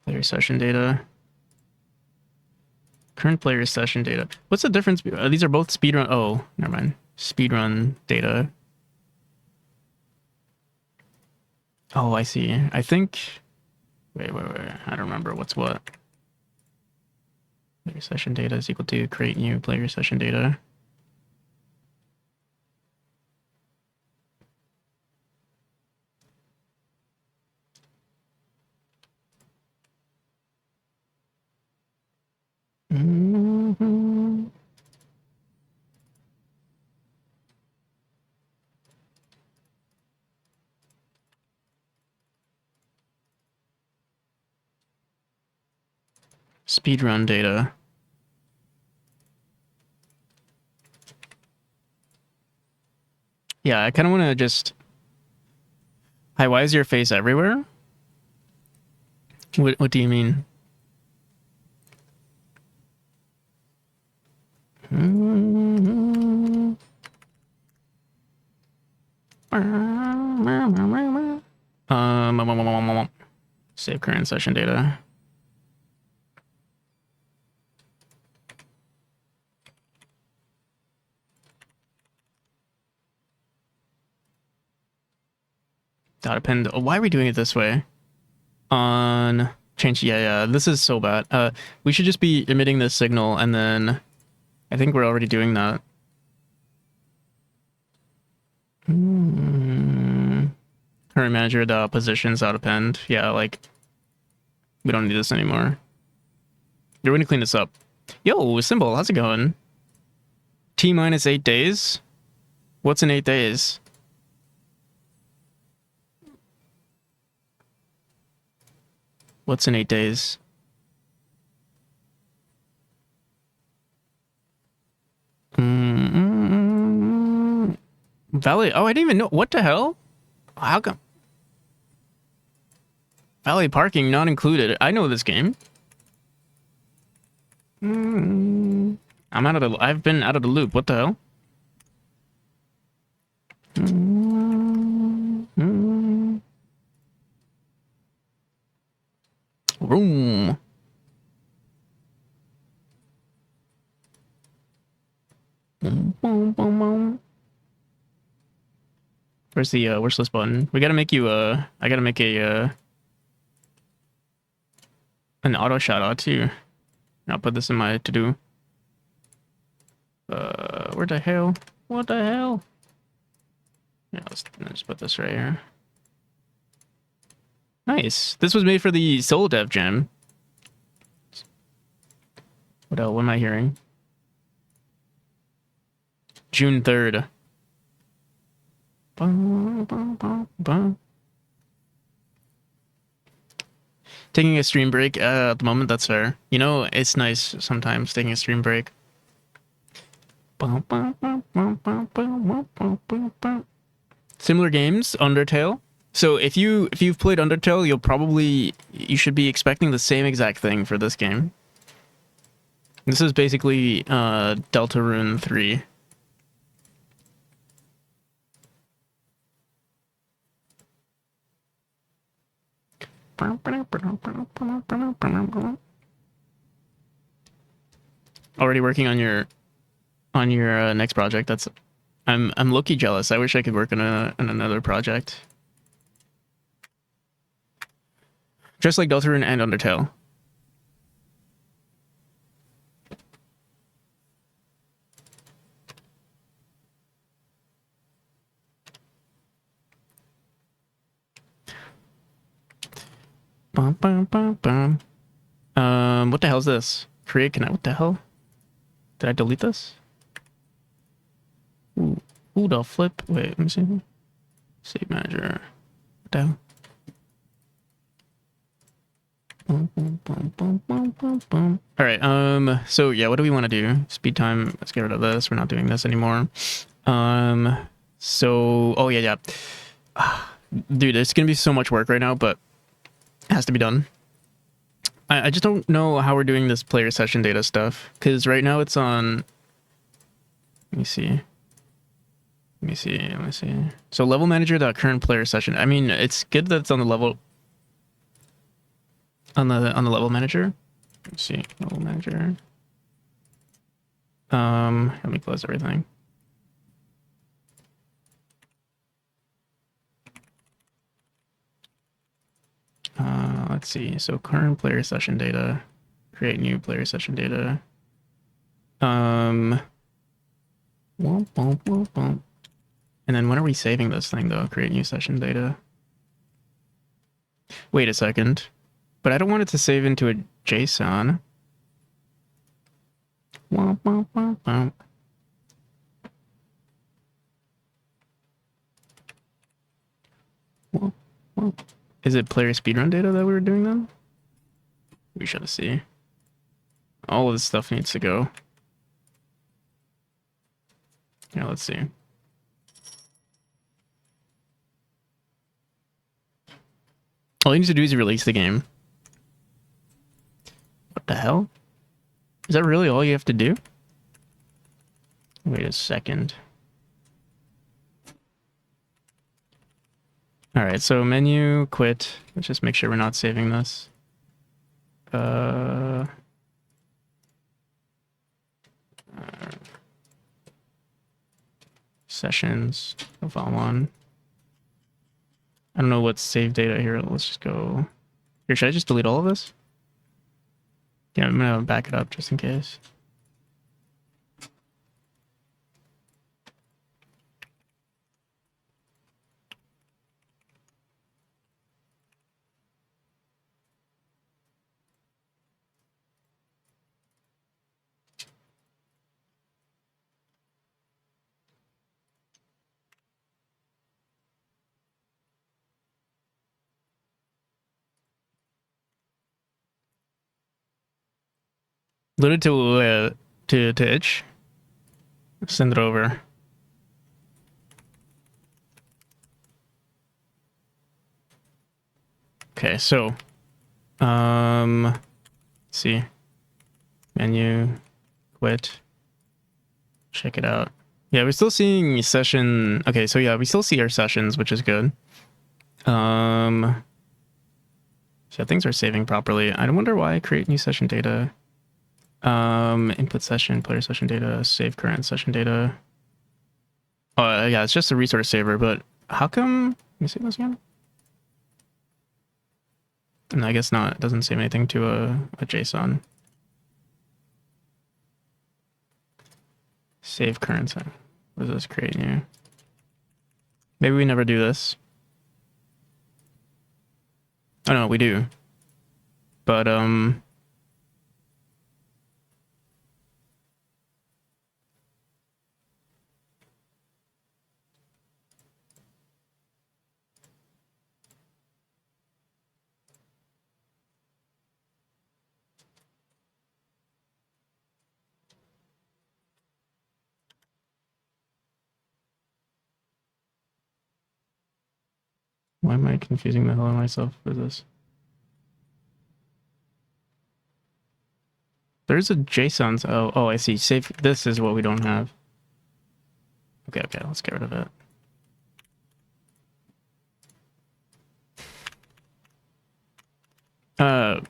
Speaker 1: Player session data. Current player session data. What's the difference? These are both speedrun. Oh, never mind. Speedrun data. Oh, I see. I think... Wait. I don't remember what's what. Player session data is equal to create new player session data. Speedrun data. Yeah, I kind of want to just... Hi, why is your face everywhere? What do you mean? Save current session data. Dot append. Oh, why are we doing it this way? On change. Yeah. This is so bad. We should just be emitting this signal, and then I think we're already doing that. Current manager positions out append. Yeah, like we don't need this anymore. You're going to clean this up. Yo, Symbol, how's it going? T minus 8 days. What's in 8 days? What's in 8 days? Valley. Oh, I didn't even know. What the hell? How come? Valley parking not included. I know this game. I'm out of the. I've been out of the loop. What the hell? Room. Where's the wish list button? We gotta make you I gotta make a an auto shout out too. I'll put this in my to do. Where the hell? What the hell? Yeah, let's just put this right here. Nice. This was made for the Soul Dev Jam. What else? What am I hearing? June 3rd. Taking a stream break at the moment, that's fair. You know, it's nice sometimes taking a stream break. Similar games, Undertale. So if you've played Undertale, you should be expecting the same exact thing for this game. This is basically Deltarune 3. Already working on your next project. I'm low-key jealous. I wish I could work on another project. Just like Deltarune and Undertale. What the hell is this? Create connect. What the hell? Did I delete this? Ooh, the flip. Wait, let me see. Save manager. What the hell? All right. So yeah, what do we want to do? Speed time. Let's get rid of this. We're not doing this anymore. So oh yeah. Dude, it's gonna be so much work right now, but it has to be done. I just don't know how we're doing this player session data stuff, because right now it's on. Let me see. So level manager.current player session. I mean, it's good that it's on the level. On the level manager. Let's see, level manager. Let me close everything. Let's see. So current player session data. Create new player session data. And then when are we saving this thing though? Create new session data. Wait a second. But I don't want it to save into a JSON. Is it player speedrun data that we were doing then? We should see. All of this stuff needs to go. Yeah, let's see. All you need to do is release the game. What the hell? Is that really all you have to do? Wait a second. All right, so menu, quit. Let's just make sure we're not saving this. Sessions, file one. I don't know what's saved data here. Let's just go. Here, should I just delete all of this? Yeah, I'm gonna back it up just in case. Load it to itch. Send it over. Okay, so let's see. Menu, quit. Check it out. Yeah, we're still seeing session. Okay, so yeah, we still see our sessions, which is good. So things are saving properly. I wonder why I create new session data. Input session, player session data, save current session data. Yeah, it's just a resource saver, but how come? Let me see this again. And I guess not. It doesn't save anything to a JSON. Save current. What does this create new? Maybe we never do this. Oh no, we do. But Why am I confusing the hell out of myself with this? There's a JSON. Oh, I see. Save. This is what we don't have. Okay, let's get rid of it.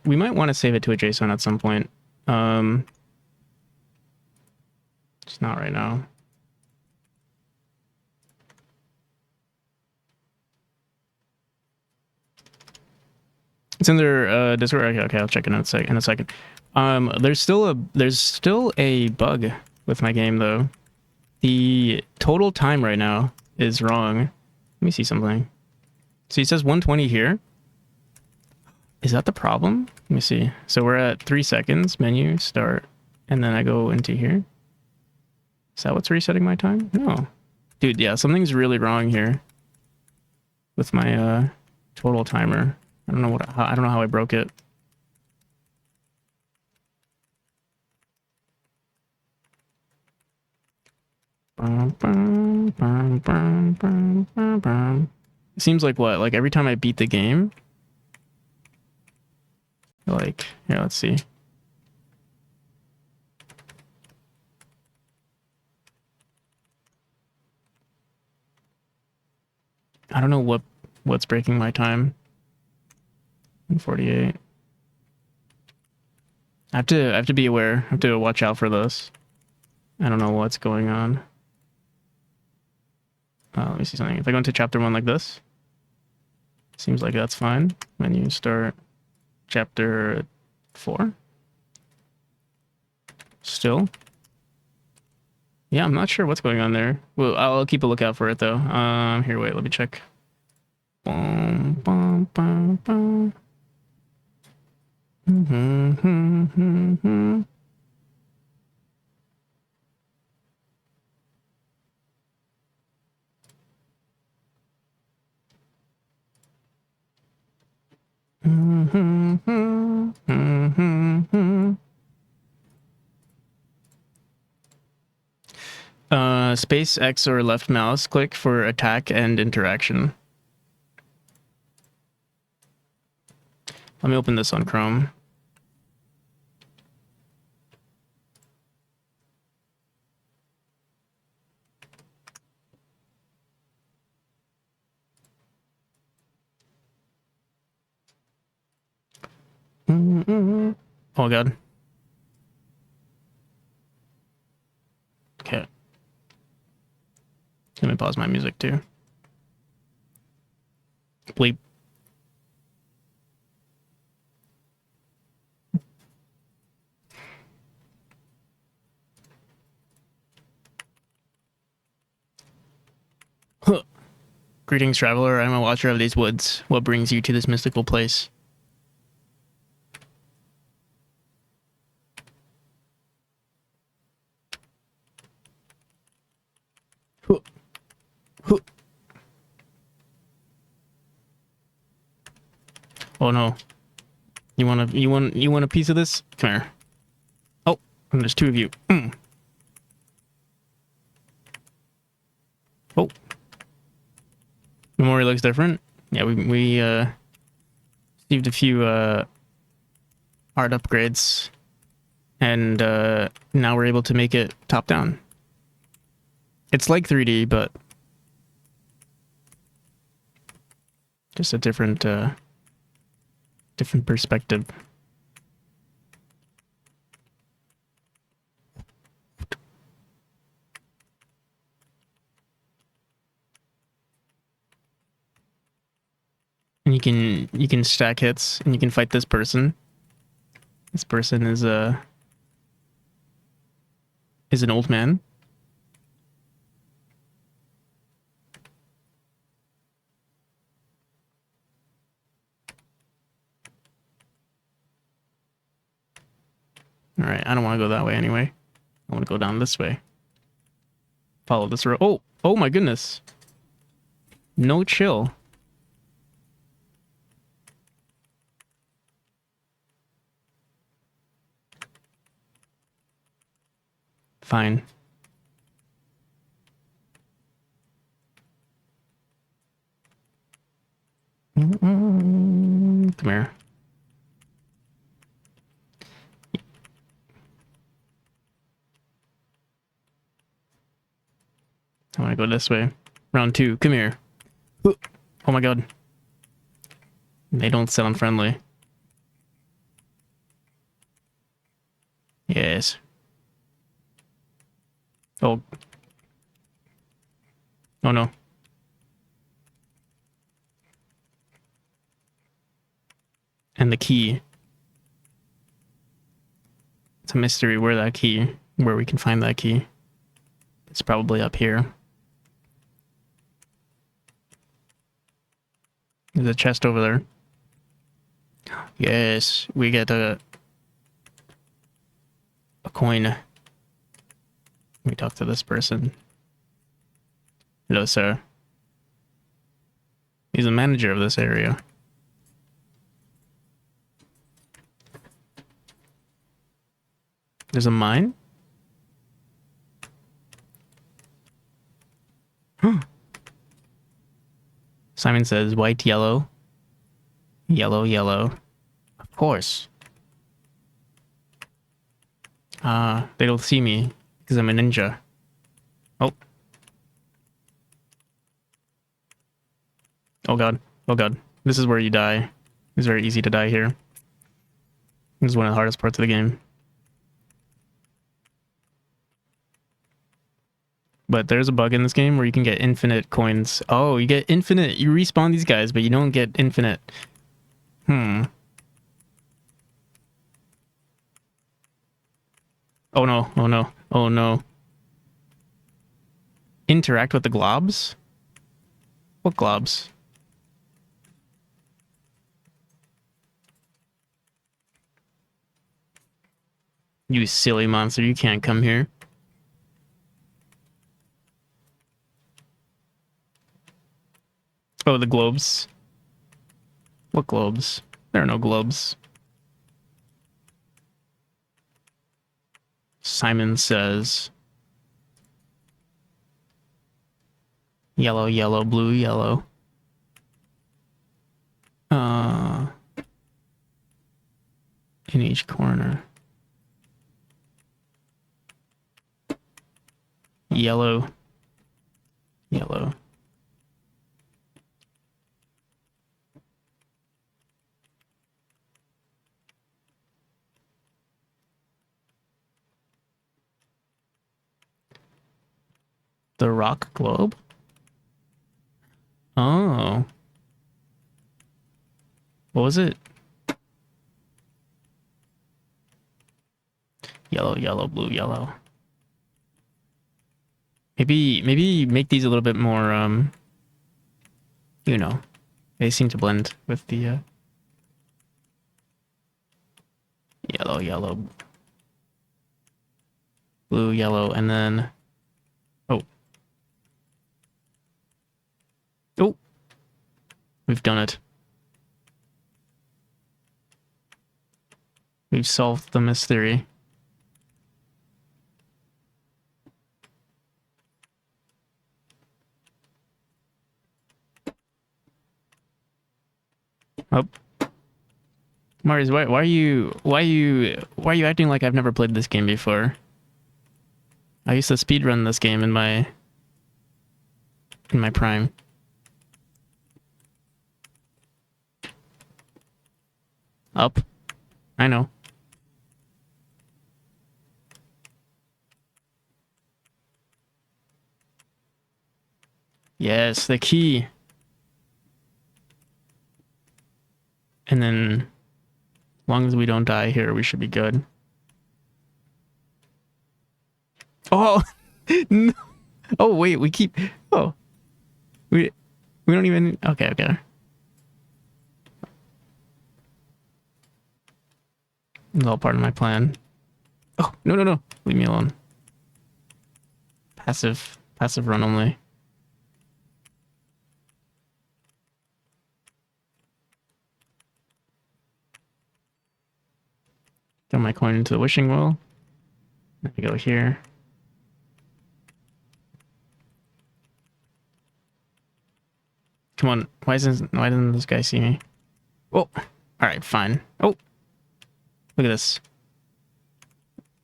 Speaker 1: We might want to save it to a JSON at some point. Just not right now. It's in their Discord. Okay, I'll check it in a second. There's still a bug with my game though. The total time right now is wrong. Let me see something. See, it says 120 here. Is that the problem? Let me see. So we're at 3 seconds, menu, start, and then I go into here. Is that what's resetting my time? No. Dude, yeah, something's really wrong here with my total timer. I don't know how I broke it. It seems like what? Like every time I beat the game, like, here, let's see. I don't know what's breaking my time. 148. I have to be aware. I have to watch out for this. I don't know what's going on. Let me see something. If I go into chapter 1 like this, seems like that's fine. Menu, start, chapter 4. Still. Yeah, I'm not sure what's going on there. Well, I'll keep a lookout for it though. Here, wait, let me check. Boom, boom, boom, boom. Space X or left mouse click for attack and interaction. Let me open this on Chrome. Oh god. Okay. Let me pause my music too. Bleep. Huh. Greetings, traveler. I'm a watcher of these woods. What brings you to this mystical place? Huh. Huh. Oh no. You want a piece of this? Come here. Oh, and there's 2 of you. Oh. Memory looks different. Yeah, we received a few art upgrades, and now we're able to make it top down. It's like 3D, but just a different different perspective. And you can stack hits, and you can fight this person. This person is an old man. All right, I don't want to go that way anyway. I want to go down this way. Follow this road. Oh my goodness. No chill. Fine. Come here. I want to go this way. Round 2. Come here. Oh my god. They don't sound friendly. Yes. Oh. Oh no. And the key. It's a mystery where we can find that key. It's probably up here. There's a chest over there. Yes, we get a coin. Let me talk to this person. Hello, sir. He's the manager of this area. There's a mine? Simon says white, yellow. Yellow, yellow. Of course. They don't see me because I'm a ninja. Oh. Oh god. Oh god. This is where you die. It's very easy to die here. This is one of the hardest parts of the game. But there's a bug in this game where you can get infinite coins. Oh, you get infinite. You respawn these guys, but you don't get infinite. Oh no. Oh no. Oh no. Interact with the globs? What globs? You silly monster, you can't come here. Oh, the globes. What globes? There are no globes. Simon says... Yellow, yellow, blue, yellow. In each corner. Yellow. Yellow. The rock globe? Oh. What was it? Yellow, yellow, blue, yellow. Maybe make these a little bit more, you know, they seem to blend with the, yellow, yellow, blue, yellow, and then, oh. Oh! We've done it. We've solved the mystery. Oh. Marius, why are you acting like I've never played this game before? I used to speedrun this game in my prime. Up. I know. Yes, the key. And then, as long as we don't die here, we should be good. Oh! No. Oh, wait, we keep... Oh. We don't even... Okay, okay. It's all part of my plan. Oh, no, no, no. Leave me alone. Passive run only. Throw my coin into the wishing well. Let me go here. Come on. Why doesn't this guy see me? Oh, Alright, fine. Oh, look at this.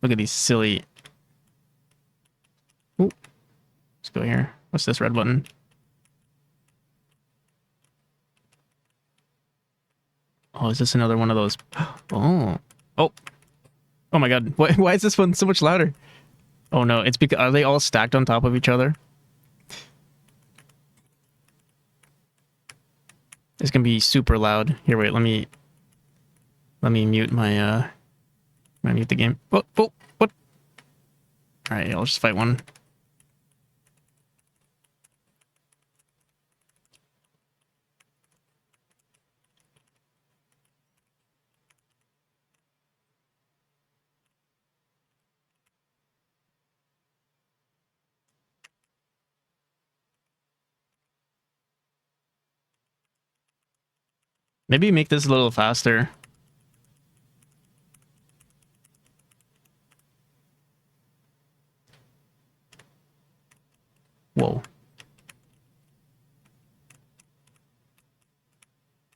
Speaker 1: Look at these silly... Ooh, let's go here. What's this red button? Oh, is this another one of those? Oh. Oh. Oh my god. Why is this one so much louder? Oh no, it's because... Are they all stacked on top of each other? It's gonna be super loud. Here, wait, let me mute my, let me mute the game. Oh, oh, what? Alright, I'll just fight one. Maybe make this a little faster. Whoa.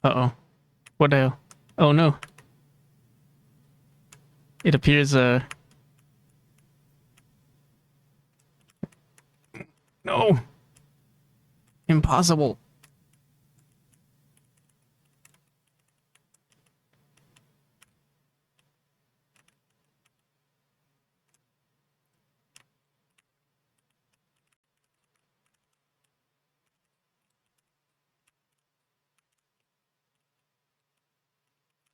Speaker 1: Uh-oh. What the hell? Oh no. It appears, no! Impossible.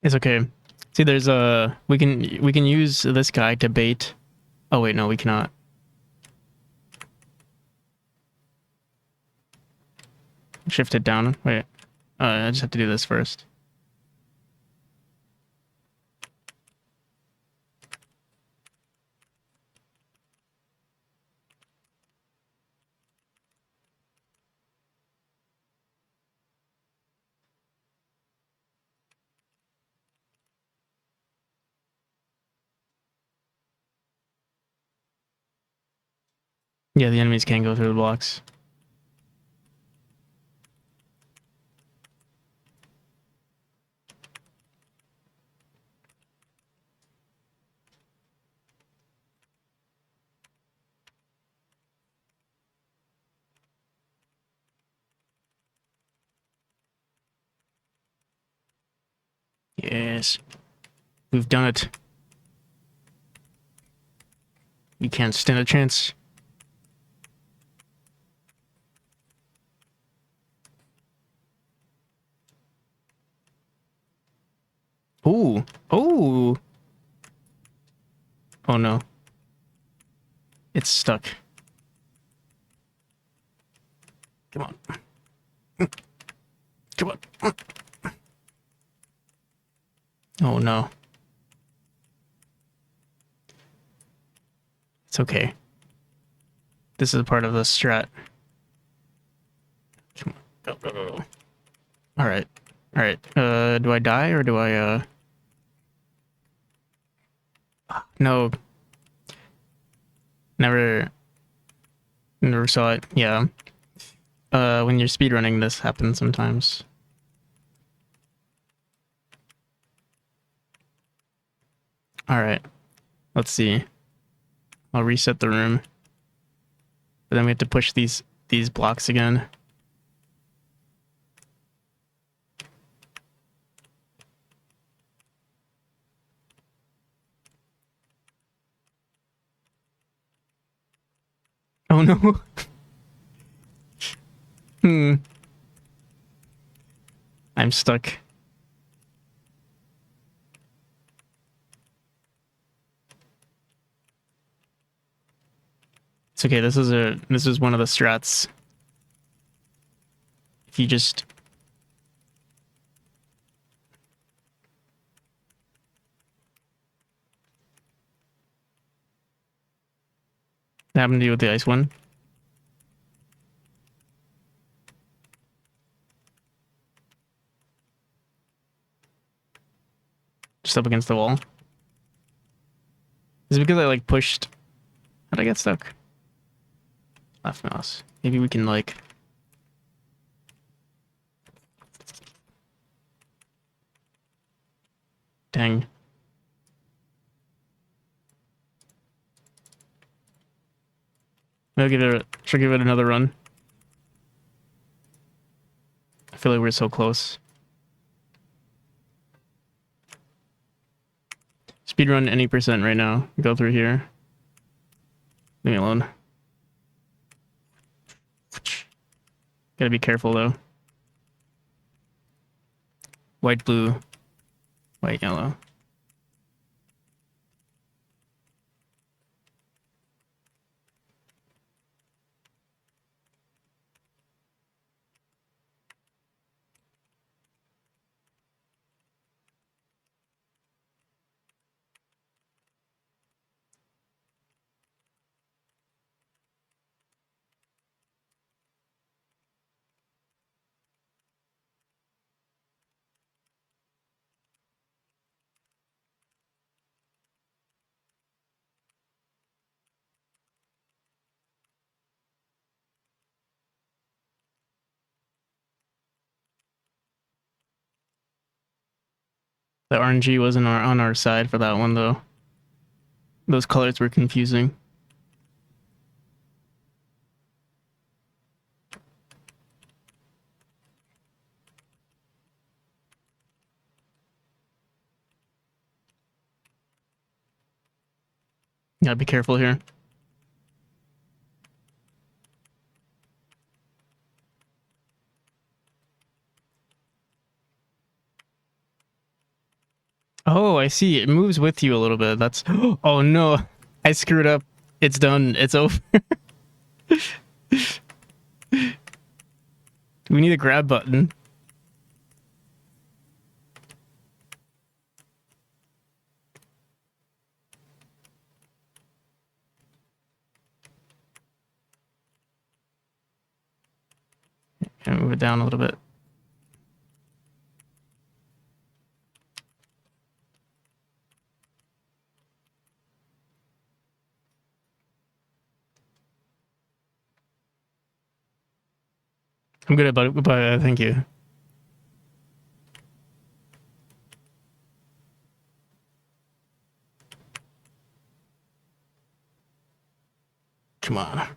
Speaker 1: It's okay. See, there's a... We can use this guy to bait... Oh wait, no, we cannot. Shift it down. Wait. I just have to do this first. Yeah, the enemies can't go through the blocks. Yes. We've done it. We can't stand a chance. Ooh. Ooh. Oh no. It's stuck. Come on. Come on. Oh no. It's okay. This is a part of the strat. Come on. Go, go, go, go. Alright. Alright. Do I die or do I, No. Never saw it. Yeah. When you're speedrunning, this happens sometimes. Alright. Let's see. I'll reset the room. But then we have to push these blocks again. Oh no. I'm stuck. It's okay, this is one of the strats. If you just... That happened to you with the ice one? Just up against the wall? Is it because I like pushed... How'd I get stuck? Left mouse. Maybe we can like... Dang. Should give it another run. I feel like we're so close. Speedrun any percent right now. Go through here. Leave me alone. Gotta be careful though. White, blue, white, yellow. The RNG wasn't on our side for that one though. Those colors were confusing. Gotta be careful here. Oh, I see. It moves with you a little bit. That's... Oh, no. I screwed up. It's done. It's over. We need a grab button. And move it down a little bit. I'm good about it, but thank you. Come on.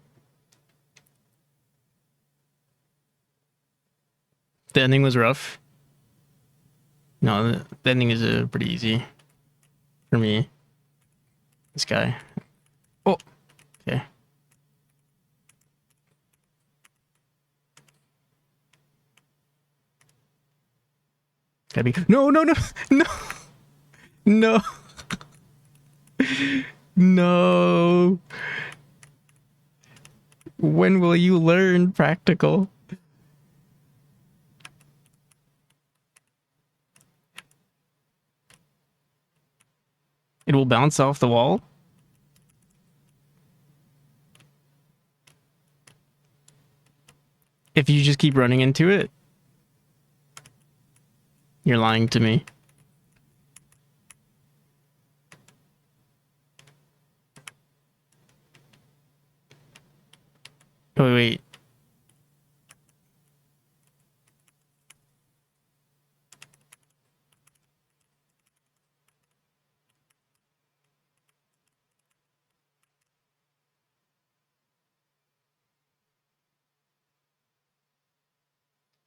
Speaker 1: The ending was rough. No, the ending is pretty easy for me. This guy. Oh, okay. Gotta be... No, no, no, no, no, no. When will you learn practical? It will bounce off the wall? If you just keep running into it? You're lying to me. Oh, wait.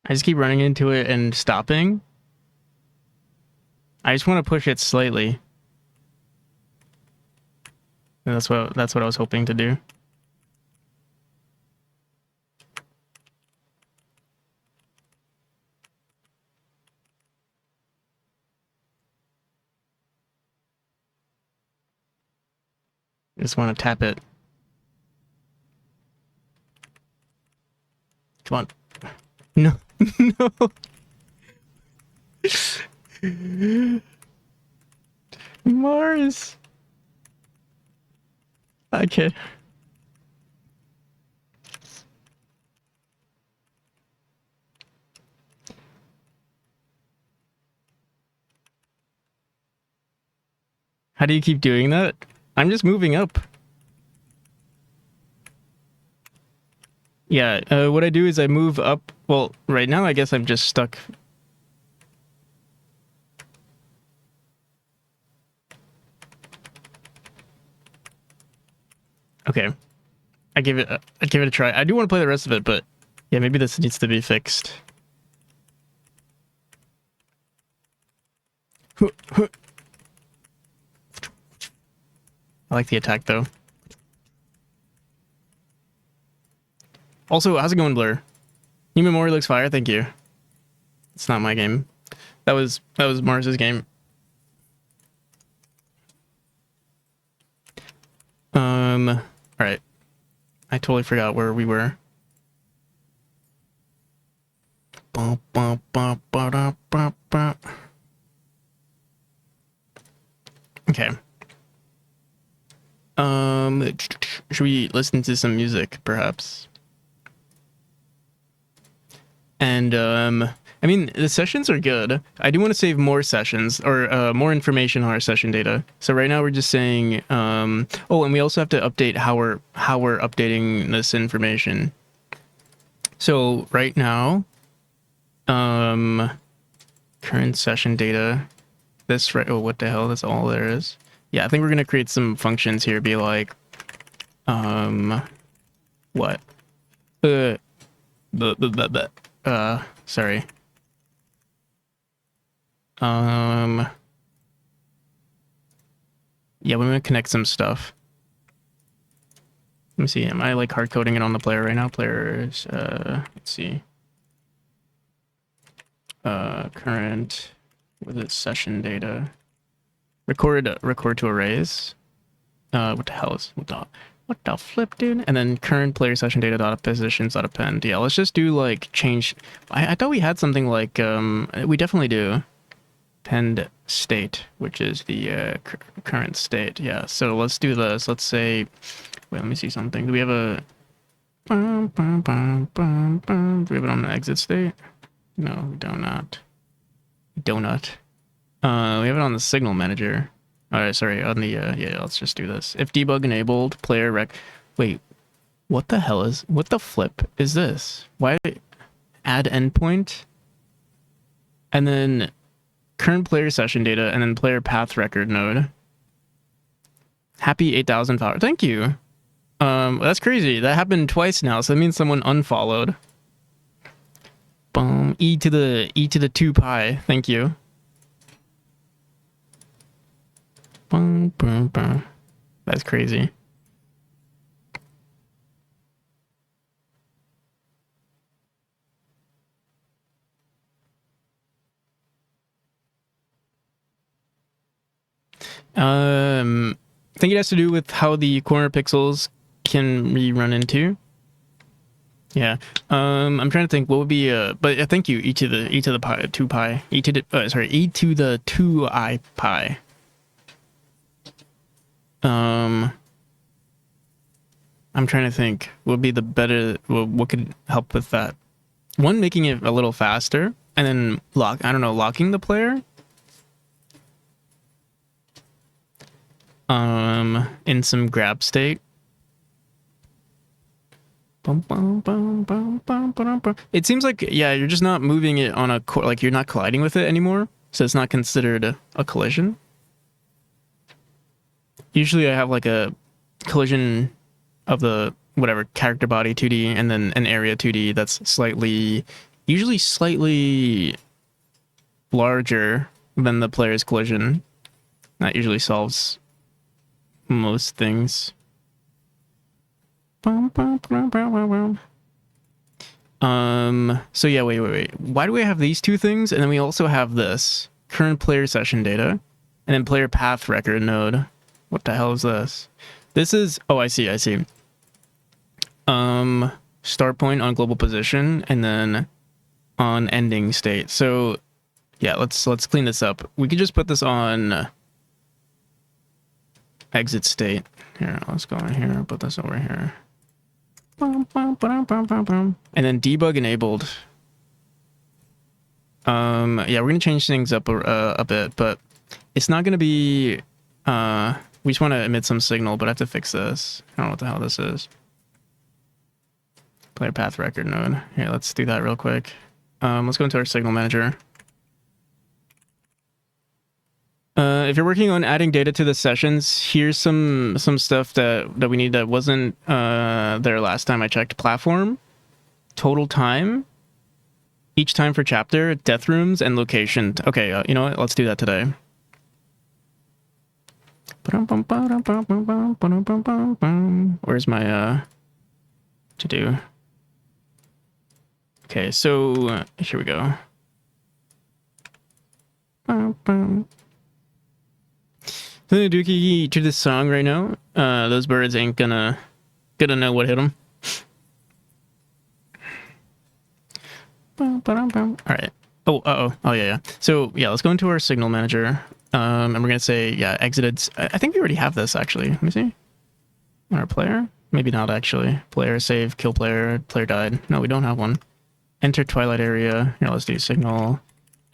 Speaker 1: I just keep running into it and stopping. I just want to push it slightly. And that's what I was hoping to do. I just want to tap it. Come on. No. No. Mars. Okay. How do you keep doing that? I'm just moving up. Yeah, what I do is I move up. Well, right now I guess I'm just stuck. Okay. I give it a try. I do want to play the rest of it, but yeah, maybe this needs to be fixed. I like the attack though. Also, how's it going, Blur? New Memory looks fire, thank you. It's not my game. That was Mars's game. Alright. I totally forgot where we were. Okay. Should we listen to some music, perhaps? And, I mean, the sessions are good. I do want to save more sessions, or more information on our session data. So right now we're just saying, oh, and we also have to update how we're updating this information. So right now, current session data, this, right, oh, what the hell, that's all there is. Yeah, I think we're going to create some functions here, be like, what? Sorry. Yeah, we're gonna connect some stuff. Let me see. Am I like hard coding it on the player right now? Players. Let's see. Current. With its session data. Record to arrays. What the hell is what the flip, dude? And then current player session data dot positions dot append. Yeah, let's just do like change. I thought we had something like we definitely do. Append state, which is the current state. Yeah, so let's do this. Let's say, wait, let me see something. Do we have a do we have it on the exit state? No, we do not. Donut. We have it on the signal manager. Alright, sorry, on the yeah, let's just do this. If debug enabled, player rec. Wait, what the hell is, what the flip is this? Why add endpoint? And then current player session data, and then player path record node. Happy 8,000 followers. Thank you. That's crazy. That happened twice now, so that means someone unfollowed. Boom. E to the 2 pi. Thank you. Boom, boom, boom. That's crazy. I think it has to do with how the corner pixels can rerun into. Yeah. I'm trying to think what would be but thank you, e to the pi 2 pi. E to the sorry, e to the 2 pi. I'm trying to think what would be the better, what could help with that. One, making it a little faster, and then locking the player. In some grab state. It seems like, yeah, you're just not moving it on a like you're not colliding with it anymore, so it's not considered a collision. Usually I have like a collision of the whatever character body 2D and then an area 2D that's usually slightly larger than the player's collision. That usually solves most things. So yeah, wait. Why do we have these two things? And then we also have this current player session data and then player path record node. What the hell is this? This is, oh, I see. Start point on global position and then on ending state. So yeah, let's clean this up. We could just put this on exit state. Here, let's go in here, put this over here. And then debug enabled. Yeah, we're gonna change things up a bit, but it's not gonna be, we just want to emit some signal, but I have to fix this. I don't know what the hell this is. Player path record node. Here, let's do that real quick. Let's go into our signal manager. If you're working on adding data to the sessions, here's some stuff that we need that wasn't there last time I checked. Platform, total time, each time for chapter, death rooms, and location. Okay, you know what? Let's do that today. Where's my to do? Okay, so here we go. The Dookie to this song right now. Those birds ain't gonna know what hit them. All right. Oh yeah. So yeah, let's go into our signal manager. And we're gonna say exited. I think we already have this actually. Let me see. Our player, maybe not actually. Player save, kill player. Player died. No, we don't have one. Enter twilight area. Here, let's do signal.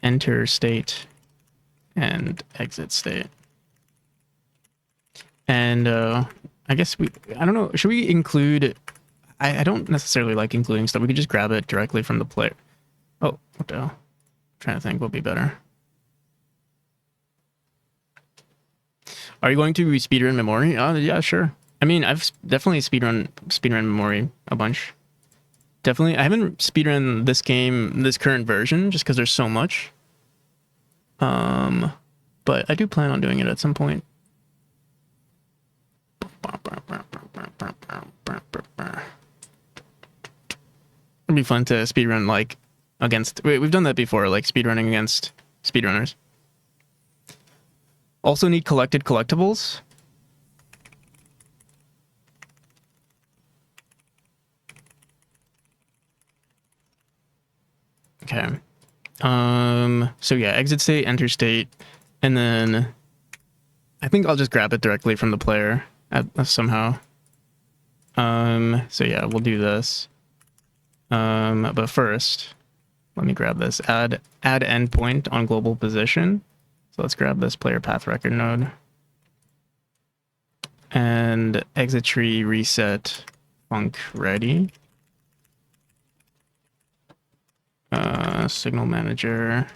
Speaker 1: Enter state, and exit state. And I guess I don't know. Should we include? I don't necessarily like including stuff. We could just grab it directly from the player. Oh, what the hell? I'm trying to think what would be better. Are you going to speedrun Memory? Yeah, sure. I mean, I've definitely speedrun Memory a bunch. Definitely, I haven't speedrun this game, this current version, just because there's so much. But I do plan on doing it at some point. It'd be fun to speedrun like against. We've done that before, like speedrunning against speedrunners. Also need collected collectibles. Okay. So yeah, exit state, enter state, and then I think I'll just grab it directly from the player somehow. So yeah, we'll do this. But first, let me grab this. Add endpoint on global position. So let's grab this player path record node. And exit tree reset func ready. Signal manager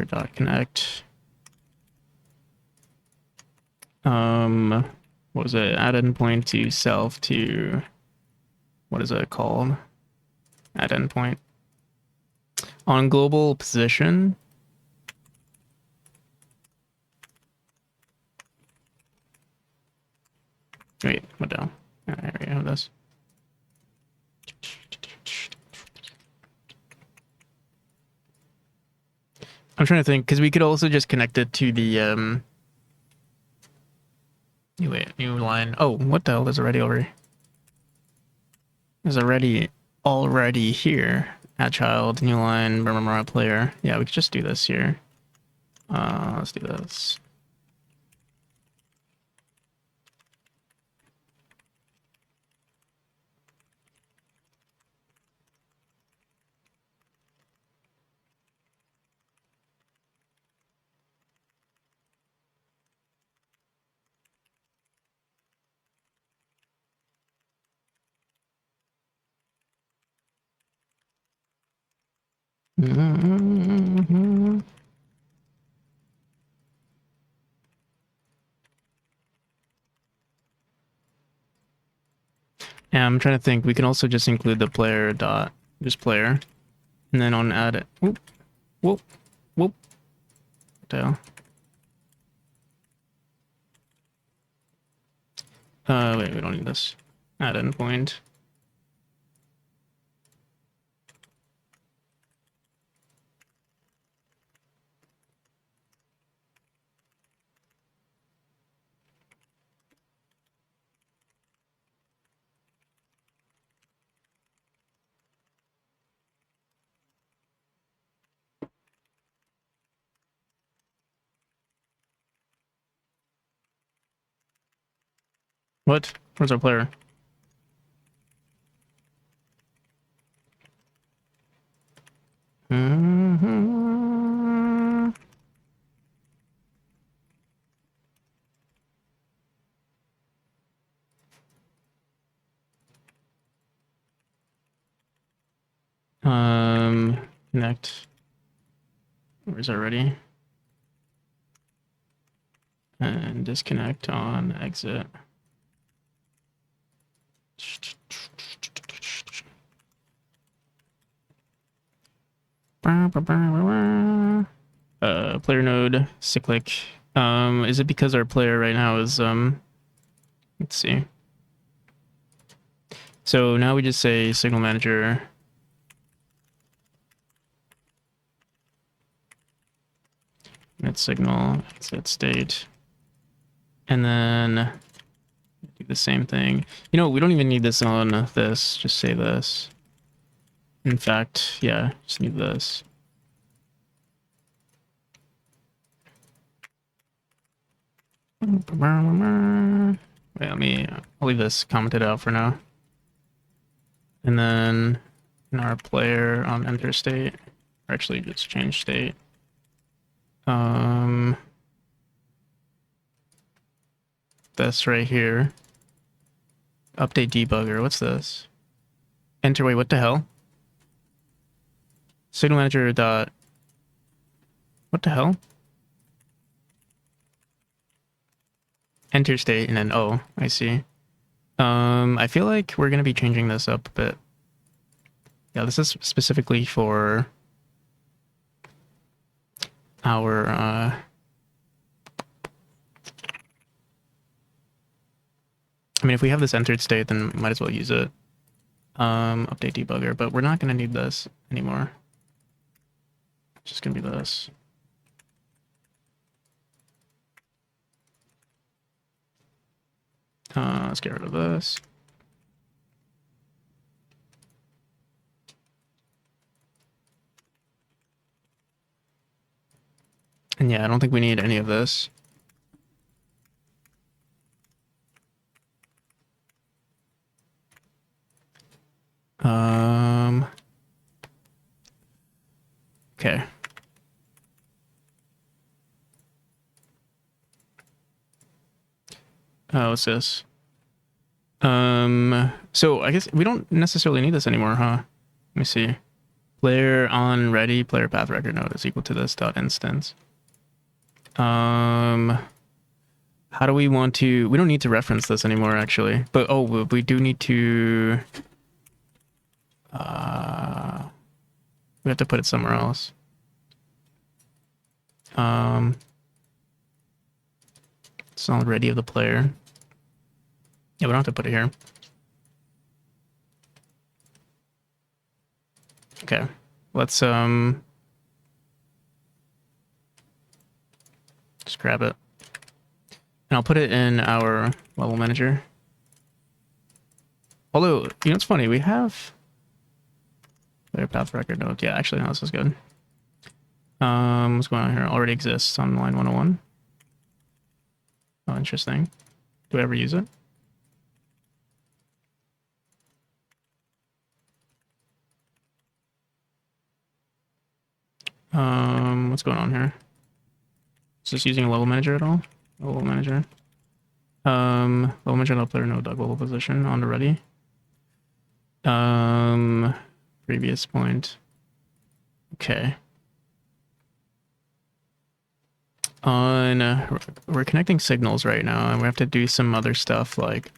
Speaker 1: dot connect. What was it? Add endpoint to self to, what is it called? Add endpoint on global position. Wait, what down? There we have this. I'm trying to think, because we could also just connect it to the new line. Oh, what the hell? There's already already here. Add child, new line, player. Yeah, we could just do this here. Let's do this. Mm-hmm. Yeah, I'm trying to think. We can also just include the player dot just player, and then on add it. Whoop, whoop, whoop. What the hell? Wait, we don't need this. Add endpoint. What? Where's our player? Mm-hmm. Connect. Where's our ready? And disconnect on exit. Player node cyclic. Is it because our player right now is let's see. So now we just say signal manager. Net signal, set state. And then do the same thing. You know, we don't even need this on this. Just say this. In fact, yeah, just need this. Wait, I'll leave this commented out for now. And then in our player on enter state, or actually just change state. This right here. Update debugger, what's this? Enter, wait, what the hell? Signal manager dot, what the hell? Enter state and then, oh, I see. I feel like we're gonna be changing this up a bit. Yeah, this is specifically for our, I mean, if we have this entered state, then might as well use it. Update debugger, but we're not gonna need this anymore. It's just gonna be this. Let's get rid of this. And yeah, I don't think we need any of this. Okay. What's this? So I guess we don't necessarily need this anymore, huh? Let me see. Player on ready, player path record node is equal to this dot instance. How do we want to, we don't need to reference this anymore actually, but oh, we do need to, we have to put it somewhere else. It's not ready of the player. Yeah, we don't have to put it here. Okay, let's just grab it. And I'll put it in our level manager. Although, you know, it's funny, we have player path record node. Yeah, actually, no, this is good. What's going on here? Already exists on line 101. Oh, interesting. Do I ever use it? What's going on here? Is this using a level manager at all? Level manager. Level manager no player no dog level position on the ready. Previous point. Okay. We're connecting signals right now, and we have to do some other stuff like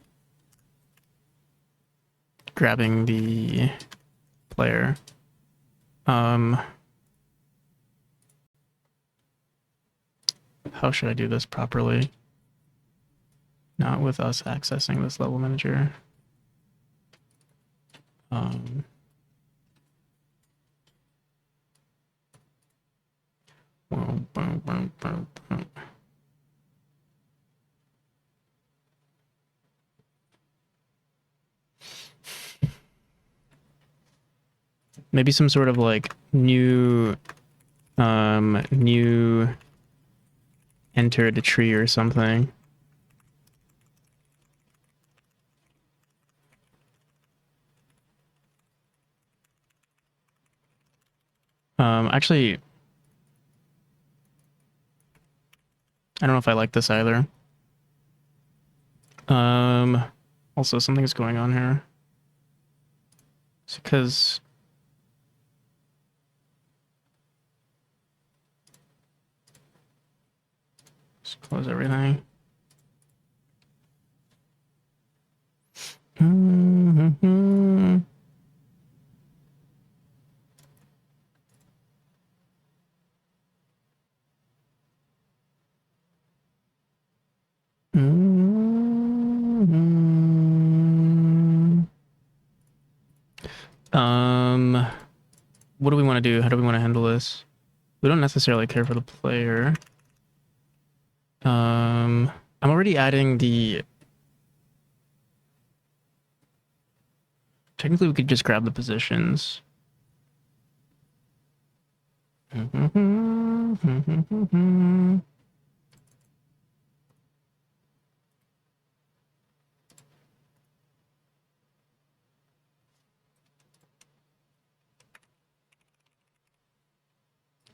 Speaker 1: grabbing the player. How should I do this properly? Not with us accessing this level manager. Maybe some sort of like new enter the tree or something. Actually, I don't know if I like this either. Also something's going on here. It's because Close everything. Mm-hmm. Mm-hmm. What do we want to do? How do we want to handle this? We don't necessarily care for the player. I'm already adding the... Technically, we could just grab the positions.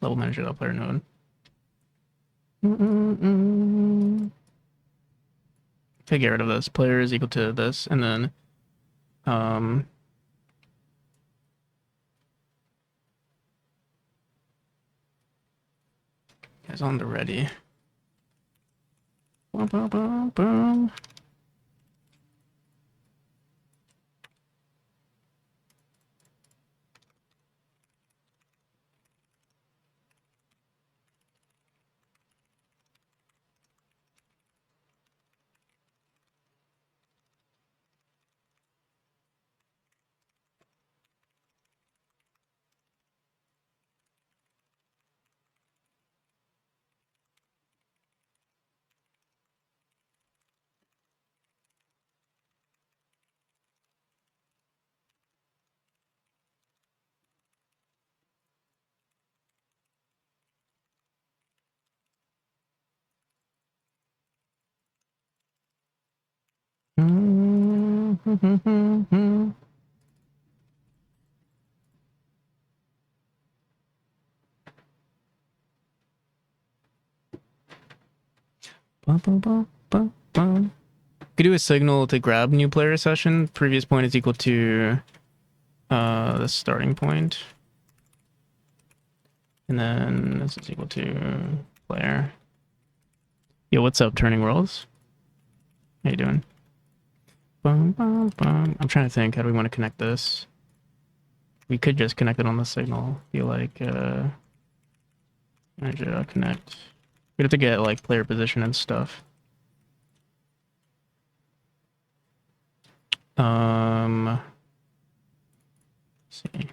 Speaker 1: Level manager player node. Okay, get rid of this. Player is equal to this, and then guys on the ready. Boom, boom, boom, boom. Bum, bum, bum, bum, bum. Could do a signal to grab new player session. Previous point is equal to the starting point. And then this is equal to player. Yo, what's up, Turning Worlds? How you doing? Bum, bum, bum. I'm trying to think. How do we want to connect this? We could just connect it on the signal. Feel like manager connect. We'd have to get like player position and stuff. Let's see.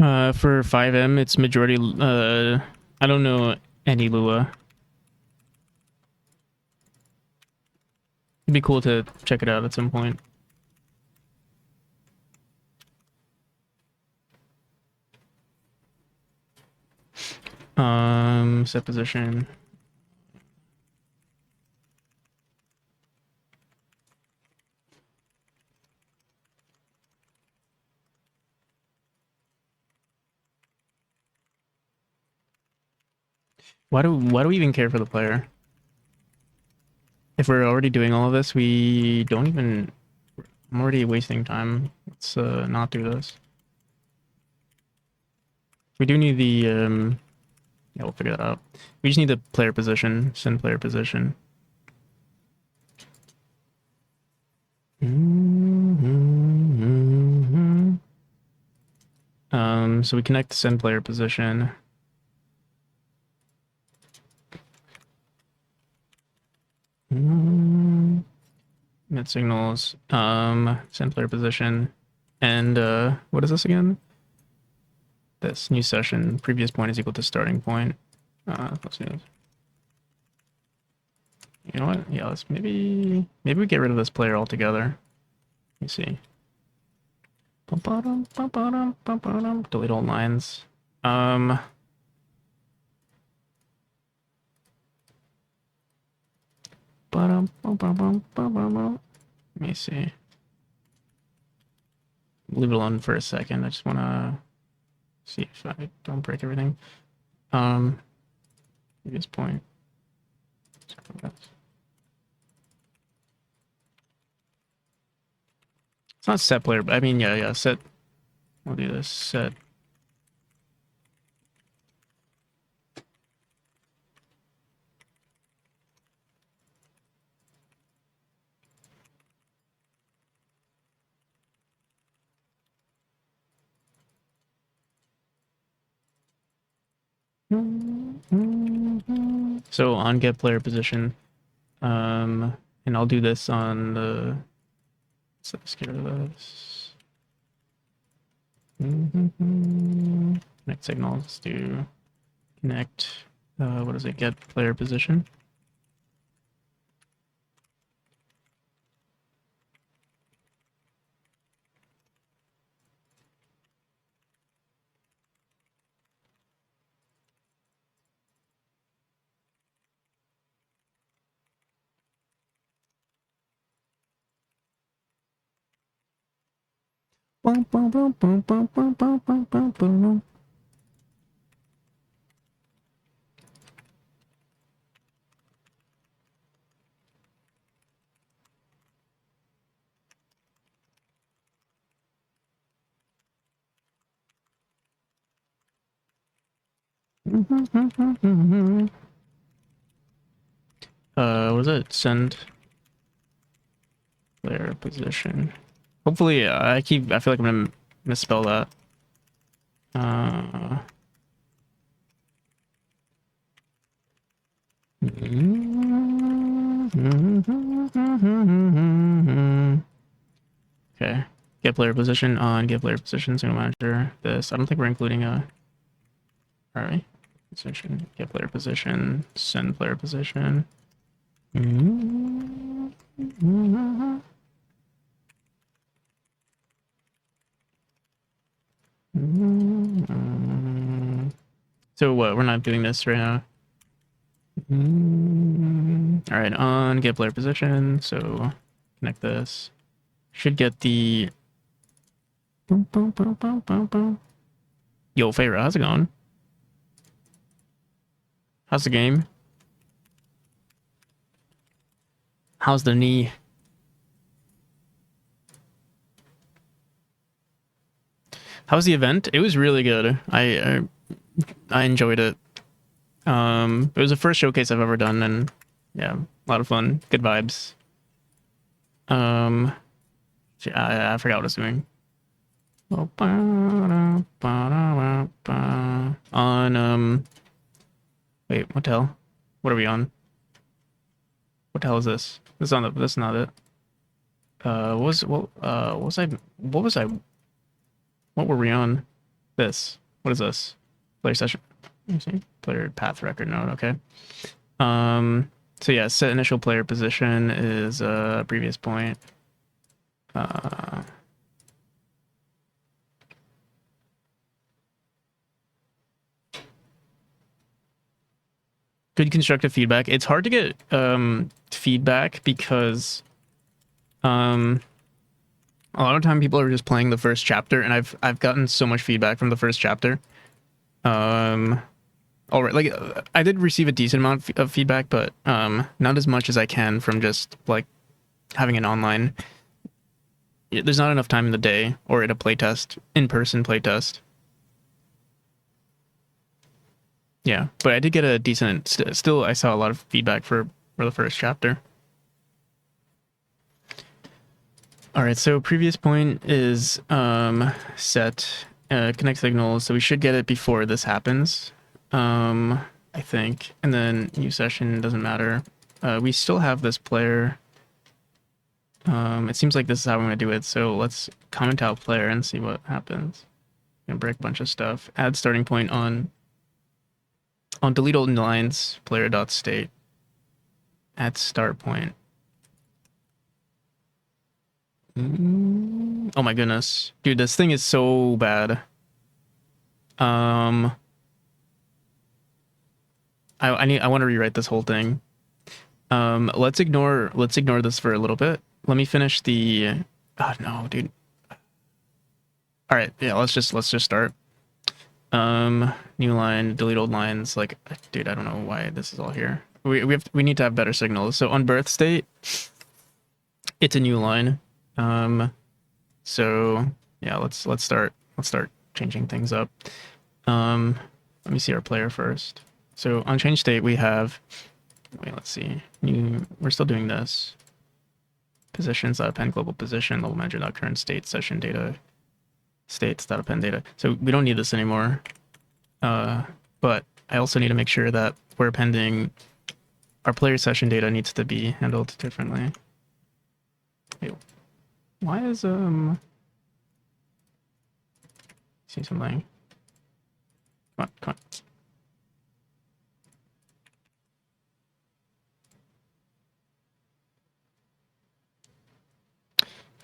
Speaker 1: For 5M, it's majority. I don't know any Lua. It'd be cool to check it out at some point. Set position. Why do we even care for the player? If we're already doing all of this, we don't even. I'm already wasting time. Let's not do this. We do need the yeah, we'll figure that out. We just need the player position, send player position. So we connect the send player position. Net signals, send player position, and what is this again? This new session, previous point is equal to starting point. Let's see. You know what? Yeah, let's maybe we get rid of this player altogether. Let me see. Delete all lines. Let me see. Leave it alone for a second. I just want to see if I don't break everything. Previous point. It's not set player, but I mean, yeah, set. We'll do this. Set. So on get player position, and I'll do this on the. Let's get rid of this. Connect signals. Let's do connect. What is it? Get player position. What is it? Send player position. Hopefully, I feel like I'm gonna misspell that. Okay. Get player position on get player position, single manager. This. I don't think we're including a. Alright. Position. Get player position. Send player position. So what? We're not doing this right now. All right, on get player position. So connect this. Should get the. Yo, Feyre, how's it going? How's the game? How's the knee? How was the event? It was really good. I enjoyed it. It was the first showcase I've ever done, and yeah, a lot of fun. Good vibes. I forgot what I was doing. On wait, what the hell? What are we on? What the hell is this? This is on the. That's not it. What was I? What were we on? this. What is this? Player session. Let me see. Player path record node. Okay. So yeah, set initial player position is previous point. Good constructive feedback. It's hard to get feedback because a lot of time people are just playing the first chapter, and I've gotten so much feedback from the first chapter. Alright, like I did receive a decent amount of feedback, but not as much as I can from just like having an online. There's not enough time in the day or at a playtest, in-person playtest. Yeah, but I did get a decent. Still, I saw a lot of feedback for the first chapter. All right, so previous point is set connect signals, so we should get it before this happens. I think, and then new session doesn't matter. We still have this player. It seems like this is how I'm gonna do it. So let's comment out player and see what happens. I'm gonna break a bunch of stuff. Add starting point on delete old lines, player.state. Add start point. Oh my goodness. Dude, this thing is so bad. I want to rewrite this whole thing. Let's ignore this for a little bit. Let me finish the no, dude. All right, yeah, let's just start. New line, delete old lines. Like, dude, I don't know why this is all here. We need to have better signals. So on birth state, it's a new line. So yeah, let's start changing things up. Let me see our player first. So on change state we have, wait, let's see. We're still doing this. Positions.append global position, level manager.current state, session data, states.append data. So we don't need this anymore. But I also need to make sure that we're appending our player session data needs to be handled differently. Wait, why is see something? Come on.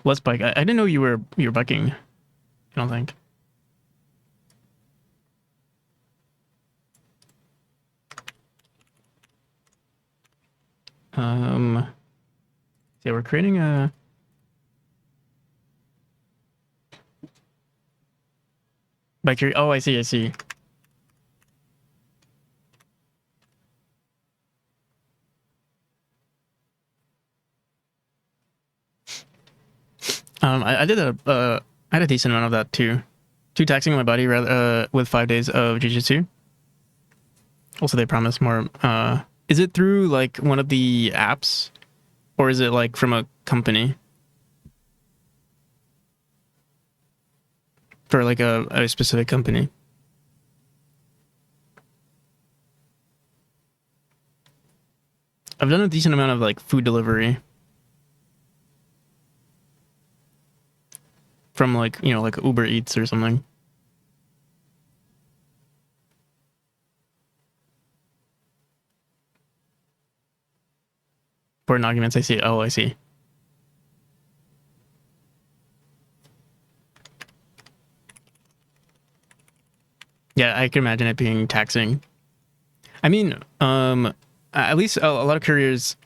Speaker 1: Let's bike. I didn't know you were biking. I don't think. Yeah, we're creating a. Bike here. Oh, I see. I did I had a decent amount of that too. Taxing my body rather with 5 days of jiu-jitsu. Also, they promise more. Is it through like one of the apps, or is it like from a company? For like a specific company. I've done a decent amount of like food delivery. From like, you know, like Uber Eats or something. Important arguments, I see. Oh, I see. Yeah, I can imagine it being taxing. I mean, at least a lot of couriers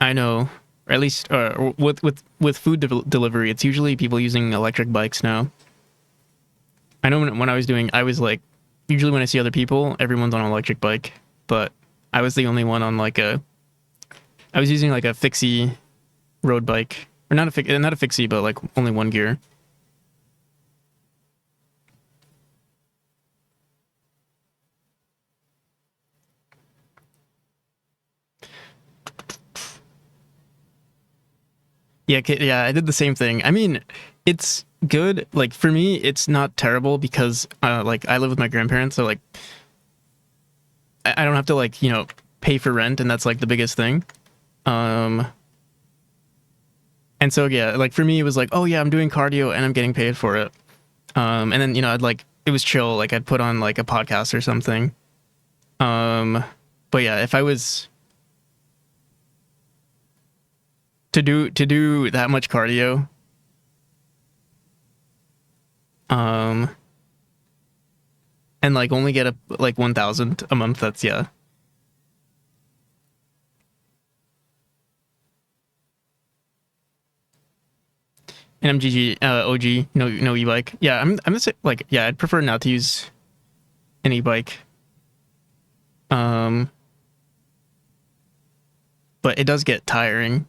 Speaker 1: I know, or at least with food delivery, it's usually people using electric bikes now. I know when I was doing, I was like, usually when I see other people, everyone's on an electric bike, but I was the only one on like I was using like a fixie road bike, or not a fixie, but like only one gear. Yeah, I did the same thing. I mean, it's good. Like for me, it's not terrible because like I live with my grandparents, so like I don't have to like, you know, pay for rent, and that's like the biggest thing. And so yeah, like for me it was like, oh yeah, I'm doing cardio and I'm getting paid for it. And then, you know, I'd like it was chill. Like I'd put on like a podcast or something. But yeah, if I was to do that much cardio, and like only get a like 1,000 a month, that's yeah. And MGG OG no e-bike. Yeah, I'm gonna say like yeah, I'd prefer not to use an e-bike. But it does get tiring.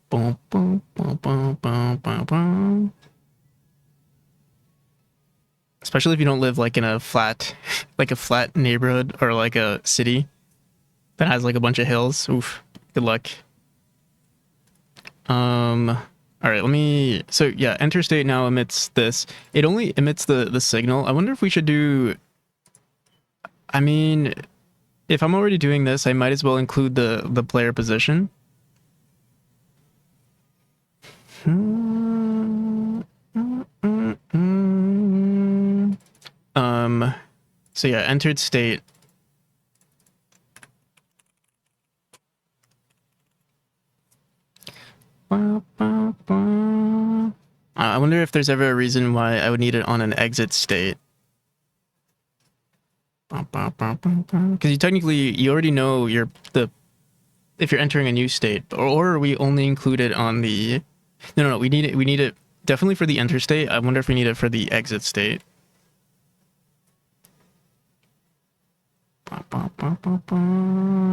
Speaker 1: Boom, boom, boom, boom, boom, boom, boom. Especially if you don't live like in a flat, like a flat neighborhood or like a city that has like a bunch of hills. Oof, good luck. All right, let me. So yeah, Interstate now emits this. It only emits the signal. I wonder if we should do. I mean, if I'm already doing this, I might as well include the player position. So yeah, entered state. I wonder if there's ever a reason why I would need it on an exit state. Because you already know if you're entering a new state, or we only include it on the. No, we need it definitely for the enter state. I wonder if we need it for the exit state.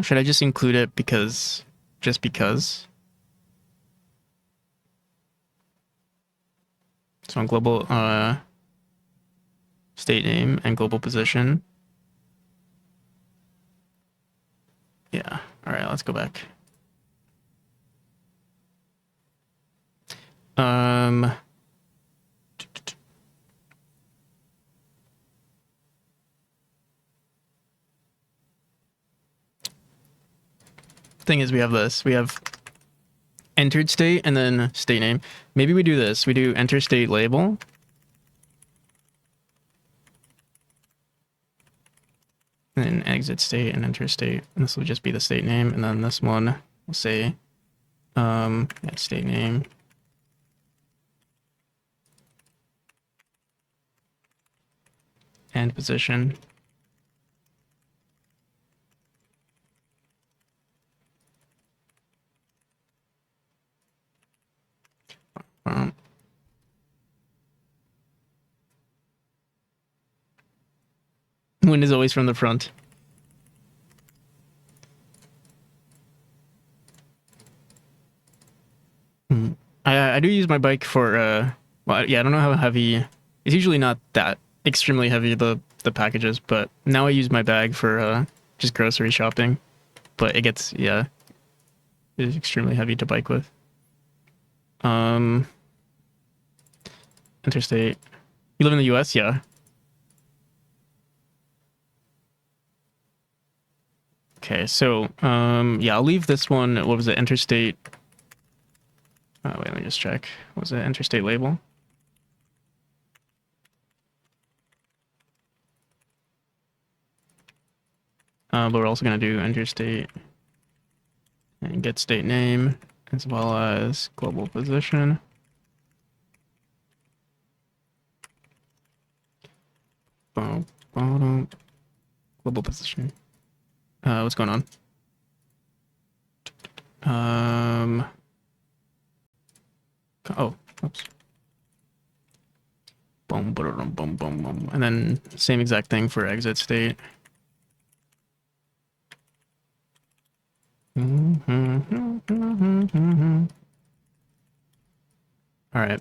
Speaker 1: Should I just include it just because? So on global state name and global position. Yeah. All right, let's go back. Thing is, we have this. We have entered state and then state name. Maybe we do this. We do enter state label. And then exit state and enter state. And this will just be the state name. And then this one will say yeah, state name. And position. Wind is always from the front. I do use my bike for well, yeah, I don't know how heavy. It's usually not that extremely heavy, the packages, but now I use my bag for just grocery shopping. But it gets, yeah, it's extremely heavy to bike with. Interstate. You live in the US? Yeah. Okay, so yeah, I'll leave this one. What was it? Interstate. Oh, wait, let me just check. What was it? Interstate label. But we're also gonna do interstate and get state name as well as global position. Global position. What's going on? Oh, oops. Boom, boom, boom, boom, boom. And then same exact thing for exit state. All right.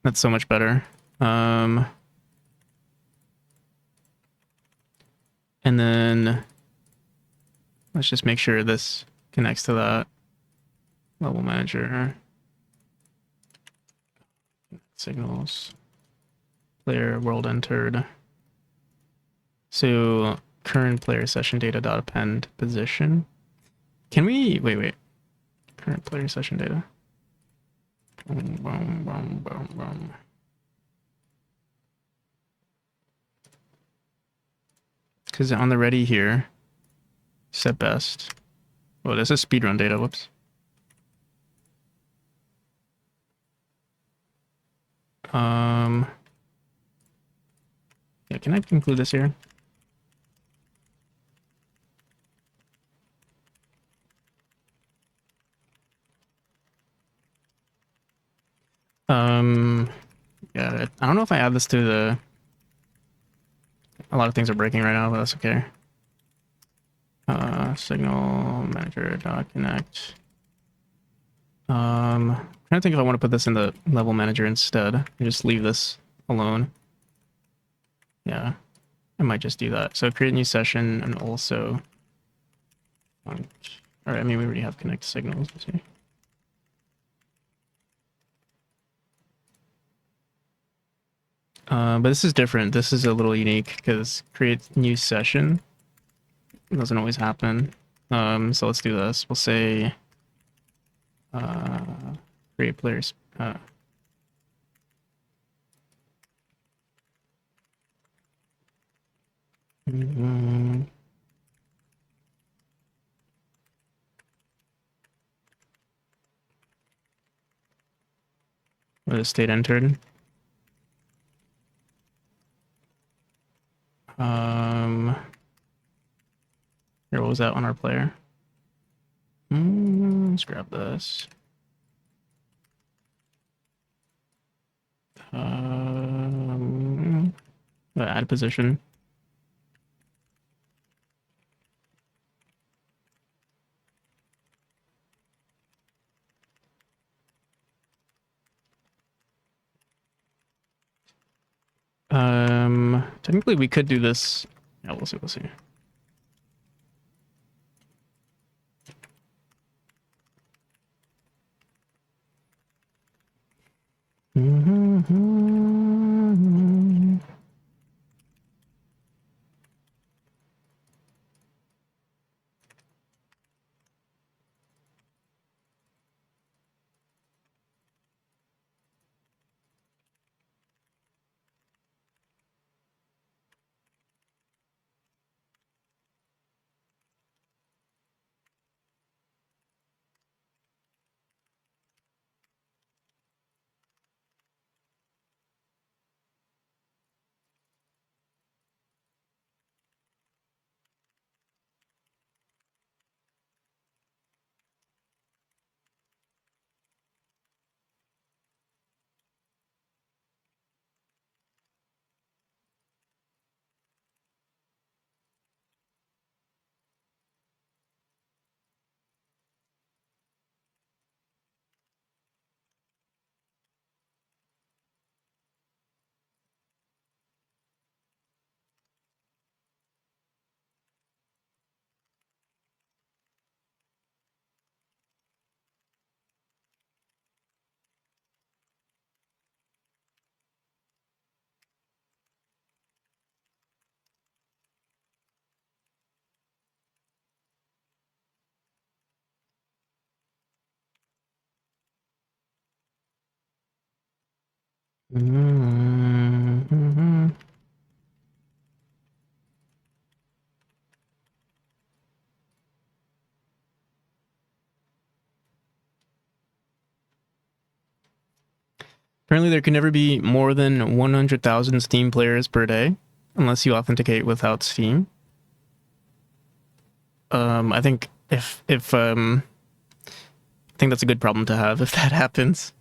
Speaker 1: That's so much better. And then let's just make sure this connects to that. Level manager. Signals. Player world entered. So current player session data dot append position. Can we wait? Current player session data. Boom, boom, boom, boom, boom. Because on the ready here, set best. Oh, this is speedrun data. Whoops. Yeah, can I include this here? Yeah, I don't know if I add this to the... A lot of things are breaking right now, but that's okay. Signal manager dot connect. I'm trying to think if I want to put this in the level manager instead. And just leave this alone. Yeah, I might just do that. So create a new session and also... All right, I mean, we already have connect signals. Let's see. But this is different. This is a little unique because create new session doesn't always happen. So let's do this. We'll say create players. What is state entered? Here, what was that on our player? Let's grab this. Add position. Technically we could do this. Yeah, we'll see. We'll see. Apparently, there can never be more than 100,000 Steam players per day, unless you authenticate without Steam. I think I think that's a good problem to have if that happens.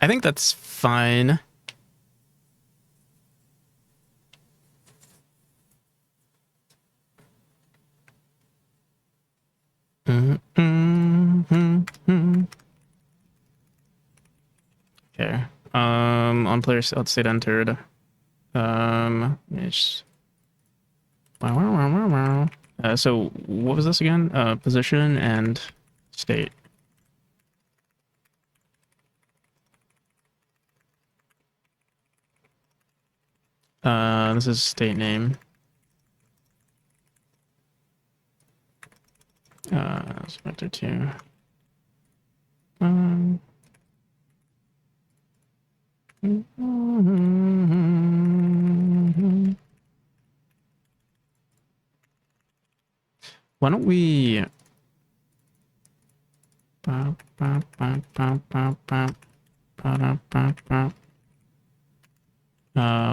Speaker 1: I think that's fine. Okay. On player state entered. So what was this again? Position and state. This is state name. Vector 2. Why don't we...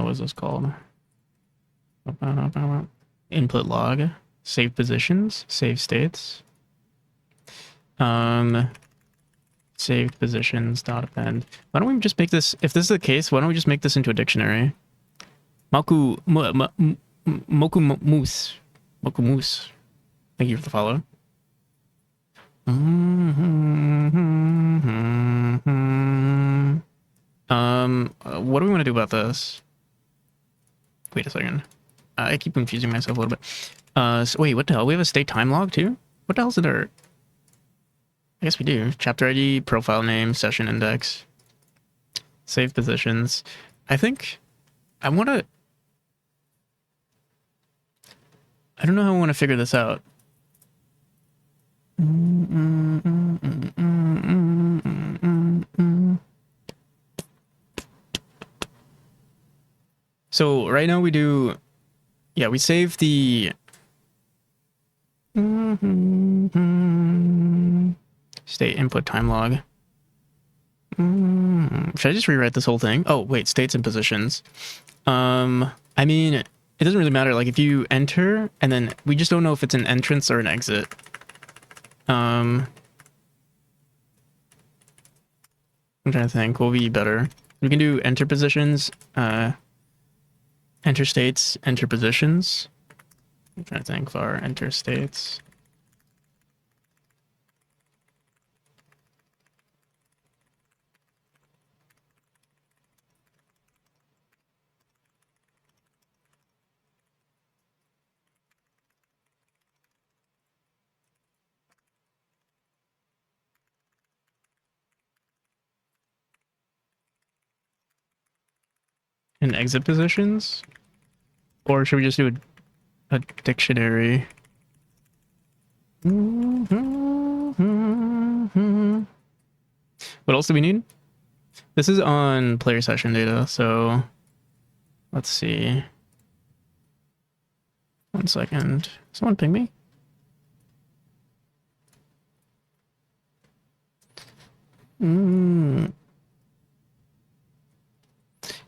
Speaker 1: What's this called? Input log, save positions, save states. Saved positions dot append. Why don't we just make this? If this is the case, why don't we just make this into a dictionary? Moku moose. Moku moose. Thank you for the follow. What do we want to do about this? Wait a second. I keep confusing myself a little bit. So wait, what the hell? We have a state time log too? What the hell's in there? I guess we do. Chapter ID, profile name, session index, save positions. I think I want to... I don't know how I want to figure this out. So right now we do... Yeah, we save the... State input time log. Should I just rewrite this whole thing? Oh, wait, states and positions. I mean, it doesn't really matter. Like, if you enter, and then we just don't know if it's an entrance or an exit. I'm trying to think. What would be better? We can do enter positions, enter states, enter positions. I'm trying to think. Var enter states. And exit positions? Or should we just do a dictionary? What else do we need? This is on player session data, so let's see. 1 second. Someone ping me?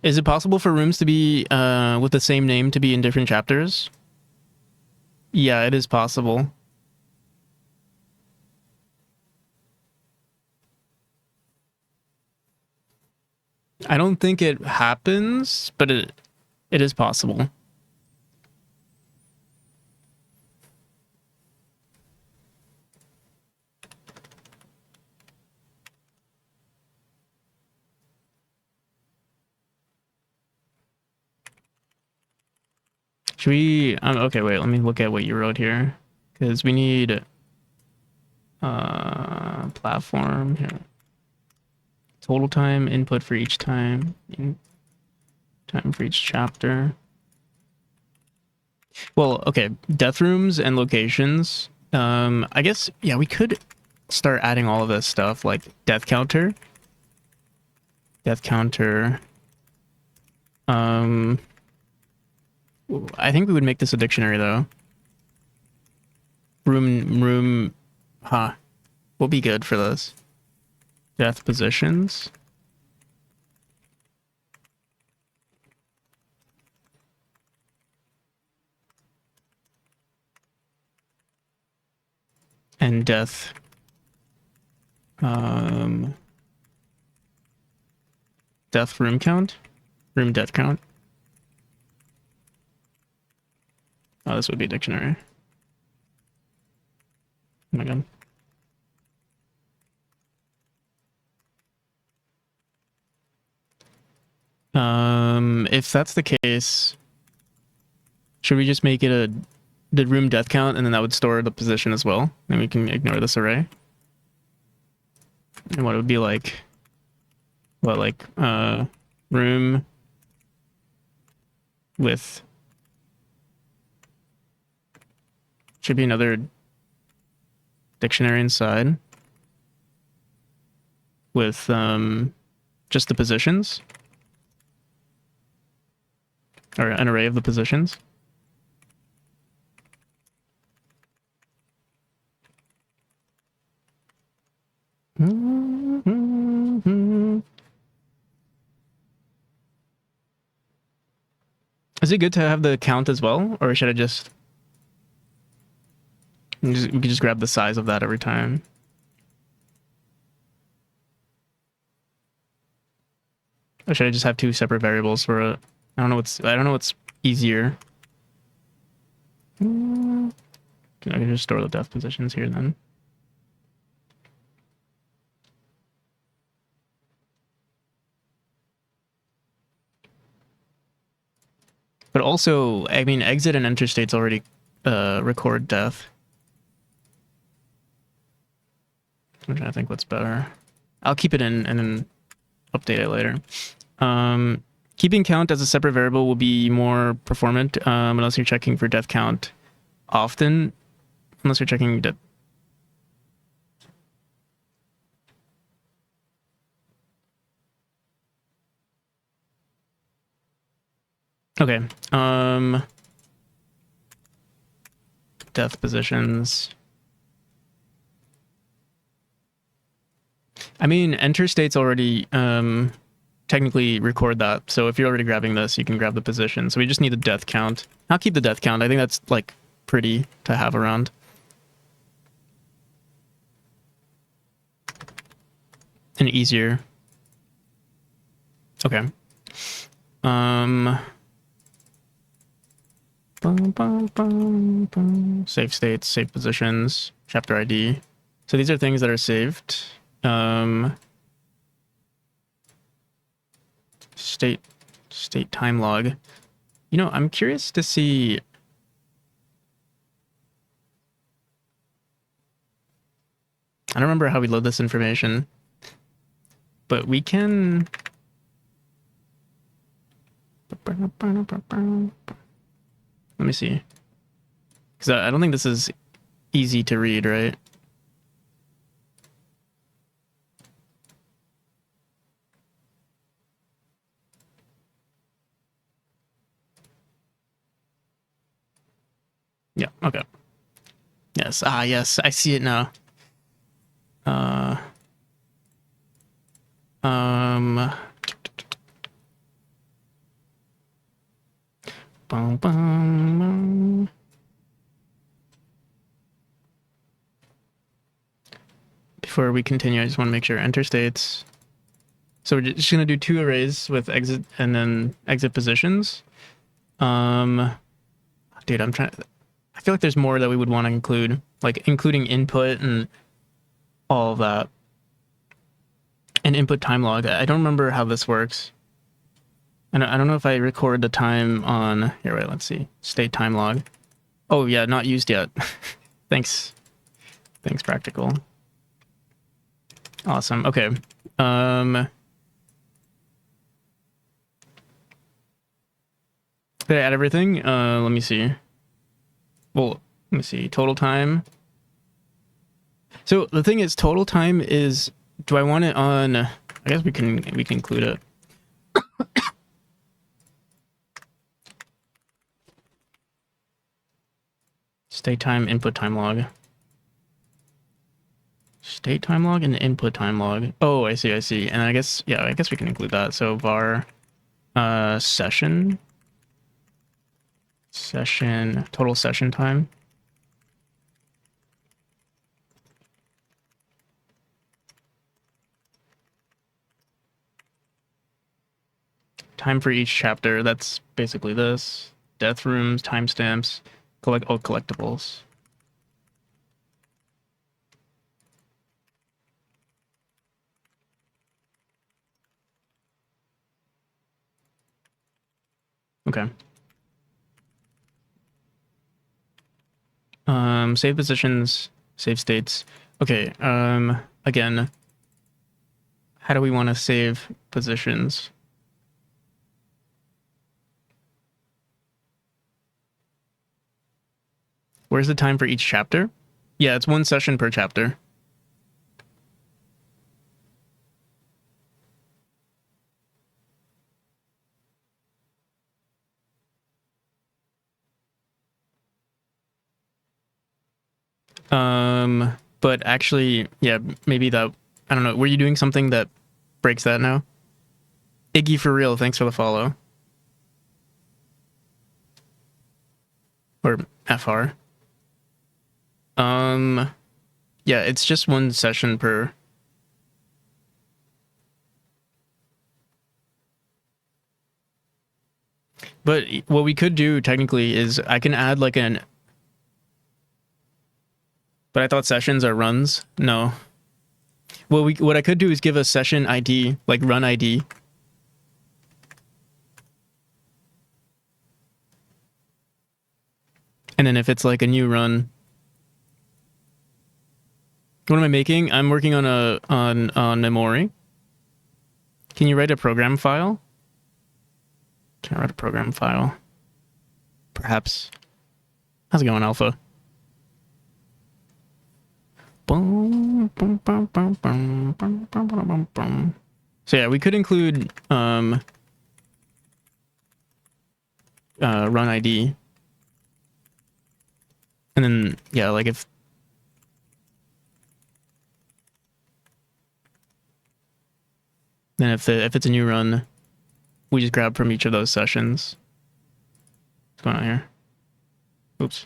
Speaker 1: Is it possible for rooms to be with the same name to be in different chapters? Yeah, it is possible. I don't think it happens, but it is possible. Should we... okay, wait, let me look at what you wrote here. Because we need... platform here. Total time, input for each time. Time for each chapter. Well, okay, death rooms and locations. I guess, yeah, we could start adding all of this stuff, like death counter. Death counter. I think we would make this a dictionary, though. Room, will be good for this. Death positions. And death. Death room count? Room death count? Oh, this would be a dictionary. Oh my god. If that's the case, should we just make it the room death count, and then that would store the position as well? And we can ignore this array. And what it would be like, what, like, room with, should be another dictionary inside with just the positions, or an array of the positions. Is it good to have the count as well, or should I just we can just grab the size of that every time? Or should I just have two separate variables for it? I don't know what's easier. I can just store the def positions here then. But also, I mean, exit and enter states already record def. I'm trying to think what's better. I'll keep it in and then update it later. Keeping count as a separate variable will be more performant unless you're checking for def count often. Unless you're checking def. Okay. Def positions. I mean, enter states already technically record that. So if you're already grabbing this, you can grab the position. So we just need the def count. I'll keep the def count. I think that's like pretty to have around. And easier. Okay. Save states, save positions, chapter ID. So these are things that are saved. State time log. You know, I'm curious to see. I don't remember how we load this information, but we can. Let me see. Because I don't think this is easy to read, right? Yeah, okay. Yes, yes, I see it now. Before we continue, I just want to make sure enter states. So we're just gonna do two arrays with exit and then exit positions. Dude, I'm trying. I feel like there's more that we would want to include, like including input and all of that, and input time log. I don't remember how this works. I don't know if I record the time on here. Wait, let's see. State time log. Oh yeah, not used yet. Thanks, practical. Awesome. Okay. Did I add everything? Let me see. Well, let me see. Total time. So the thing is, total time is. Do I want it on? I guess we can include it. State time, input time log. State time log and input time log. Oh, I see. And I guess, yeah, I guess we can include that. So var session, total session time. Time for each chapter. That's basically this. Death rooms, timestamps, collectibles. Okay. Save positions, save states. Okay. Again, how do we want to save positions? Where's the time for each chapter? Yeah, it's 1 session per chapter. But actually, yeah, maybe that, I don't know. Were you doing something that breaks that now? Iggy for real, thanks for the follow. Or FR. Yeah, it's just 1 session per. But what we could do technically is I can add like an. But I thought sessions are runs. No. Well, what I could do is give a session ID, like run ID. And then if it's like a new run. What am I making? I'm working on on Memori. Can you write a program file? Can I write a program file? Perhaps. How's it going, Alpha? So yeah, we could include run ID. And then yeah, like if if it's a new run, we just grab from each of those sessions. What's going on here? Oops.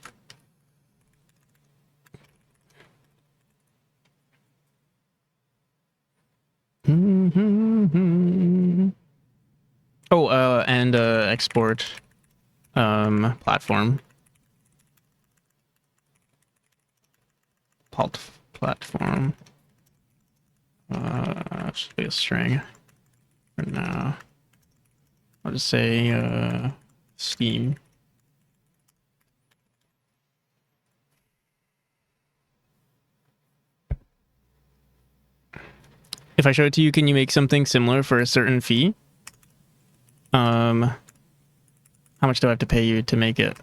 Speaker 1: Oh, and export platform. Platform. Should be a string. For now. I'll just say Steam. If I show it to you, can you make something similar for a certain fee? How much do I have to pay you to make it?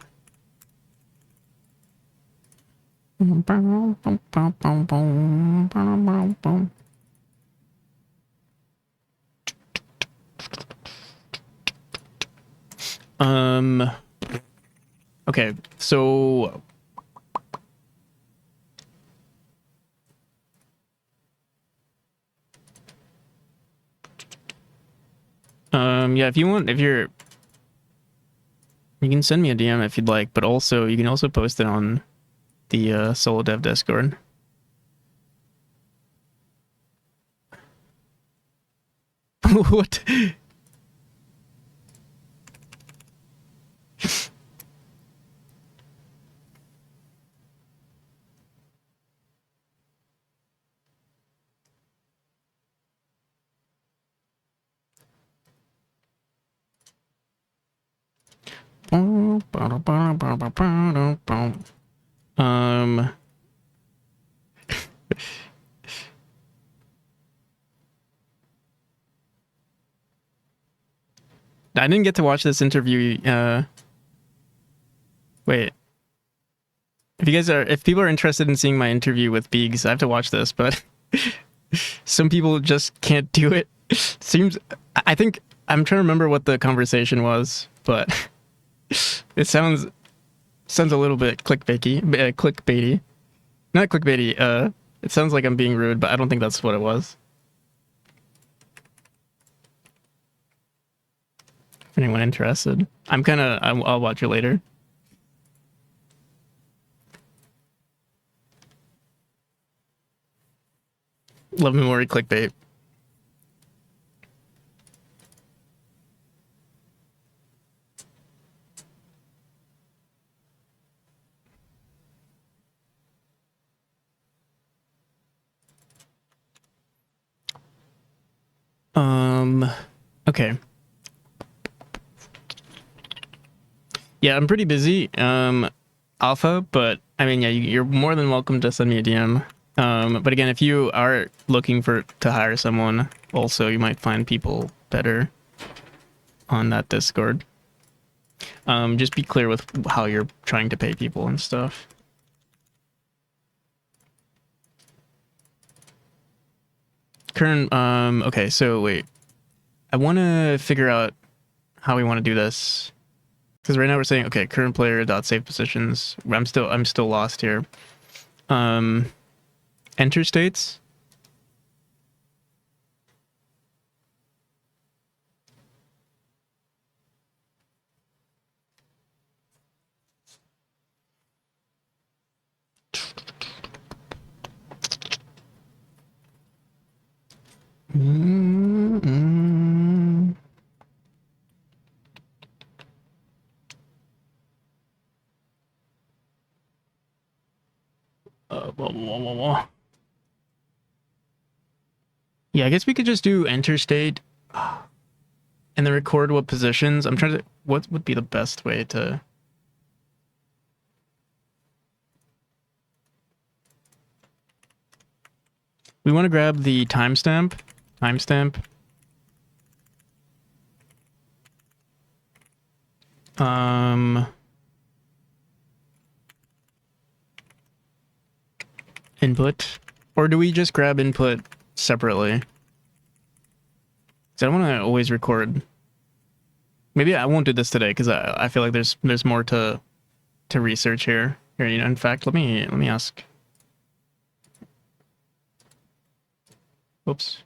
Speaker 1: Okay, so yeah, if you want, you can send me a DM if you'd like, but also you can also post it on the Solo Dev Discord. What? I didn't get to watch this interview. Wait. If people are interested in seeing my interview with Beegs, I have to watch this, but some people just can't do it. I think I'm trying to remember what the conversation was, but it sounds a little bit clickbaity. Not clickbaity. It sounds like I'm being rude, but I don't think that's what it was. If anyone interested, I'll watch it later. Love Memori clickbait. Okay. Yeah, I'm pretty busy, Alpha, but I mean, yeah, you're more than welcome to send me a DM. But again, if you are looking to hire someone, also, you might find people better on that Discord. Just be clear with how you're trying to pay people and stuff. Current, okay, so wait. I want to figure out how we want to do this. Because right now we're saying, okay, current player dot save positions. I'm still lost here. Enter states. Mm-mm. Blah, blah, blah, blah. Yeah, I guess we could just do enter state and then record what positions. I'm trying to. What would be the best way to? We want to grab the timestamp. Timestamp. Input, or do we just grab input separately? Because I don't want to always record. Maybe I won't do this today because I feel like there's more to research here. Here, you know. In fact, let me ask. Oops.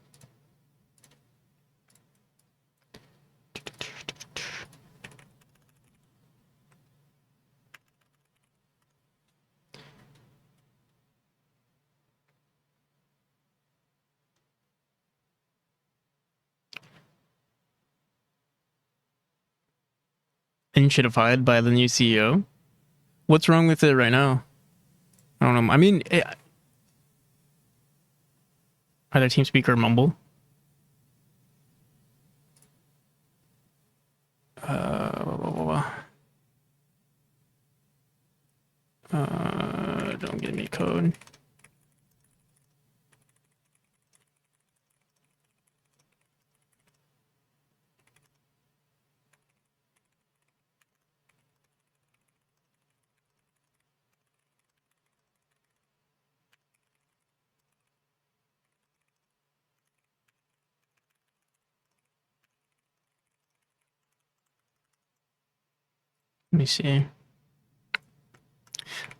Speaker 1: Inshitified by the new CEO. What's wrong with it right now? I don't know. I mean, either TeamSpeak or Mumble. Don't give me code. Let me see.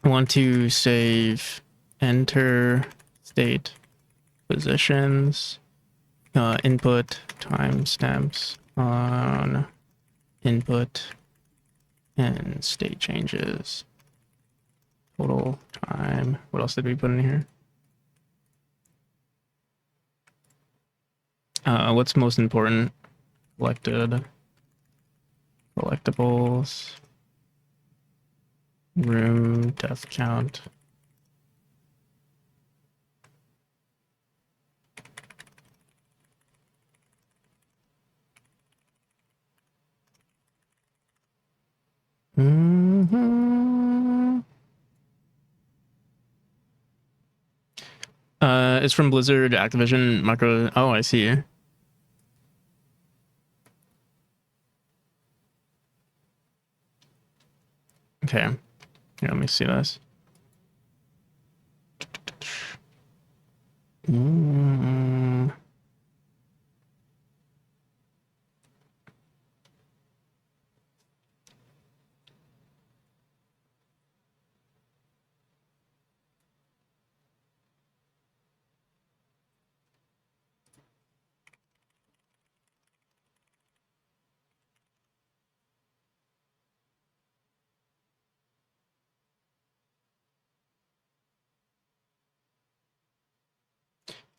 Speaker 1: I want to save enter state positions, input timestamps on input and state changes. Total time. What else did we put in here? What's most important? Collected. Collectibles. Room death count. Mm-hmm. It's from Blizzard Activision Micro. Oh, I see. Okay. Here, let me see this. Mm.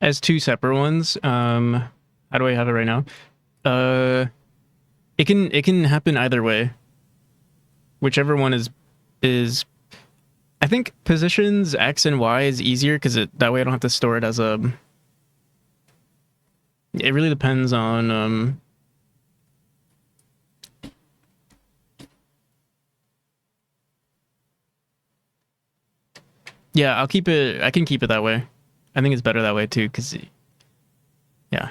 Speaker 1: As two separate ones. How do I have it right now? It can happen either way. Whichever one is. I think positions X and Y is easier because that way I don't have to store it as a. It really depends on Yeah, I'll keep it. I can keep it that way. I think it's better that way too, because yeah.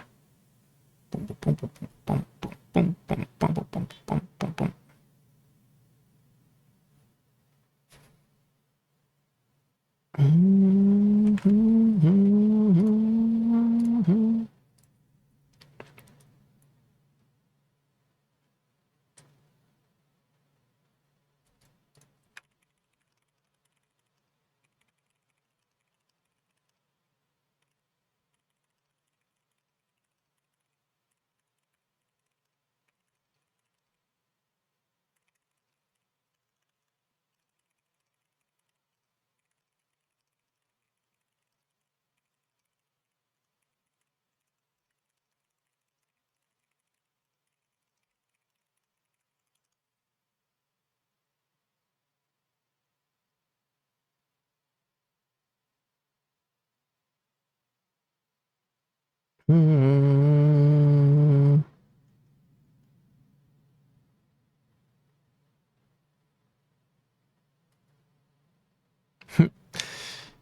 Speaker 1: Mm.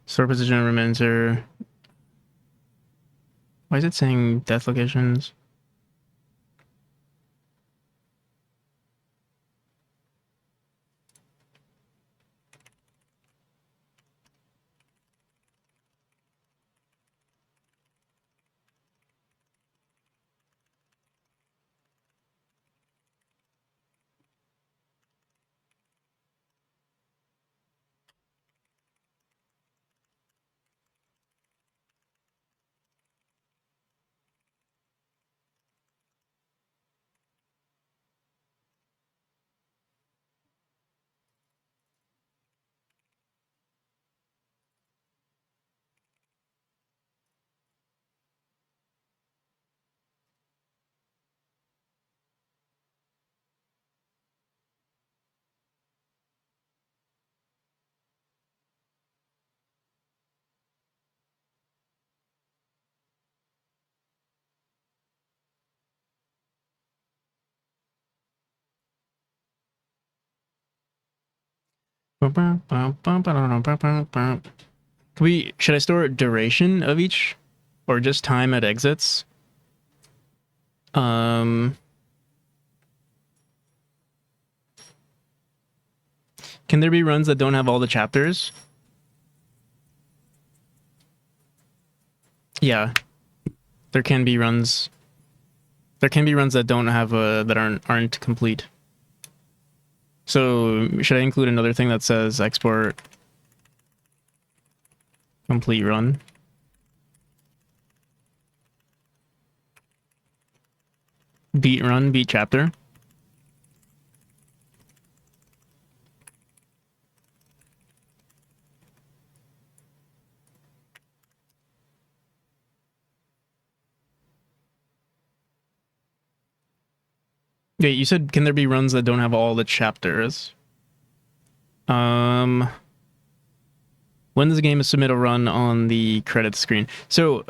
Speaker 1: Store position remains are. Why is it saying death locations? Should I store duration of each, or just time at exits? Can there be runs that don't have all the chapters? Yeah, there can be runs. There can be runs that don't have that aren't complete. So should I include another thing that says export complete run? Beat run, beat chapter. Wait, you said can there be runs that don't have all the chapters? When does the game submit a run on the credits screen? So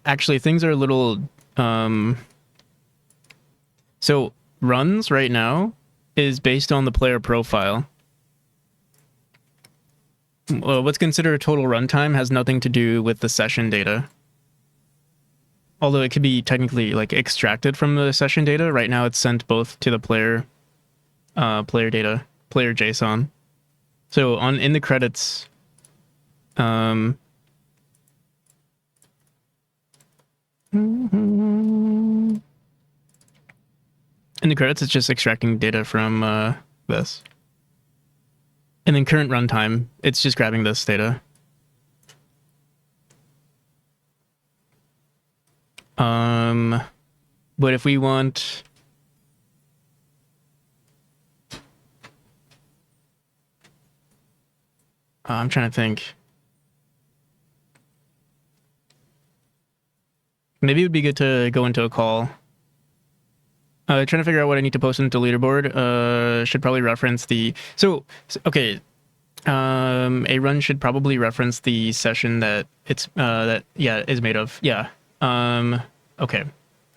Speaker 1: actually things are a little so runs right now is based on the player profile. What's considered total runtime has nothing to do with the session data. Although it could be technically like extracted from the session data. Right now it's sent both to the player data, player JSON. So in the credits, in the credits, it's just extracting data from this. And then current runtime, it's just grabbing this data. But if we want, I'm trying to think. Maybe it would be good to go into a call. Trying to figure out what I need to post into leaderboard. Should probably reference the okay. A run should probably reference the session that it's is made of. Yeah. Okay.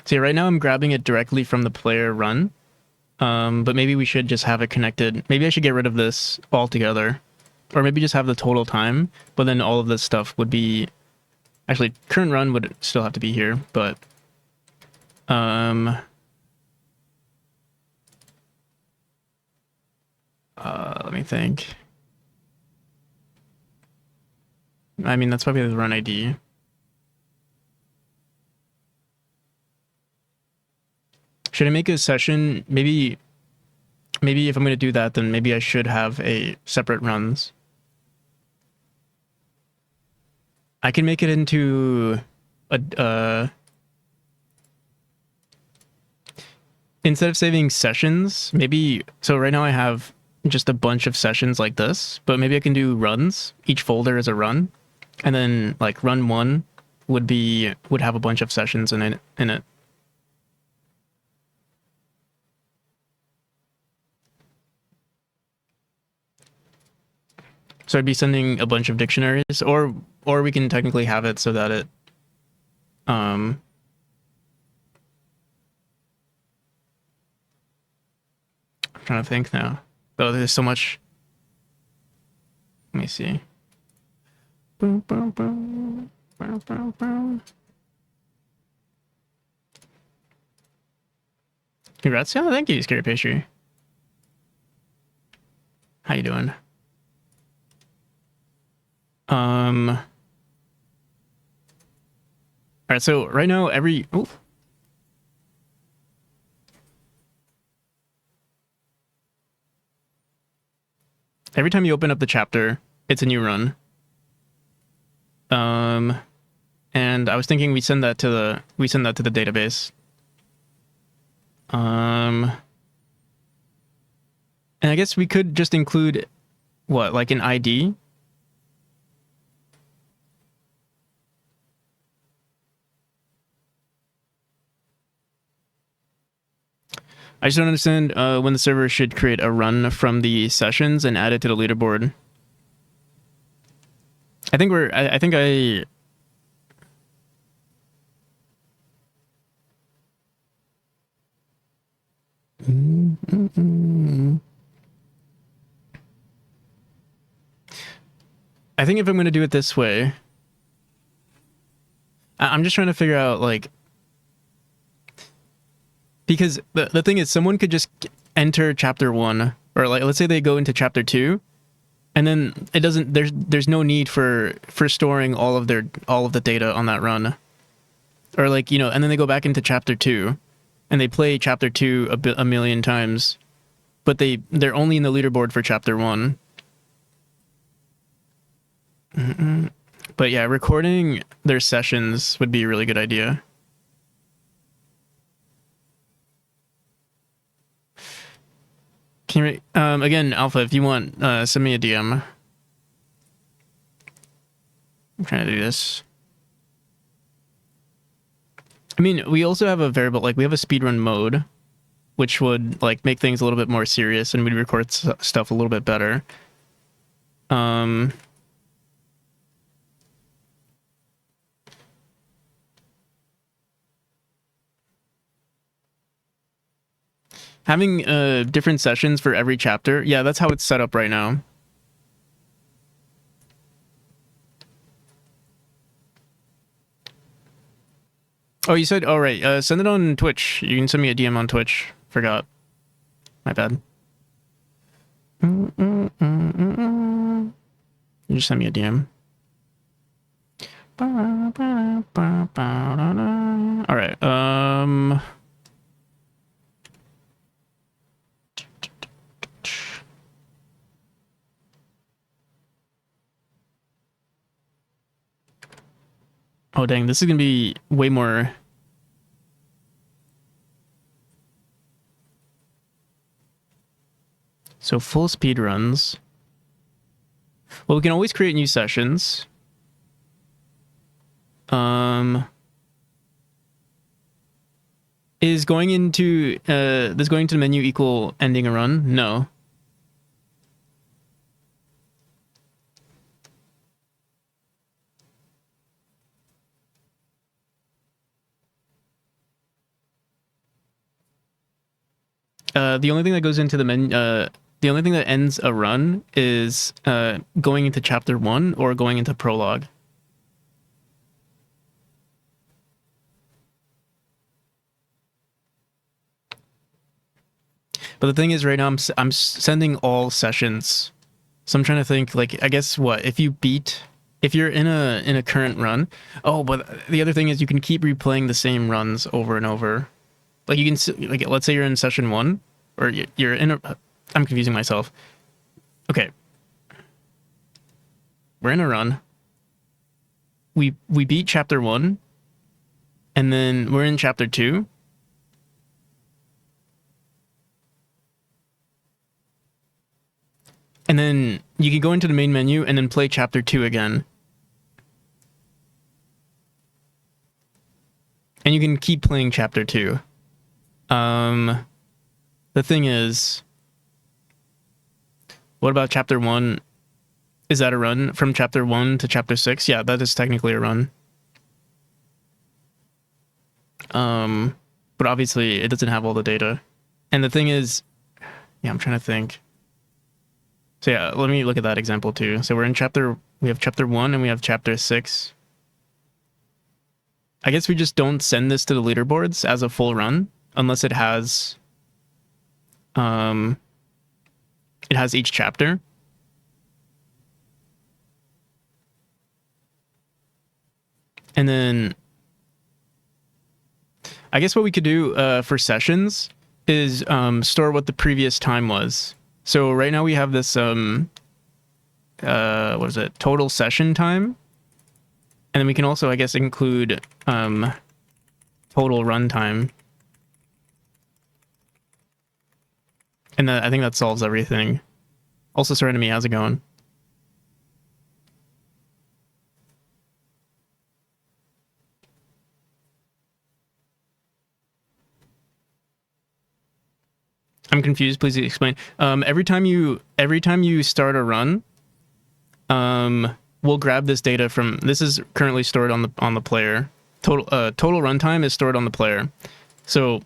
Speaker 1: So yeah, right now I'm grabbing it directly from the player run. But maybe we should just have it connected. Maybe I should get rid of this altogether, or maybe just have the total time. But then all of this stuff would be actually current run would still have to be here, but let me think. I mean, that's probably the run ID. Should I make a session? Maybe if I'm going to do that, then maybe I should have a separate runs. I can make it into a instead of saving sessions, maybe so right now I have just a bunch of sessions like this, but maybe I can do runs. Each folder is a run. And then like run 1 would have a bunch of sessions in it. So I'd be sending a bunch of dictionaries, or we can technically have it so that it trying to think now. Oh, there's so much. Let me see. Boom, boom, boom. Boom, boom, boom. Congrats. Yeah, thank you, Scary Pastry. How you doing? All right, so right now every time you open up the chapter, it's a new run. And I was thinking we send that to the database. And I guess we could just include what, like an ID? I just don't understand when the server should create a run from the sessions and add it to the leaderboard. I think I think if I'm going to do it this way, I'm just trying to figure out, like, because the thing is, someone could just enter chapter 1, or like, let's say they go into chapter 2, and then it doesn't, there's no need for storing all of the data on that run. Or like, you know, and then they go back into chapter 2 and they play chapter 2 a million times, but they're only in the leaderboard for chapter 1. But yeah, recording their sessions would be a really good idea. Can you, again, Alpha, if you want, send me a DM. I'm trying to do this. I mean, we also have a variable, like, we have a speedrun mode, which would, like, make things a little bit more serious, and we'd record stuff a little bit better. Having different sessions for every chapter, yeah, that's how it's set up right now. Oh, you said, oh, right. Send it on Twitch. You can send me a DM on Twitch. Forgot. My bad. You just send me a DM. All right. Oh, dang. This is going to be way more... So full speed runs. Well, we can always create new sessions. Is going into does going to the menu equal ending a run? No. The only thing that goes into the menu, the only thing that ends a run is going into chapter 1 or going into prologue. But the thing is, right now I'm sending all sessions, so I'm trying to think. Like, I guess what if you're in a current run? Oh, but the other thing is you can keep replaying the same runs over and over. Like you can, like, let's say you're in session 1, or you're in a. I'm confusing myself. Okay, we're in a run. We beat chapter 1, and then we're in chapter 2. And then you can go into the main menu and then play chapter 2 again. And you can keep playing chapter 2. The thing is, what about chapter 1? Is that a run from chapter 1 to chapter 6? Yeah, that is technically a run. But obviously it doesn't have all the data. And the thing is, Yeah, I'm trying to think. So yeah, let me look at that example too. So we have chapter 1 and we have chapter 6. I guess we just don't send this to the leaderboards as a full run unless it has each chapter. And then I guess what we could do for sessions is store what the previous time was. So right now we have this what is it? Total session time. And then we can also, I guess, include total runtime. And I think that solves everything. Also, Serenity, how's it going? I'm confused. Please explain. Every time you start a run, we'll grab this data from. This is currently stored on the player. Total runtime is stored on the player. So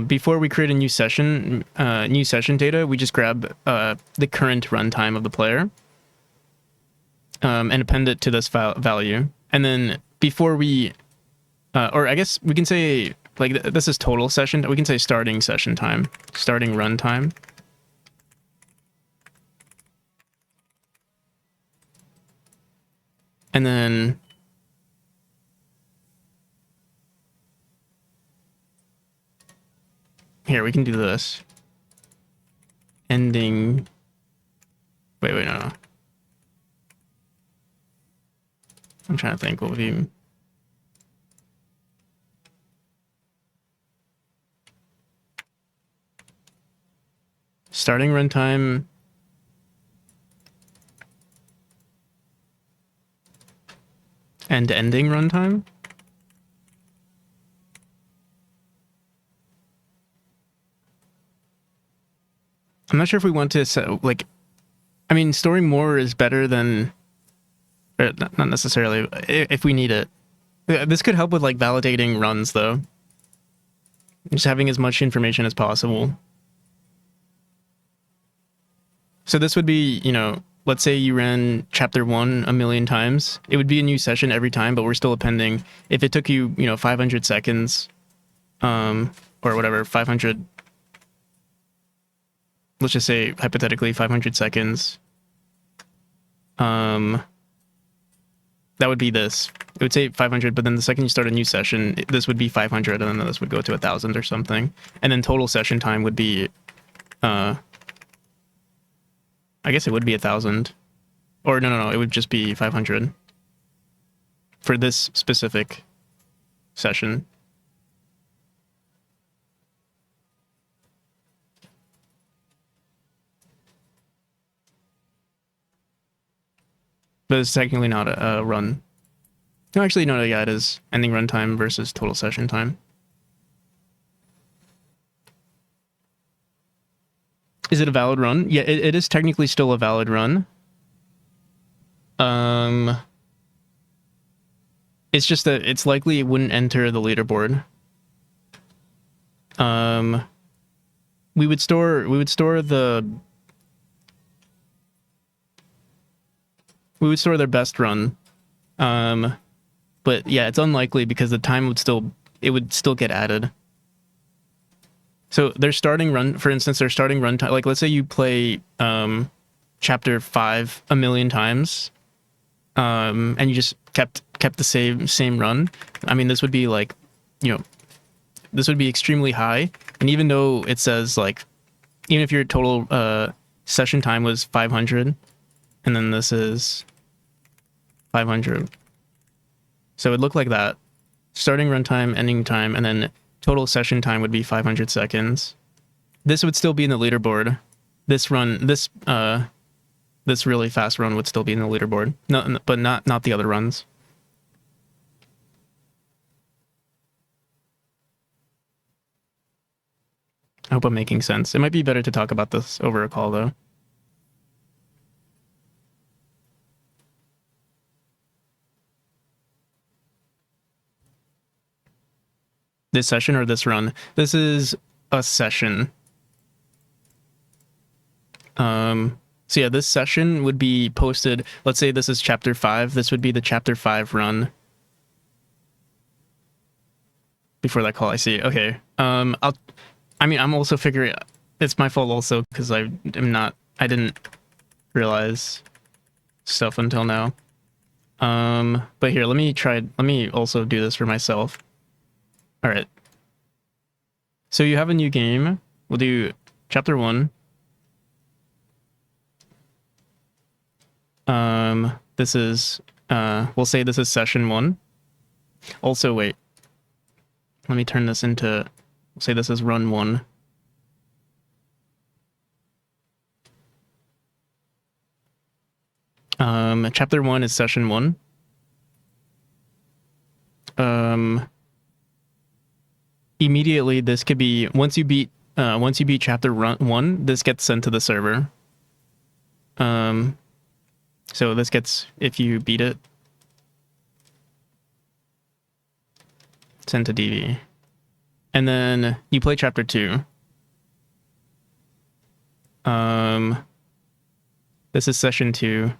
Speaker 1: before we create a new session data, we just grab the current runtime of the player and append it to this value. And then before we, or I guess we can say, like, this is total session. We can say starting session time, starting runtime. And then here, we can do this. Ending. Wait, no. I'm trying to think what would be. Starting runtime. And ending runtime. I'm not sure if we want to set, like, I mean, storing more is better than, not necessarily, if we need it. This could help with, like, validating runs, though. Just having as much information as possible. So this would be, you know, let's say you ran chapter 1 a million times. It would be a new session every time, but we're still appending. If it took you, 500 seconds, or whatever, 500, let's just say, hypothetically, 500 seconds, that would be this. It would say 500, but then the second you start a new session, this would be 500, and then this would go to 1,000 or something. And then total session time would be, I guess it would be 1,000. Or no, it would just be 500 for this specific session. But it's technically not a run. No, actually, no, yeah, it is ending runtime versus total session time. Is it a valid run? Yeah, it is technically still a valid run. It's just that it's likely it wouldn't enter the leaderboard. We would store their best run. But yeah, it's unlikely because the time would still get added. So their starting run, for instance, their starting run time, like let's say you play chapter 5 a million times, and you just kept the same run. I mean, this would be like, this would be extremely high. And even though it says like, even if your total session time was 500, and then this is 500. So it would look like that. Starting runtime, ending time, and then total session time would be 500 seconds. This would still be in the leaderboard. This really fast run would still be in the leaderboard. No, but not the other runs. I hope I'm making sense. It might be better to talk about this over a call, though. This session or this run? This is a session. So yeah, this session would be posted. Let's say this is chapter 5. This would be the chapter 5 run. Before that call, I see. Okay. I'm also figuring. It's my fault also because I didn't realize stuff until now. But here, let me also do this for myself. All right. So you have a new game. We'll do chapter 1. This is, we'll say this is session 1. Also, wait. Let me turn this into, we'll say this is run 1. Chapter 1 is session 1. Immediately, this could be, once you beat chapter 1, this gets sent to the server. So this gets, if you beat it, sent to DV. And then you play chapter 2. This is session 2.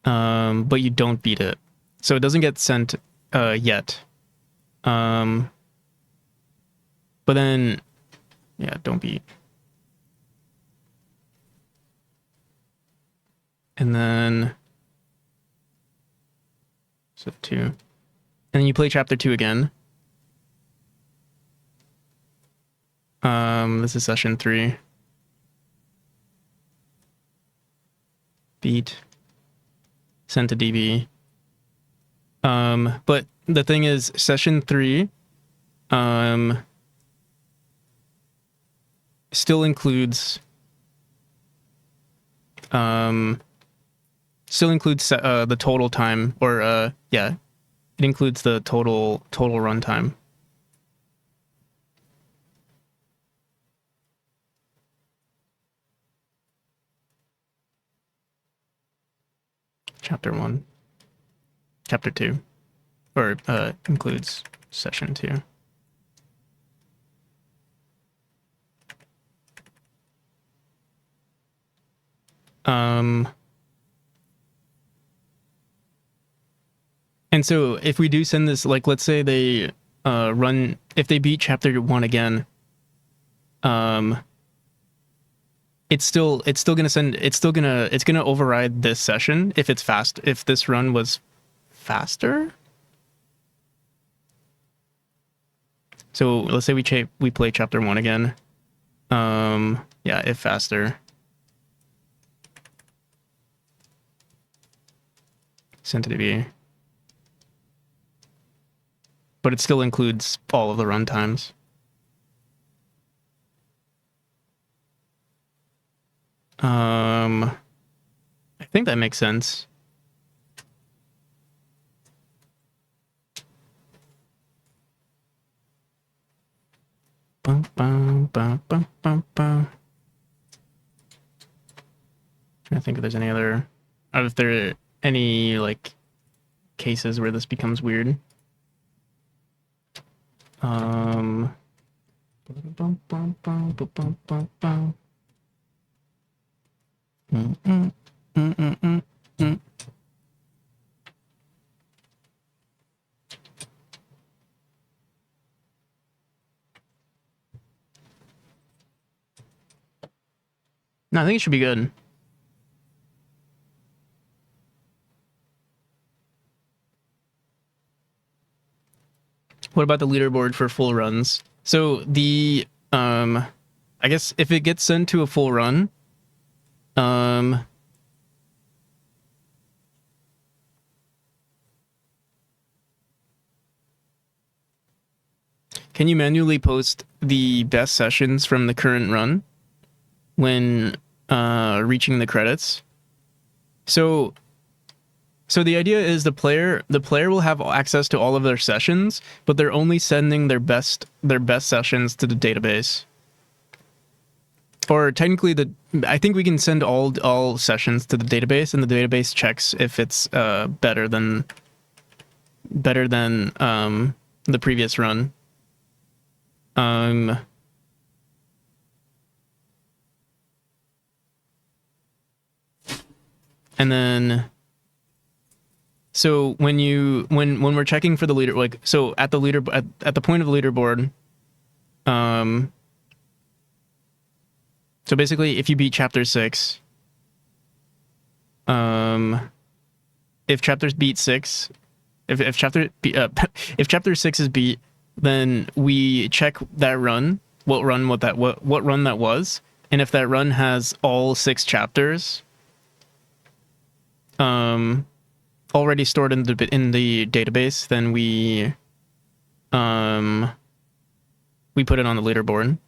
Speaker 1: But you don't beat it. So it doesn't get sent yet. But then, yeah, don't beat. And then, so 2. And then you play chapter 2 again. This is session 3. Beat. Sent to DB. But the thing is, session 3, still includes, the total time, or, yeah, it includes the total runtime. Chapter 1. Chapter 2. Or, includes session 2. And so if we do send this, like, let's say they if they beat chapter 1 again, it's gonna override this session if it's fast, if this run was faster. So let's say we play chapter 1 again. Yeah, if faster. Sent to DB. But it still includes all of the runtimes. I think that makes sense. Bum, bum, bum, bum, bum, bum. Trying to think if there's any other, if there are any like cases where this becomes weird. Bum, bum, bum, bum, bum, bum, bum. No, I think it should be good. What about the leaderboard for full runs? So the I guess if it gets sent to a full run, can you manually post the best sessions from the current run when reaching the credits? So the idea is the player will have access to all of their sessions, but they're only sending their best sessions to the database. Or technically, I think we can send all sessions to the database, and the database checks if it's better than the previous run. And then, so when we're checking for the leader, like, so at the point of the leaderboard, so basically if you beat chapter 6, if chapters beat 6, if chapter 6 is beat, then we check that run, what run that was, and if that run has all 6 chapters already stored in the database, then we put it on the leaderboard.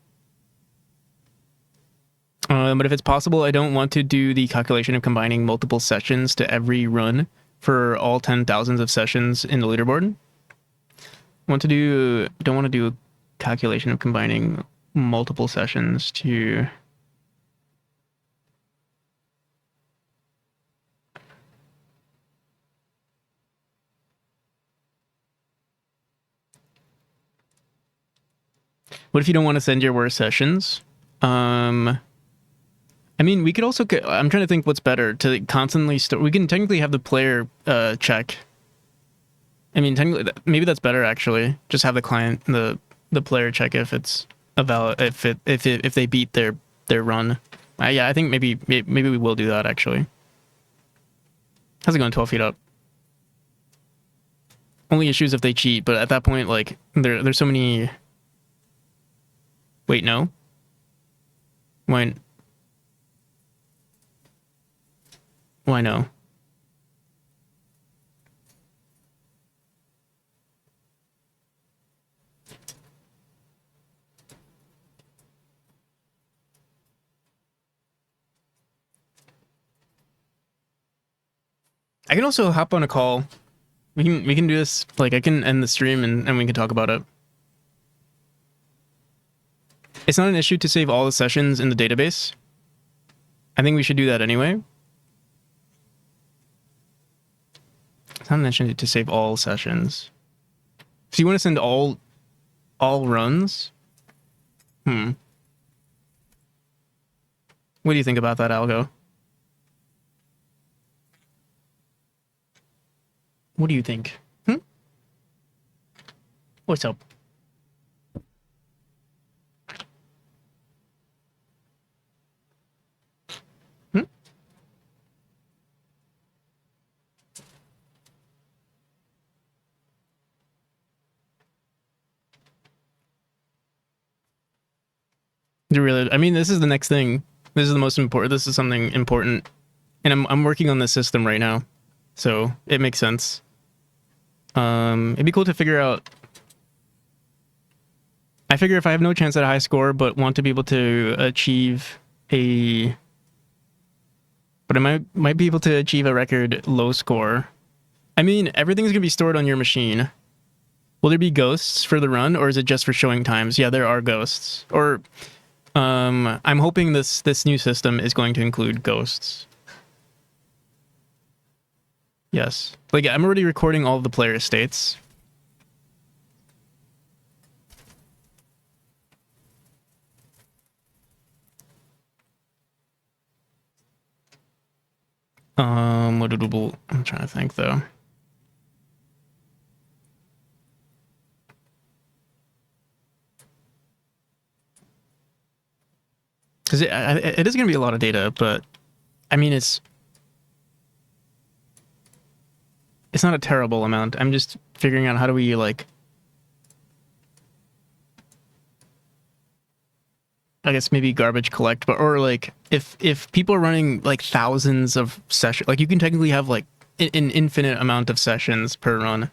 Speaker 1: But if it's possible, I don't want to do the calculation of combining multiple sessions to every run for all 10,000s of sessions in the leaderboard. Don't want to do a calculation of combining multiple sessions to... What if you don't want to send your worst sessions? I mean, we could also... I'm trying to think what's better, to constantly store... We can technically have the player check. I mean, technically, maybe that's better, actually. Just have the client, the player check if it's a valid... If they beat their run. Yeah, I think maybe we will do that, actually. How's it going, 12 feet up? Only issues if they cheat, but at that point, like, there's so many... Wait, no? Why no? I can also hop on a call. We can do this, like, I can end the stream and we can talk about it. It's not an issue to save all the sessions in the database. I think we should do that anyway. It's not an issue to save all sessions. So you want to send all runs? What do you think about that, Algo? What do you think? What's up? Really, I mean, this is the next thing. This is the most important. This is something important, and I'm working on this system right now, so it makes sense. It'd be cool to figure out. I figure if I have no chance at a high score, but want to be able to achieve a, but I might be able to achieve a record low score. I mean, everything's gonna be stored on your machine. Will there be ghosts for the run, or is it just for showing times? Yeah, there are ghosts. Or, I'm hoping this new system is going to include ghosts. Yes. Like, I'm already recording all of the player states. I'm trying to think, though. Because it is going to be a lot of data, but I mean, it's not a terrible amount. I'm just figuring out how do we, like, I guess maybe garbage collect, but, or like, if people are running like thousands of sessions, like, you can technically have like an infinite amount of sessions per run.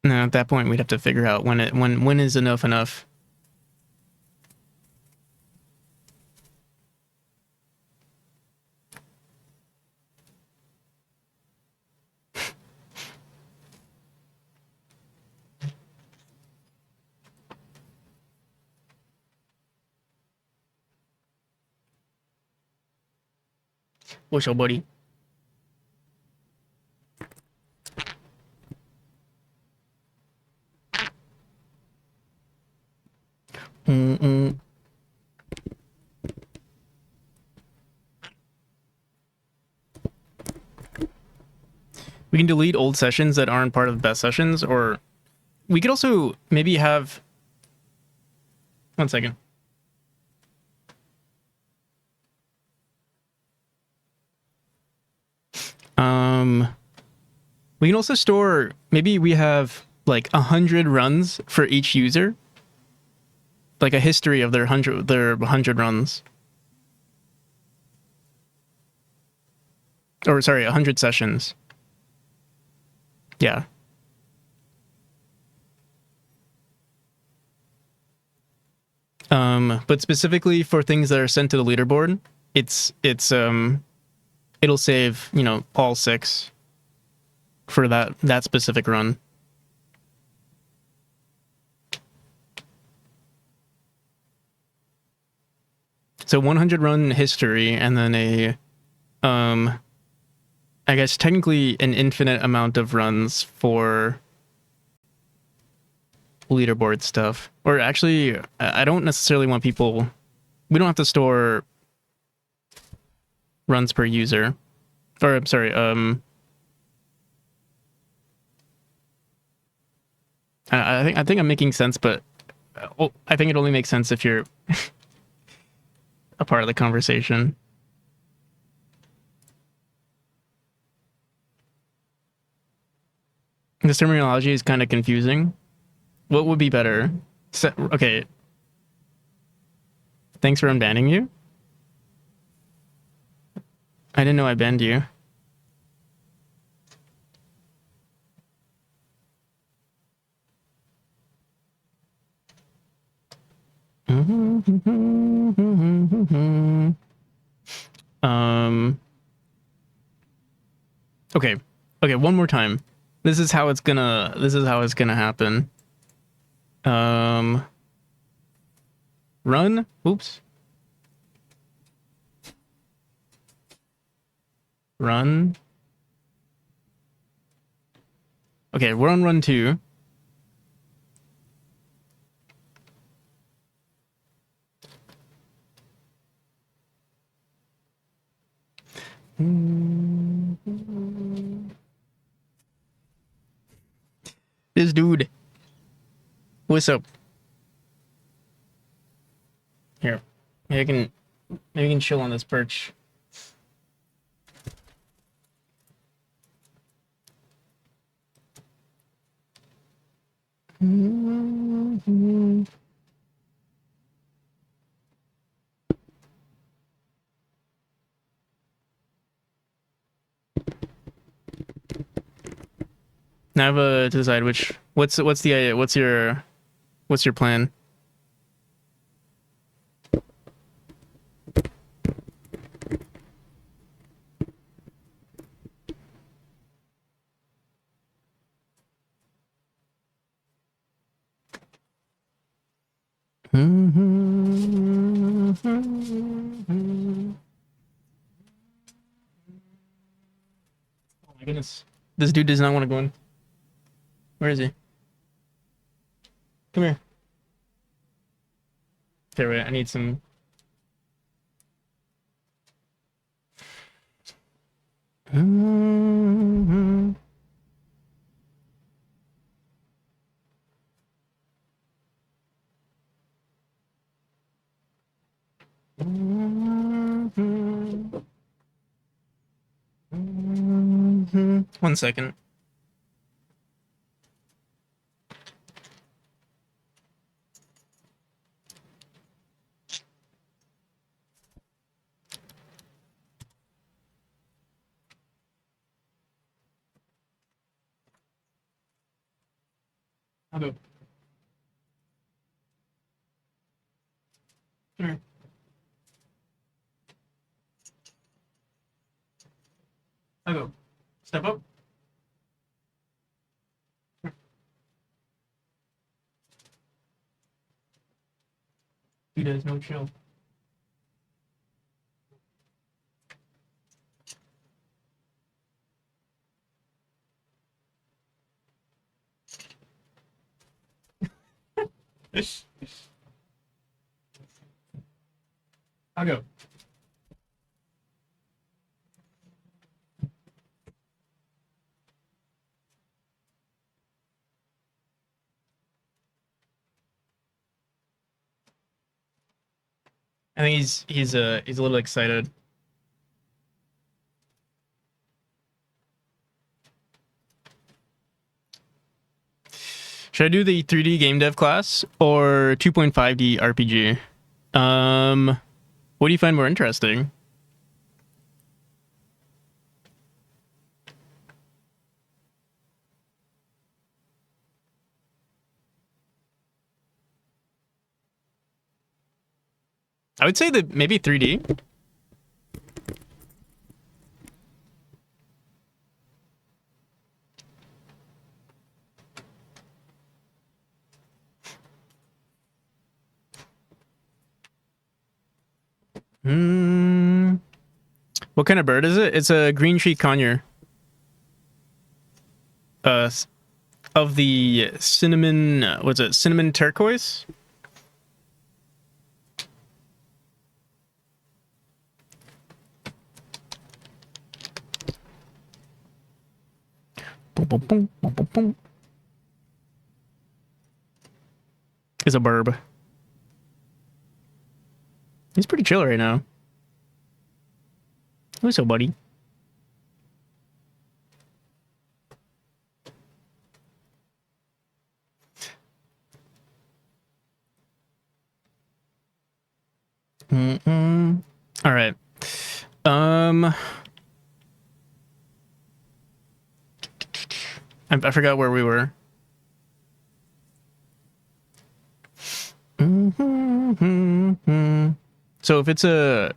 Speaker 1: Now at that point, we'd have to figure out when is enough. What's your buddy? Mm-mm. We can delete old sessions that aren't part of best sessions, or we could also maybe have. 1 second. We can also store. Maybe we have like 100 runs for each user, like a history of their 100 runs, or sorry, 100 sessions. Yeah. But specifically for things that are sent to the leaderboard, it'll save all 6 for that specific run. So 100 run history, and then I guess technically an infinite amount of runs for leaderboard stuff. Or actually, I don't necessarily want people. We don't have to store runs per user. Or I'm sorry. I think I'm making sense, but I think it only makes sense if you're a part of the conversation. This terminology is kind of confusing. What would be better? Okay. Thanks for unbanning you. I didn't know I banned you. Okay. Okay, one more time. This is how it's gonna happen. Run. Oops. Run. Okay, we're on run 2. This dude. What's up? Here. Maybe I can chill on this perch. Now I have to decide what's your plan? Oh my goodness. This dude does not want to go in. Where is he? Come here. Okay, wait, I need some. One second. I'll go. Come here. I'll go. Step up. He does no chill. I'll go. I think he's a little excited. Should I do the 3D game dev class or 2.5D RPG? What do you find more interesting? I would say that maybe 3D. What kind of bird is it? It's a green cheek conure. Of the cinnamon, what's it? Cinnamon turquoise? Boom, boom, boom, boom, boom, boom. Is a burb. He's pretty chill right now. Who's so, buddy? All right. I forgot where we were. So if it's a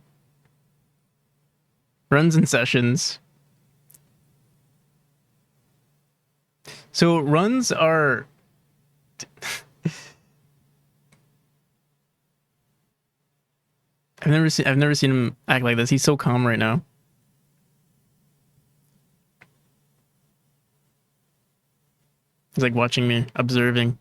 Speaker 1: runs and sessions. So runs are I've never seen him act like this. He's so calm right now. He's like watching me, observing.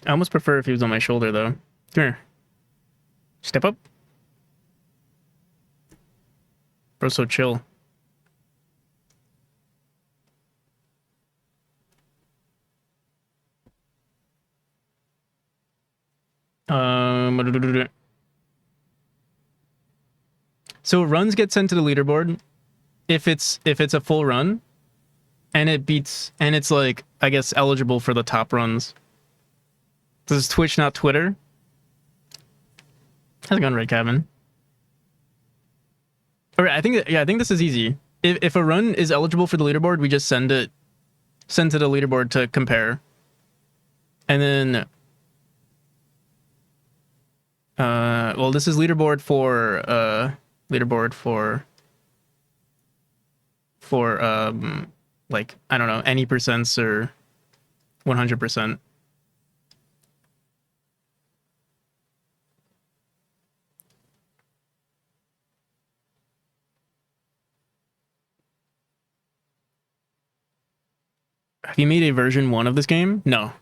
Speaker 1: I almost prefer if he was on my shoulder, though. Come here. Step up. Bro's so chill. So runs get sent to the leaderboard if it's a full run, and it's like, I guess, eligible for the top runs. This is Twitch, not Twitter. How's it going, Red Cabin? All right, I think this is easy. If a run is eligible for the leaderboard, we just send to the leaderboard to compare, and then well, this is leaderboard for like, I don't know, any percents or 100%. Have you made a version 1 of this game? No.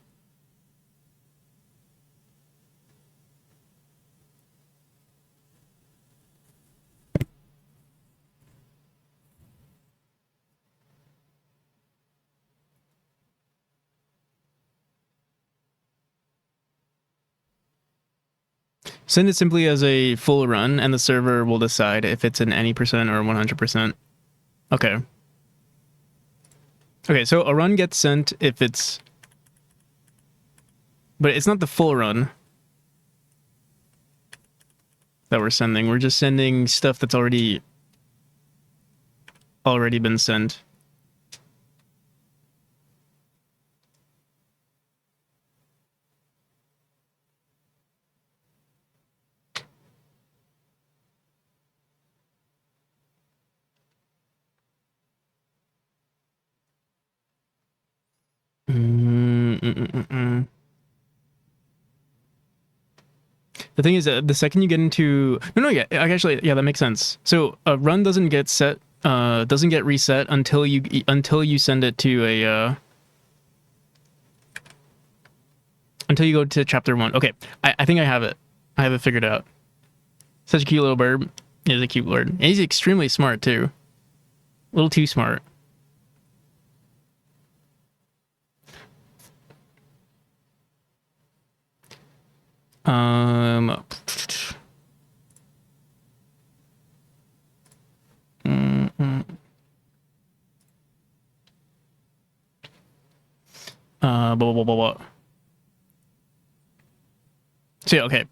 Speaker 1: Send it simply as a full run, and the server will decide if it's an any percent or 100%. Okay. Okay, so a run gets sent if it's... But it's not the full run that we're sending. We're just sending stuff that's already been sent. The thing is, the second you get into... No, yeah, actually, yeah, that makes sense. So a run doesn't get set doesn't get reset until you send it to a until you go to chapter 1. Okay, I think I have it. I have it figured out. Such a cute little bird. He's a cute bird. And he's extremely smart too. A little too smart. Um. Blah, blah, blah, blah. So yeah, okay.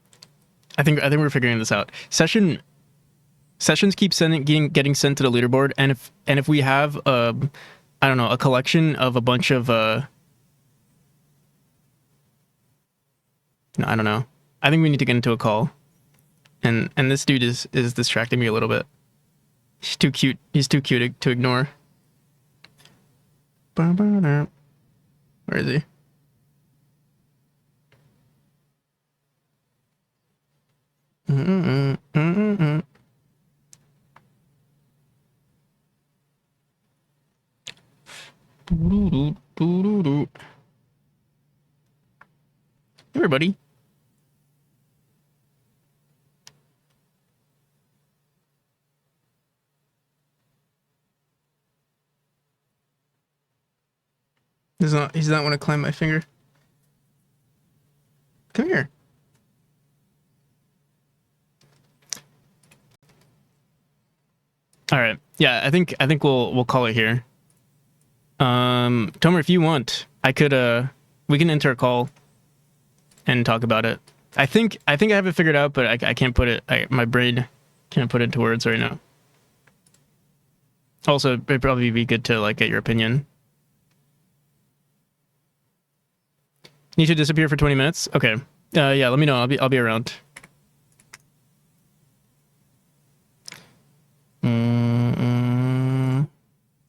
Speaker 1: I think we're figuring this out. Sessions keep getting sent to the leaderboard, and if we have I don't know, a collection of a bunch of no, I don't know. I think we need to get into a call. And this dude is distracting me a little bit. He's too cute. He's too cute to ignore. Where is he? Everybody. He's not want to climb my finger. Come here. All right. Yeah, I think we'll call it here. Tomer, if you want, I could we can enter a call and talk about it. I think I have it figured out, but I can't put it. My brain can't put it into words right now. Also, it'd probably be good to like get your opinion. Need to disappear for 20 minutes? Okay. Yeah, let me know. I'll be around.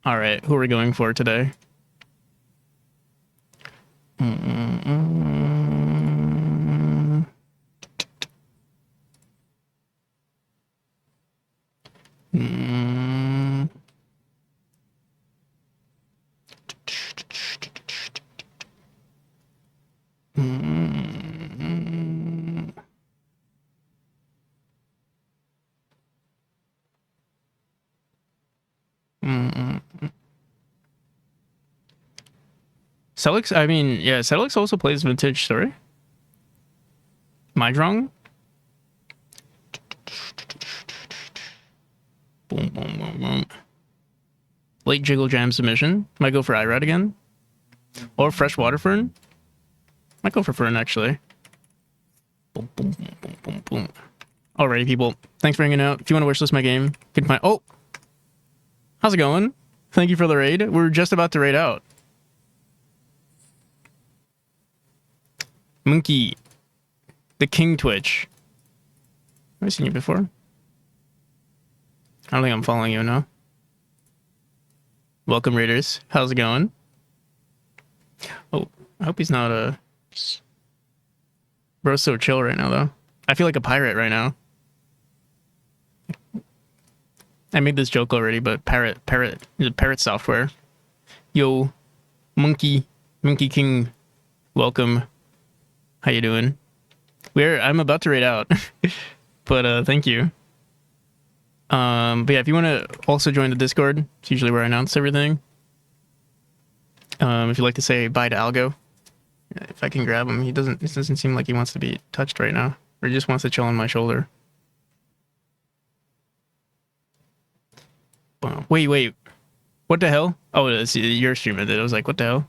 Speaker 1: All right, who are we going for today? Celix, I mean, yeah, Celix also plays Vintage Story. Am I wrong? Boom, boom, boom, boom. Late Jiggle Jam submission. Might go for Irad again. Or Freshwater Fern. Might go for Fern, actually. Boom, boom, boom, boom, boom, boom. Alrighty, people. Thanks for hanging out. If you want to wishlist my game, you can find... Oh! How's it going? Thank you for the raid. We're just about to raid out. Monkey. The King Twitch. Have I seen you before? I don't think I'm following you, no. Welcome, Raiders. How's it going? Oh, I hope he's not Bro's so chill right now, though. I feel like a pirate right now. I made this joke already, but parrot is a parrot software. Yo, Monkey King, welcome. How you doing? I'm about to raid out, but thank you. But yeah, if you want to also join the Discord, it's usually where I announce everything. If you'd like to say bye to Algo, if I can grab him, it doesn't seem like he wants to be touched right now, or he just wants to chill on my shoulder. Wait, what the hell? Oh, it's your stream. I was like, what the hell?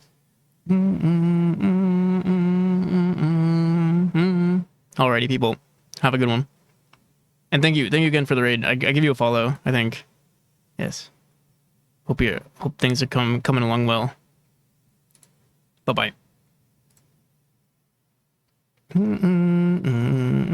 Speaker 1: Alrighty, people, have a good one, and thank you again for the raid. I give you a follow, I think. Yes. Hope things are coming along well. Bye bye.